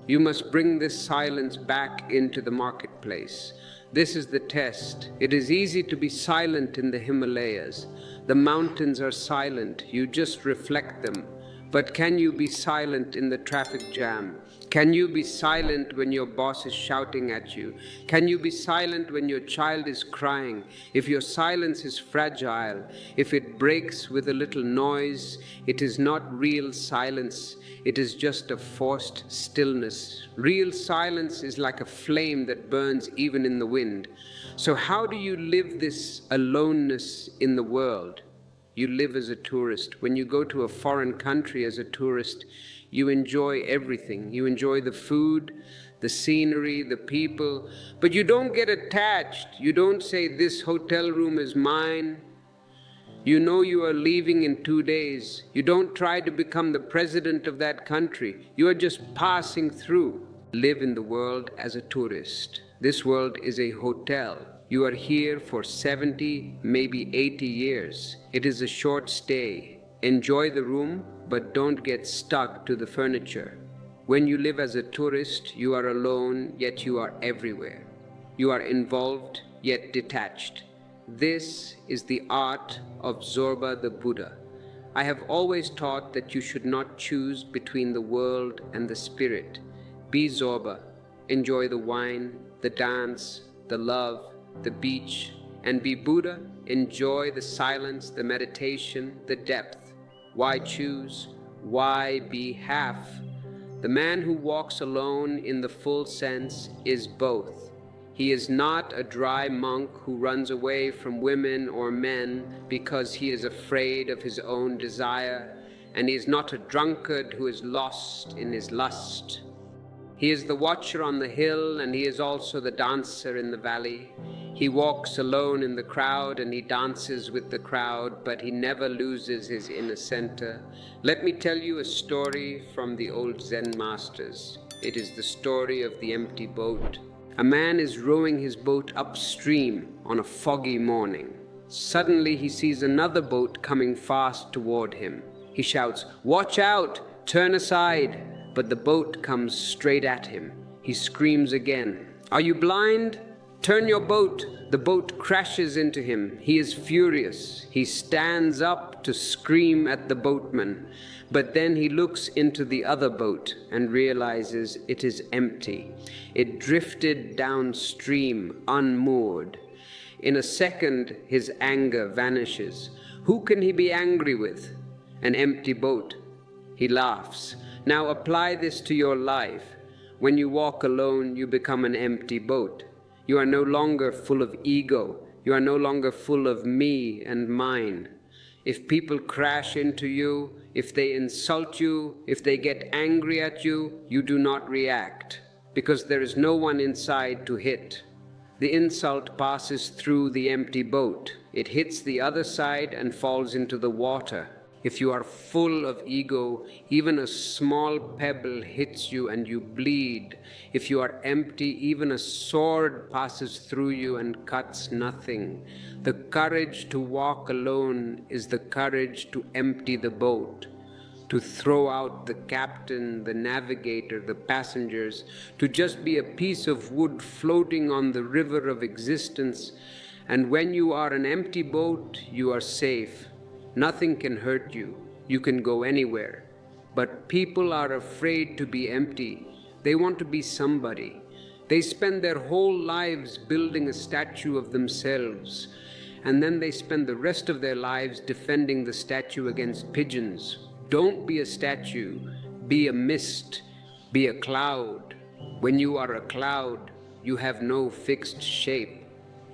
You must bring this silence back into the marketplace. This is the test. It is easy to be silent in the Himalayas. The mountains are silent. You just reflect them. But can you be silent in the traffic jam? Can you be silent when your boss is shouting at you? Can you be silent when your child is crying? If your silence is fragile, if it breaks with a little noise, it is not real silence. It is just a forced stillness. Real silence is like a flame that burns even in the wind. So how do you live this aloneness in the world? You live as a tourist. When you go to a foreign country as a tourist, you enjoy everything. You enjoy the food, the scenery, the people, but you don't get attached. You don't say, "This hotel room is mine." You know you are leaving in 2 days. You don't try to become the president of that country. You are just passing through. live in the world as a tourist. This world is a hotel. You are here for 70, maybe 80 years. It is a short stay. Enjoy the room, but don't get stuck to the furniture. When you live as a tourist, you are alone, yet you are everywhere. You are involved, yet detached. This is the art of Zorba the Buddha. I have always taught that you should not choose between the world and the spirit. Be Zorba, enjoy the wine, the dance, the love, the beach, and be Buddha, enjoy the silence, the meditation, the depth. Why choose? Why be half? The man who walks alone in the full sense is both. He is not a dry monk who runs away from women or men because he is afraid of his own desire, and he is not a drunkard who is lost in his lust. He is the watcher on the hill, and he is also the dancer in the valley. He walks alone in the crowd, and he dances with the crowd, but he never loses his inner center. Let me tell you a story from the old Zen masters. It is the story of the empty boat. A man is rowing his boat upstream on a foggy morning. Suddenly he sees another boat coming fast toward him. He shouts, "Watch out! Turn aside!" But the boat comes straight at him. He screams again, "Are you blind? Turn your boat!" The boat crashes into him. He is furious. He stands up to scream at the boatman. But then he looks into the other boat and realizes it is empty. It drifted downstream, unmoored. In a second, his anger vanishes. Who can he be angry with? An empty boat. He laughs. Now apply this to your life. When you walk alone, you become an empty boat. You are no longer full of ego. You are no longer full of me and mine. If people crash into you, if they insult you, if they get angry at you, you do not react, because there is no one inside to hit. The insult passes through the empty boat. It hits the other side and falls into the water. If you are full of ego, even a small pebble hits you and you bleed. If you are empty, even a sword passes through you and cuts nothing. The courage to walk alone is the courage to empty the boat, to throw out the captain, the navigator, the passengers, to just be a piece of wood floating on the river of existence. And when you are an empty boat, you are safe. Nothing can hurt you. You can go anywhere. But people are afraid to be empty. They want to be somebody. They spend their whole lives building a statue of themselves, and then they spend the rest of their lives defending the statue against pigeons. Don't be a statue. Be a mist. Be a cloud. When you are a cloud, you have no fixed shape.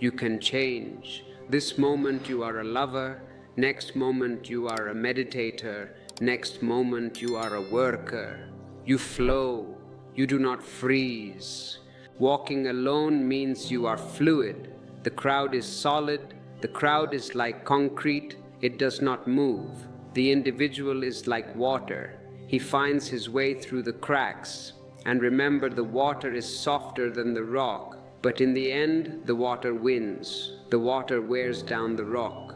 You can change. This moment you are a lover. Next moment you are a meditator. Next moment you are a worker. You flow. You do not freeze. Walking alone means you are fluid. The crowd is solid. The crowd is like concrete. It does not move. The individual is like water. He finds his way through the cracks. And remember, the water is softer than the rock. But in the end, the water wins. The water wears down the rock.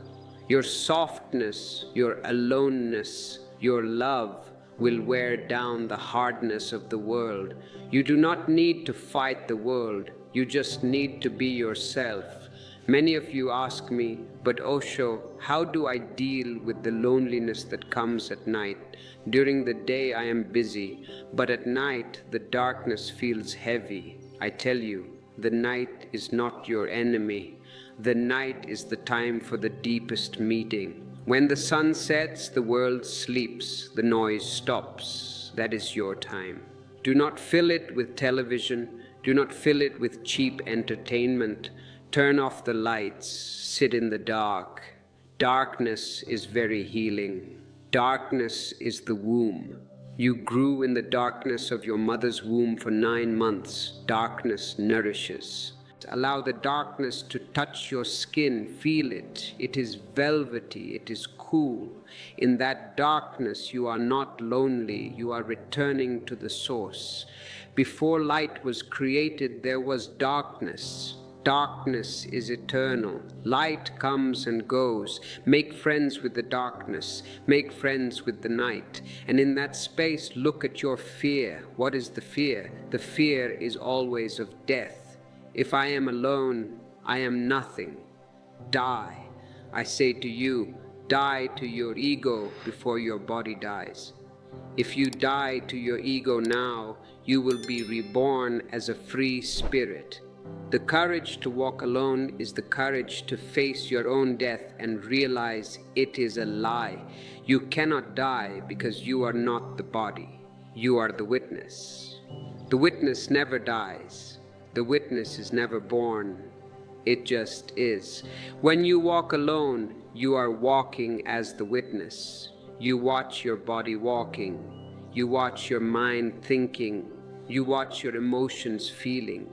Your softness, your aloneness, your love will wear down the hardness of the world. You do not need to fight the world. You just need to be yourself. Many of you ask me, "But Osho, how do I deal with the loneliness that comes at night? During the day I am busy, but at night the darkness feels heavy." I tell you, the night is not your enemy. The night is the time for the deepest meeting. When the sun sets, the world sleeps, the noise stops. That is your time. Do not fill it with television. Do not fill it with cheap entertainment. Turn off the lights. Sit in the dark. Darkness is very healing. Darkness is the womb. You grew in the darkness of your mother's womb for 9 months. Darkness nourishes. Allow the darkness to touch your skin. Feel it. It is velvety. It is cool. In that darkness, you are not lonely. You are returning to the source. Before light was created, there was darkness. Darkness is eternal. Light comes and goes. Make friends with the darkness. Make friends with the night. And in that space, look at your fear. What is the fear? The fear is always of death. If I am alone, I am nothing. Die. I say to you, die to your ego before your body dies. If you die to your ego now, you will be reborn as a free spirit. The courage to walk alone is the courage to face your own death and realize it is a lie. You cannot die because you are not the body. You are the witness. The witness never dies. The witness is never born. It just is. When you walk alone, you are walking as the witness. You watch your body walking. You watch your mind thinking. You watch your emotions feeling.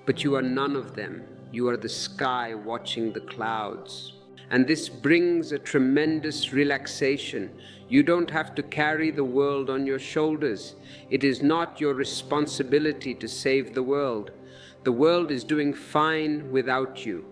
But you are none of them. You are the sky watching the clouds. And this brings a tremendous relaxation. You don't have to carry the world on your shoulders. It is not your responsibility to save the world. The world is doing fine without you.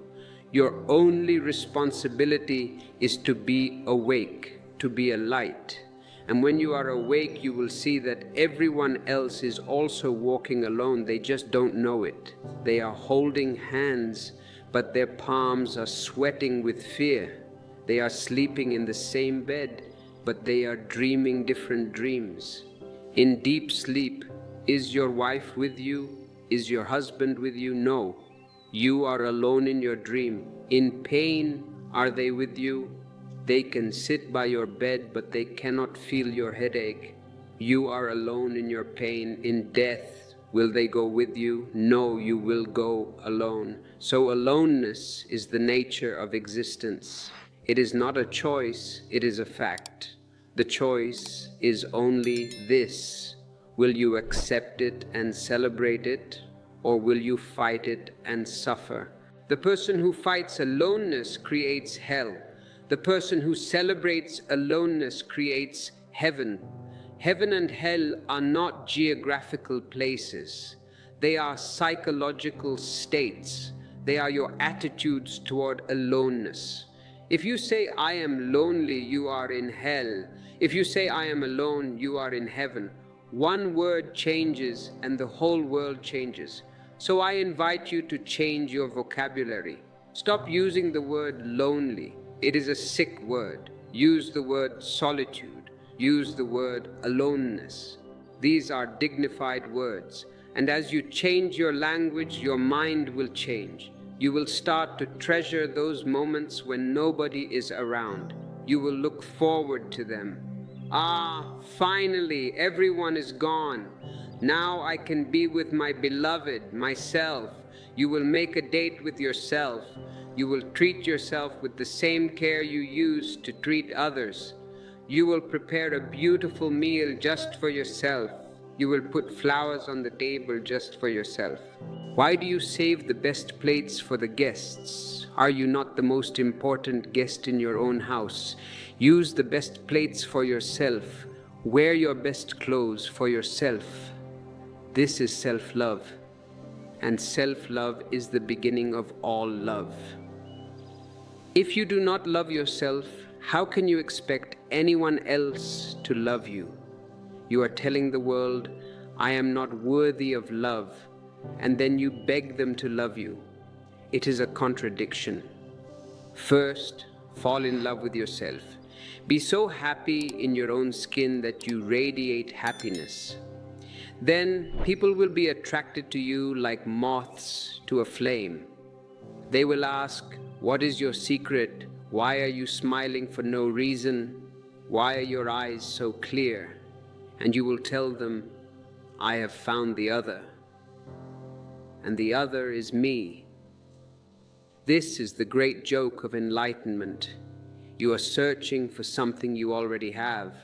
Your only responsibility is to be awake, to be a light. And when you are awake, you will see that everyone else is also walking alone. They just don't know it. They are holding hands, but their palms are sweating with fear. They are sleeping in the same bed, but they are dreaming different dreams. In deep sleep, is your wife with you? Is your husband with you? No. You are alone in your dream. In pain, are they with you? They can sit by your bed, but they cannot feel your headache. You are alone in your pain. In death, will they go with you? No, you will go alone. So aloneness is the nature of existence. It is not a choice, it is a fact. The choice is only this. Will you accept it and celebrate it, or will you fight it and suffer? The person who fights aloneness creates hell. The person who celebrates aloneness creates heaven. Heaven and hell are not geographical places. They are psychological states. They are your attitudes toward aloneness. If you say, I am lonely, you are in hell. If you say, I am alone, you are in heaven. One word changes and the whole world changes. So I invite you to change your vocabulary. Stop using the word lonely. It is a sick word. Use the word solitude. Use the word aloneness. These are dignified words. And as you change your language, your mind will change. You will start to treasure those moments when nobody is around. You will look forward to them. Ah, finally, everyone is gone. Now I can be with my beloved, myself. You will make a date with yourself. You will treat yourself with the same care you use to treat others. You will prepare a beautiful meal just for yourself. You will put flowers on the table just for yourself. Why do you save the best plates for the guests? Are you not the most important guest in your own house? Use the best plates for yourself. Wear your best clothes for yourself. This is self-love. And self-love is the beginning of all love. If you do not love yourself, how can you expect anyone else to love you? You are telling the world, I am not worthy of love, and then you beg them to love you. It is a contradiction. First, fall in love with yourself. Be so happy in your own skin that you radiate happiness. Then people will be attracted to you like moths to a flame. They will ask, what is your secret? Why are you smiling for no reason? Why are your eyes so clear? And you will tell them, I have found the other. And the other is me. This is the great joke of enlightenment. You are searching for something you already have.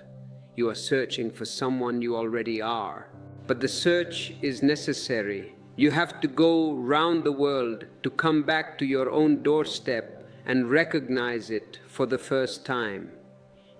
You are searching for someone you already are. But the search is necessary. You have to go round the world to come back to your own doorstep and recognize it for the first time.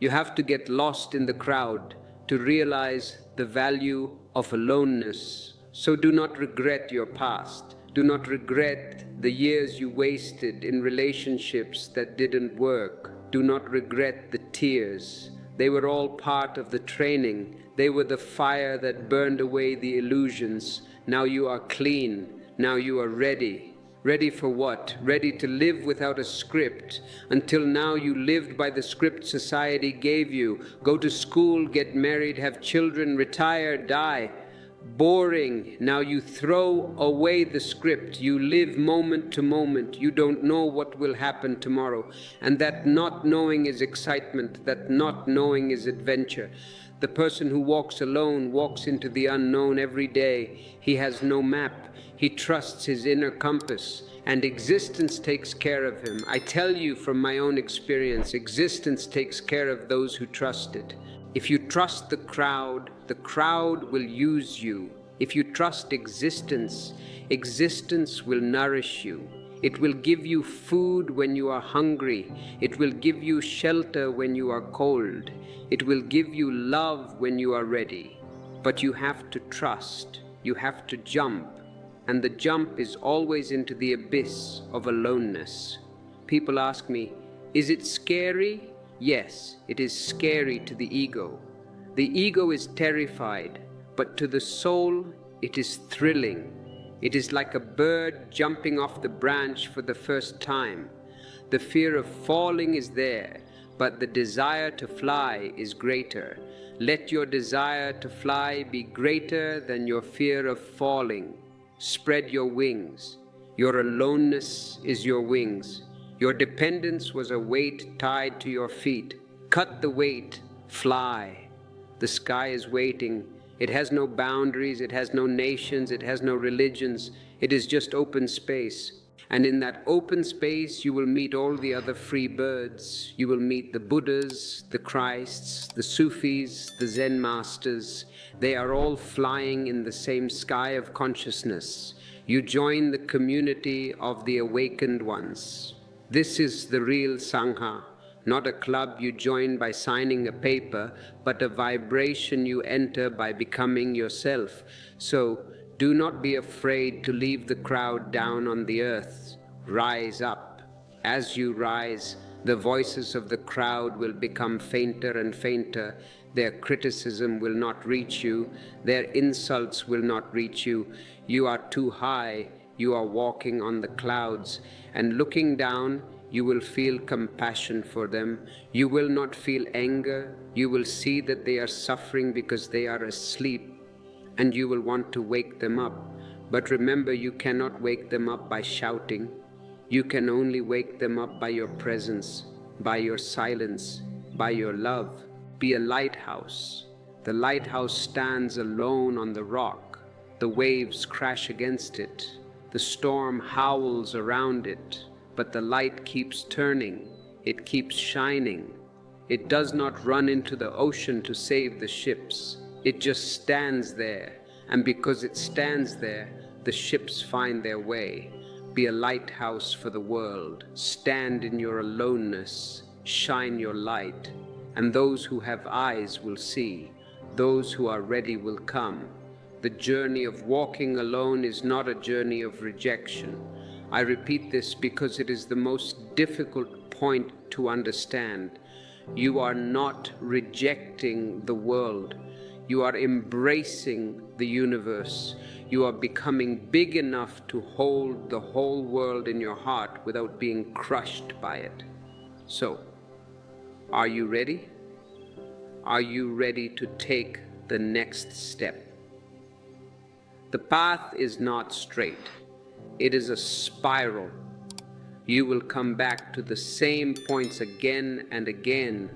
You have to get lost in the crowd to realize the value of aloneness, So do not regret your past. Do not regret the years you wasted in relationships that didn't work. Do not regret the tears. They were all part of the training. They were the fire that burned away the illusions. Now you are clean. Now you are ready. Ready for what? Ready to live without a script. Until now you lived by the script society gave you. Go to school, get married, have children, retire, die. Boring. Now you throw away the script. You live moment to moment. You don't know what will happen tomorrow. And that not knowing is excitement. That not knowing is adventure. The person who walks alone walks into the unknown every day. He has no map. He trusts his inner compass, and existence takes care of him. I tell you from my own experience, existence takes care of those who trust it. If you trust the crowd will use you. If you trust existence, existence will nourish you. It will give you food when you are hungry. It will give you shelter when you are cold. It will give you love when you are ready. But you have to trust. You have to jump. And the jump is always into the abyss of aloneness. People ask me, is it scary? Yes, it is scary to the ego. The ego is terrified, but to the soul, it is thrilling. It is like a bird jumping off the branch for the first time. The fear of falling is there, but the desire to fly is greater. Let your desire to fly be greater than your fear of falling. Spread your wings. Your aloneness is your wings. Your dependence was a weight tied to your feet. Cut the weight, fly. The sky is waiting. It has no boundaries, it has no nations, it has no religions. It is just open space. And in that open space, you will meet all the other free birds. You will meet the Buddhas, the Christs, the Sufis, the Zen masters. They are all flying in the same sky of consciousness. You join the community of the awakened ones. This is the real Sangha, not a club you join by signing a paper, but a vibration you enter by becoming yourself. So, do not be afraid to leave the crowd down on the earth. Rise up. As you rise, the voices of the crowd will become fainter and fainter. Their criticism will not reach you. Their insults will not reach you. You are too high. You are walking on the clouds. And looking down, you will feel compassion for them. You will not feel anger. You will see that they are suffering because they are asleep. And you will want to wake them up. But remember, you cannot wake them up by shouting. You can only wake them up by your presence, by your silence, by your love. Be a lighthouse. The lighthouse stands alone on the rock. The waves crash against it. The storm howls around it. But the light keeps turning. It keeps shining. It does not run into the ocean to save the ships. It just stands there, and because it stands there, the ships find their way. Be a lighthouse for the world. Stand in your aloneness. Shine your light. And those who have eyes will see. Those who are ready will come. The journey of walking alone is not a journey of rejection. I repeat this because it is the most difficult point to understand. You are not rejecting the world. You are embracing the universe. You are becoming big enough to hold the whole world in your heart without being crushed by it. So, are you ready? Are you ready to take the next step? The path is not straight. It is a spiral. You will come back to the same points again and again,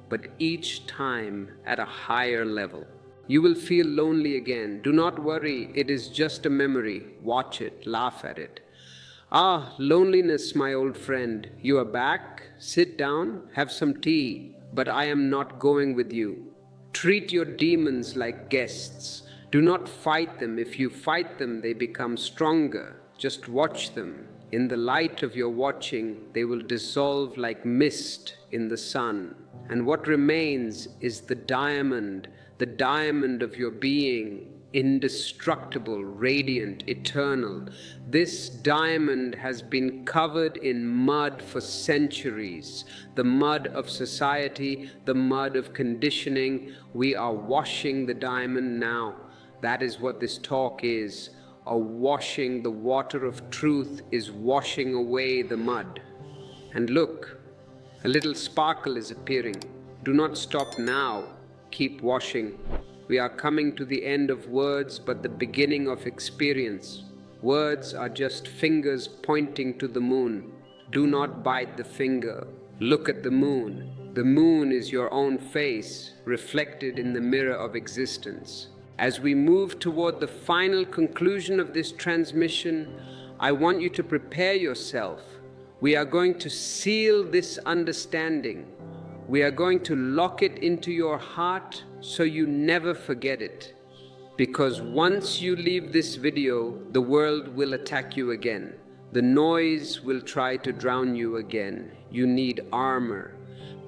but each time at a higher level. You will feel lonely again. Do not worry, it is just a memory. Watch it, laugh at it. Ah, loneliness, my old friend, you are back? Sit down, have some tea, but I am not going with you. Treat your demons like guests. Do not fight them. If you fight them, they become stronger. Just watch them. In the light of your watching, they will dissolve like mist in the sun. And what remains is the diamond of your being, indestructible, radiant, eternal. This diamond has been covered in mud for centuries, the mud of society, the mud of conditioning. We are washing the diamond now. That is what this talk is. A washing. The water of truth is washing away the mud. And look, a little sparkle is appearing. Do not stop now. Keep washing. We are coming to the end of words, but the beginning of experience. Words are just fingers pointing to the moon. Do not bite the finger. Look at the moon. The moon is your own face, reflected in the mirror of existence. As we move toward the final conclusion of this transmission, I want you to prepare yourself. We are going to seal this understanding. We are going to lock it into your heart so you never forget it. Because once you leave this video, the world will attack you again. The noise will try to drown you again. You need armor,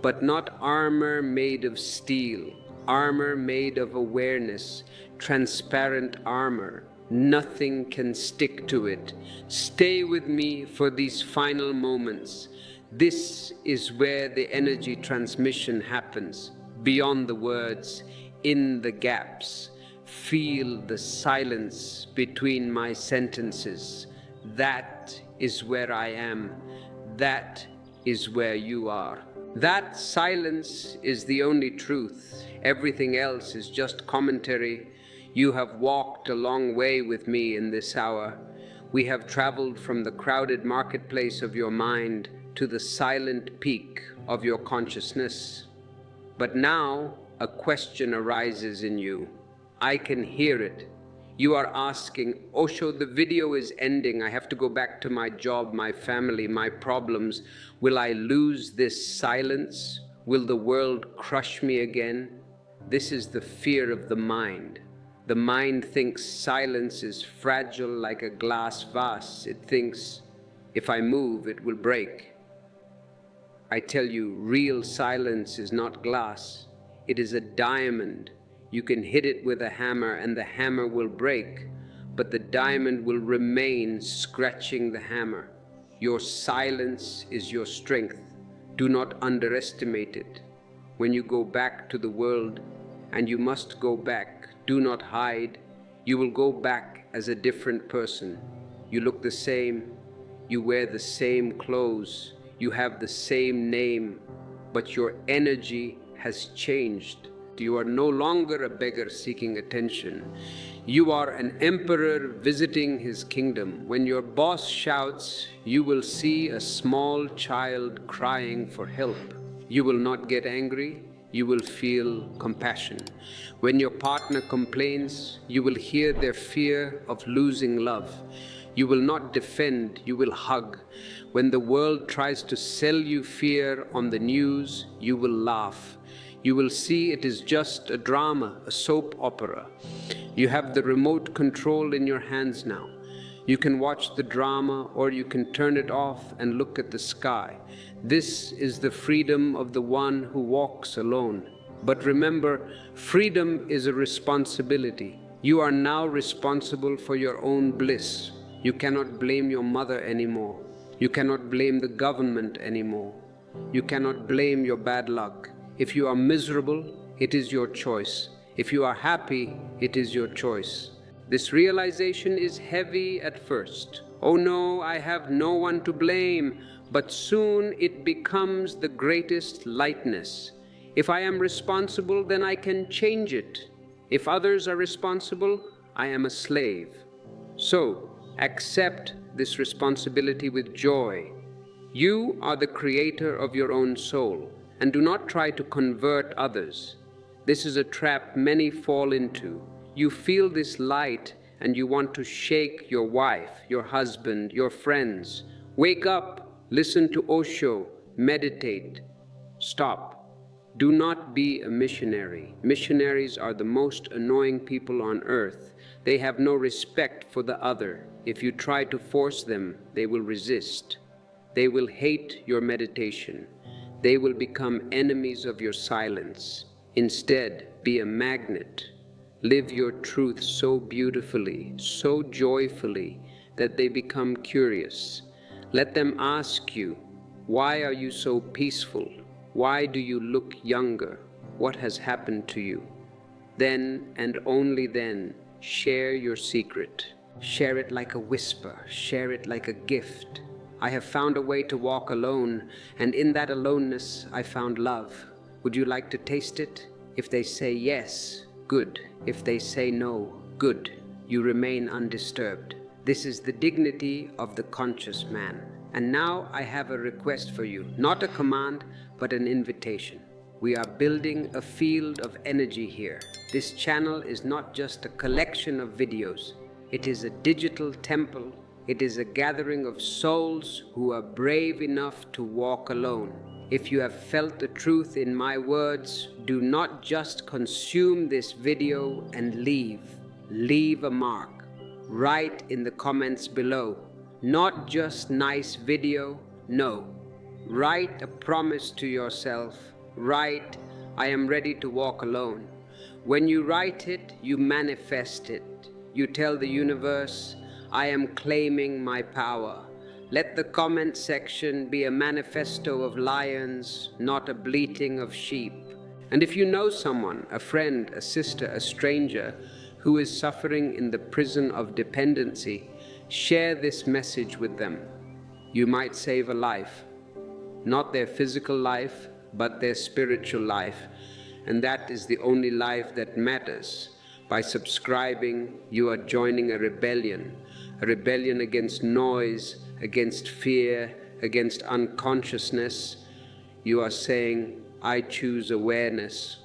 but not armor made of steel. Armor made of awareness, transparent armor. Nothing can stick to it. Stay with me for these final moments. This is where the energy transmission happens, beyond the words, in the gaps. Feel the silence between my sentences. That is where I am. That is where you are. That silence is the only truth. Everything else is just commentary. You have walked a long way with me in this hour. We have traveled from the crowded marketplace of your mind to the silent peak of your consciousness. But now a question arises in you. I can hear it. You are asking, Osho, the video is ending. I have to go back to my job, my family, my problems. Will I lose this silence? Will the world crush me again? This is the fear of the mind. The mind thinks silence is fragile like a glass vase. It thinks, if I move, it will break. I tell you, real silence is not glass. It is a diamond. You can hit it with a hammer and the hammer will break, but the diamond will remain scratching the hammer. Your silence is your strength. Do not underestimate it. When you go back to the world, and you must go back, do not hide. You will go back as a different person. You look the same. You wear the same clothes. You have the same name, but your energy has changed. You are no longer a beggar seeking attention. You are an emperor visiting his kingdom. When your boss shouts, you will see a small child crying for help. You will not get angry. You will feel compassion. When your partner complains, you will hear their fear of losing love. You will not defend, you will hug. When the world tries to sell you fear on the news, you will laugh. You will see it is just a drama, a soap opera. You have the remote control in your hands now. You can watch the drama or you can turn it off and look at the sky. This is the freedom of the one who walks alone. But remember, freedom is a responsibility. You are now responsible for your own bliss. You cannot blame your mother anymore. You cannot blame the government anymore. You cannot blame your bad luck. If you are miserable, it is your choice. If you are happy, it is your choice. This realization is heavy at first. Oh no, I have no one to blame. But soon it becomes the greatest lightness. If I am responsible, then I can change it. If others are responsible, I am a slave. So, accept this responsibility with joy. You are the creator of your own soul, and do not try to convert others. This is a trap many fall into. You feel this light and you want to shake your wife, your husband, your friends. Wake up, listen to Osho, meditate. Stop. Do not be a missionary. Missionaries are the most annoying people on earth. They have no respect for the other. If you try to force them, they will resist. They will hate your meditation. They will become enemies of your silence. Instead, be a magnet. Live your truth so beautifully, so joyfully, that they become curious. Let them ask you, why are you so peaceful? Why do you look younger? What has happened to you? Then and only then, share your secret. Share it like a whisper, share it like a gift. I have found a way to walk alone, and in that aloneness I found love. Would you like to taste it? If they say yes, good. If they say no, good. You remain undisturbed. This is the dignity of the conscious man. And now I have a request for you, not a command, but an invitation. We are building a field of energy here. This channel is not just a collection of videos. It is a digital temple. It is a gathering of souls who are brave enough to walk alone. If you have felt the truth in my words, do not just consume this video and leave. Leave a mark. Write in the comments below. Not just nice video, no. Write a promise to yourself. Write, I am ready to walk alone. When you write it, you manifest it. You tell the universe, I am claiming my power. Let the comment section be a manifesto of lions, not a bleating of sheep. And if you know someone, a friend, a sister, a stranger, who is suffering in the prison of dependency, share this message with them. You might save a life. Not their physical life, but their spiritual life. And that is the only life that matters. By subscribing, you are joining a rebellion against noise, against fear, against unconsciousness. You are saying, I choose awareness,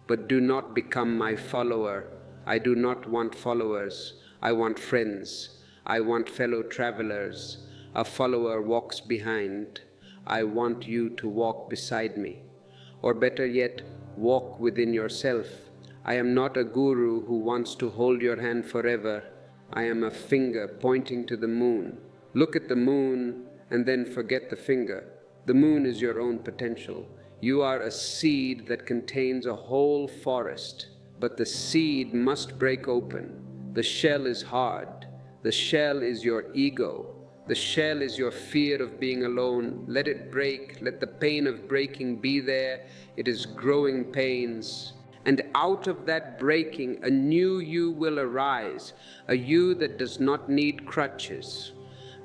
but do not become my follower. I do not want followers. I want friends. I want fellow travelers. A follower walks behind. I want you to walk beside me. Or better yet, walk within yourself. I am not a guru who wants to hold your hand forever. I am a finger pointing to the moon. Look at the moon and then forget the finger. The moon is your own potential. You are a seed that contains a whole forest, but the seed must break open. The shell is hard. The shell is your ego. The shell is your fear of being alone. Let it break. Let the pain of breaking be there. It is growing pains. And out of that breaking, a new you will arise. A you that does not need crutches.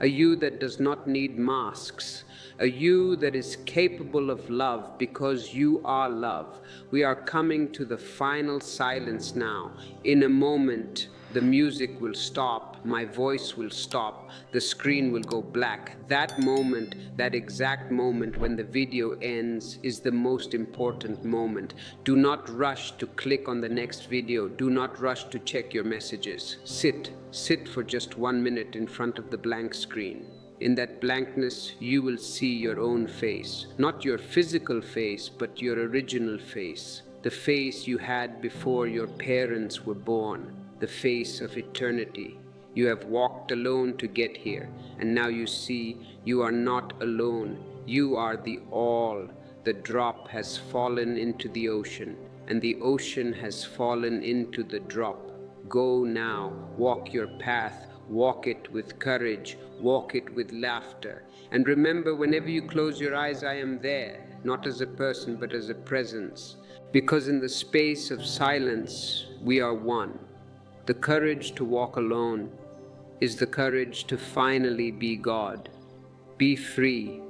A you that does not need masks. A you that is capable of love because you are love. We are coming to the final silence now. In a moment, the music will stop, my voice will stop, the screen will go black. That moment, that exact moment when the video ends is the most important moment. Do not rush to click on the next video. Do not rush to check your messages. Sit for just 1 minute in front of the blank screen. In that blankness, you will see your own face. Not your physical face, but your original face. The face you had before your parents were born. The face of eternity. You have walked alone to get here, and now you see you are not alone. You are the all. The drop has fallen into the ocean, and the ocean has fallen into the drop. Go now, walk your path, walk it with courage, walk it with laughter. And remember, whenever you close your eyes, I am there, not as a person, but as a presence. Because in the space of silence, we are one. The courage to walk alone is the courage to finally be God. Be free,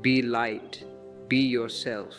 be light, be yourself.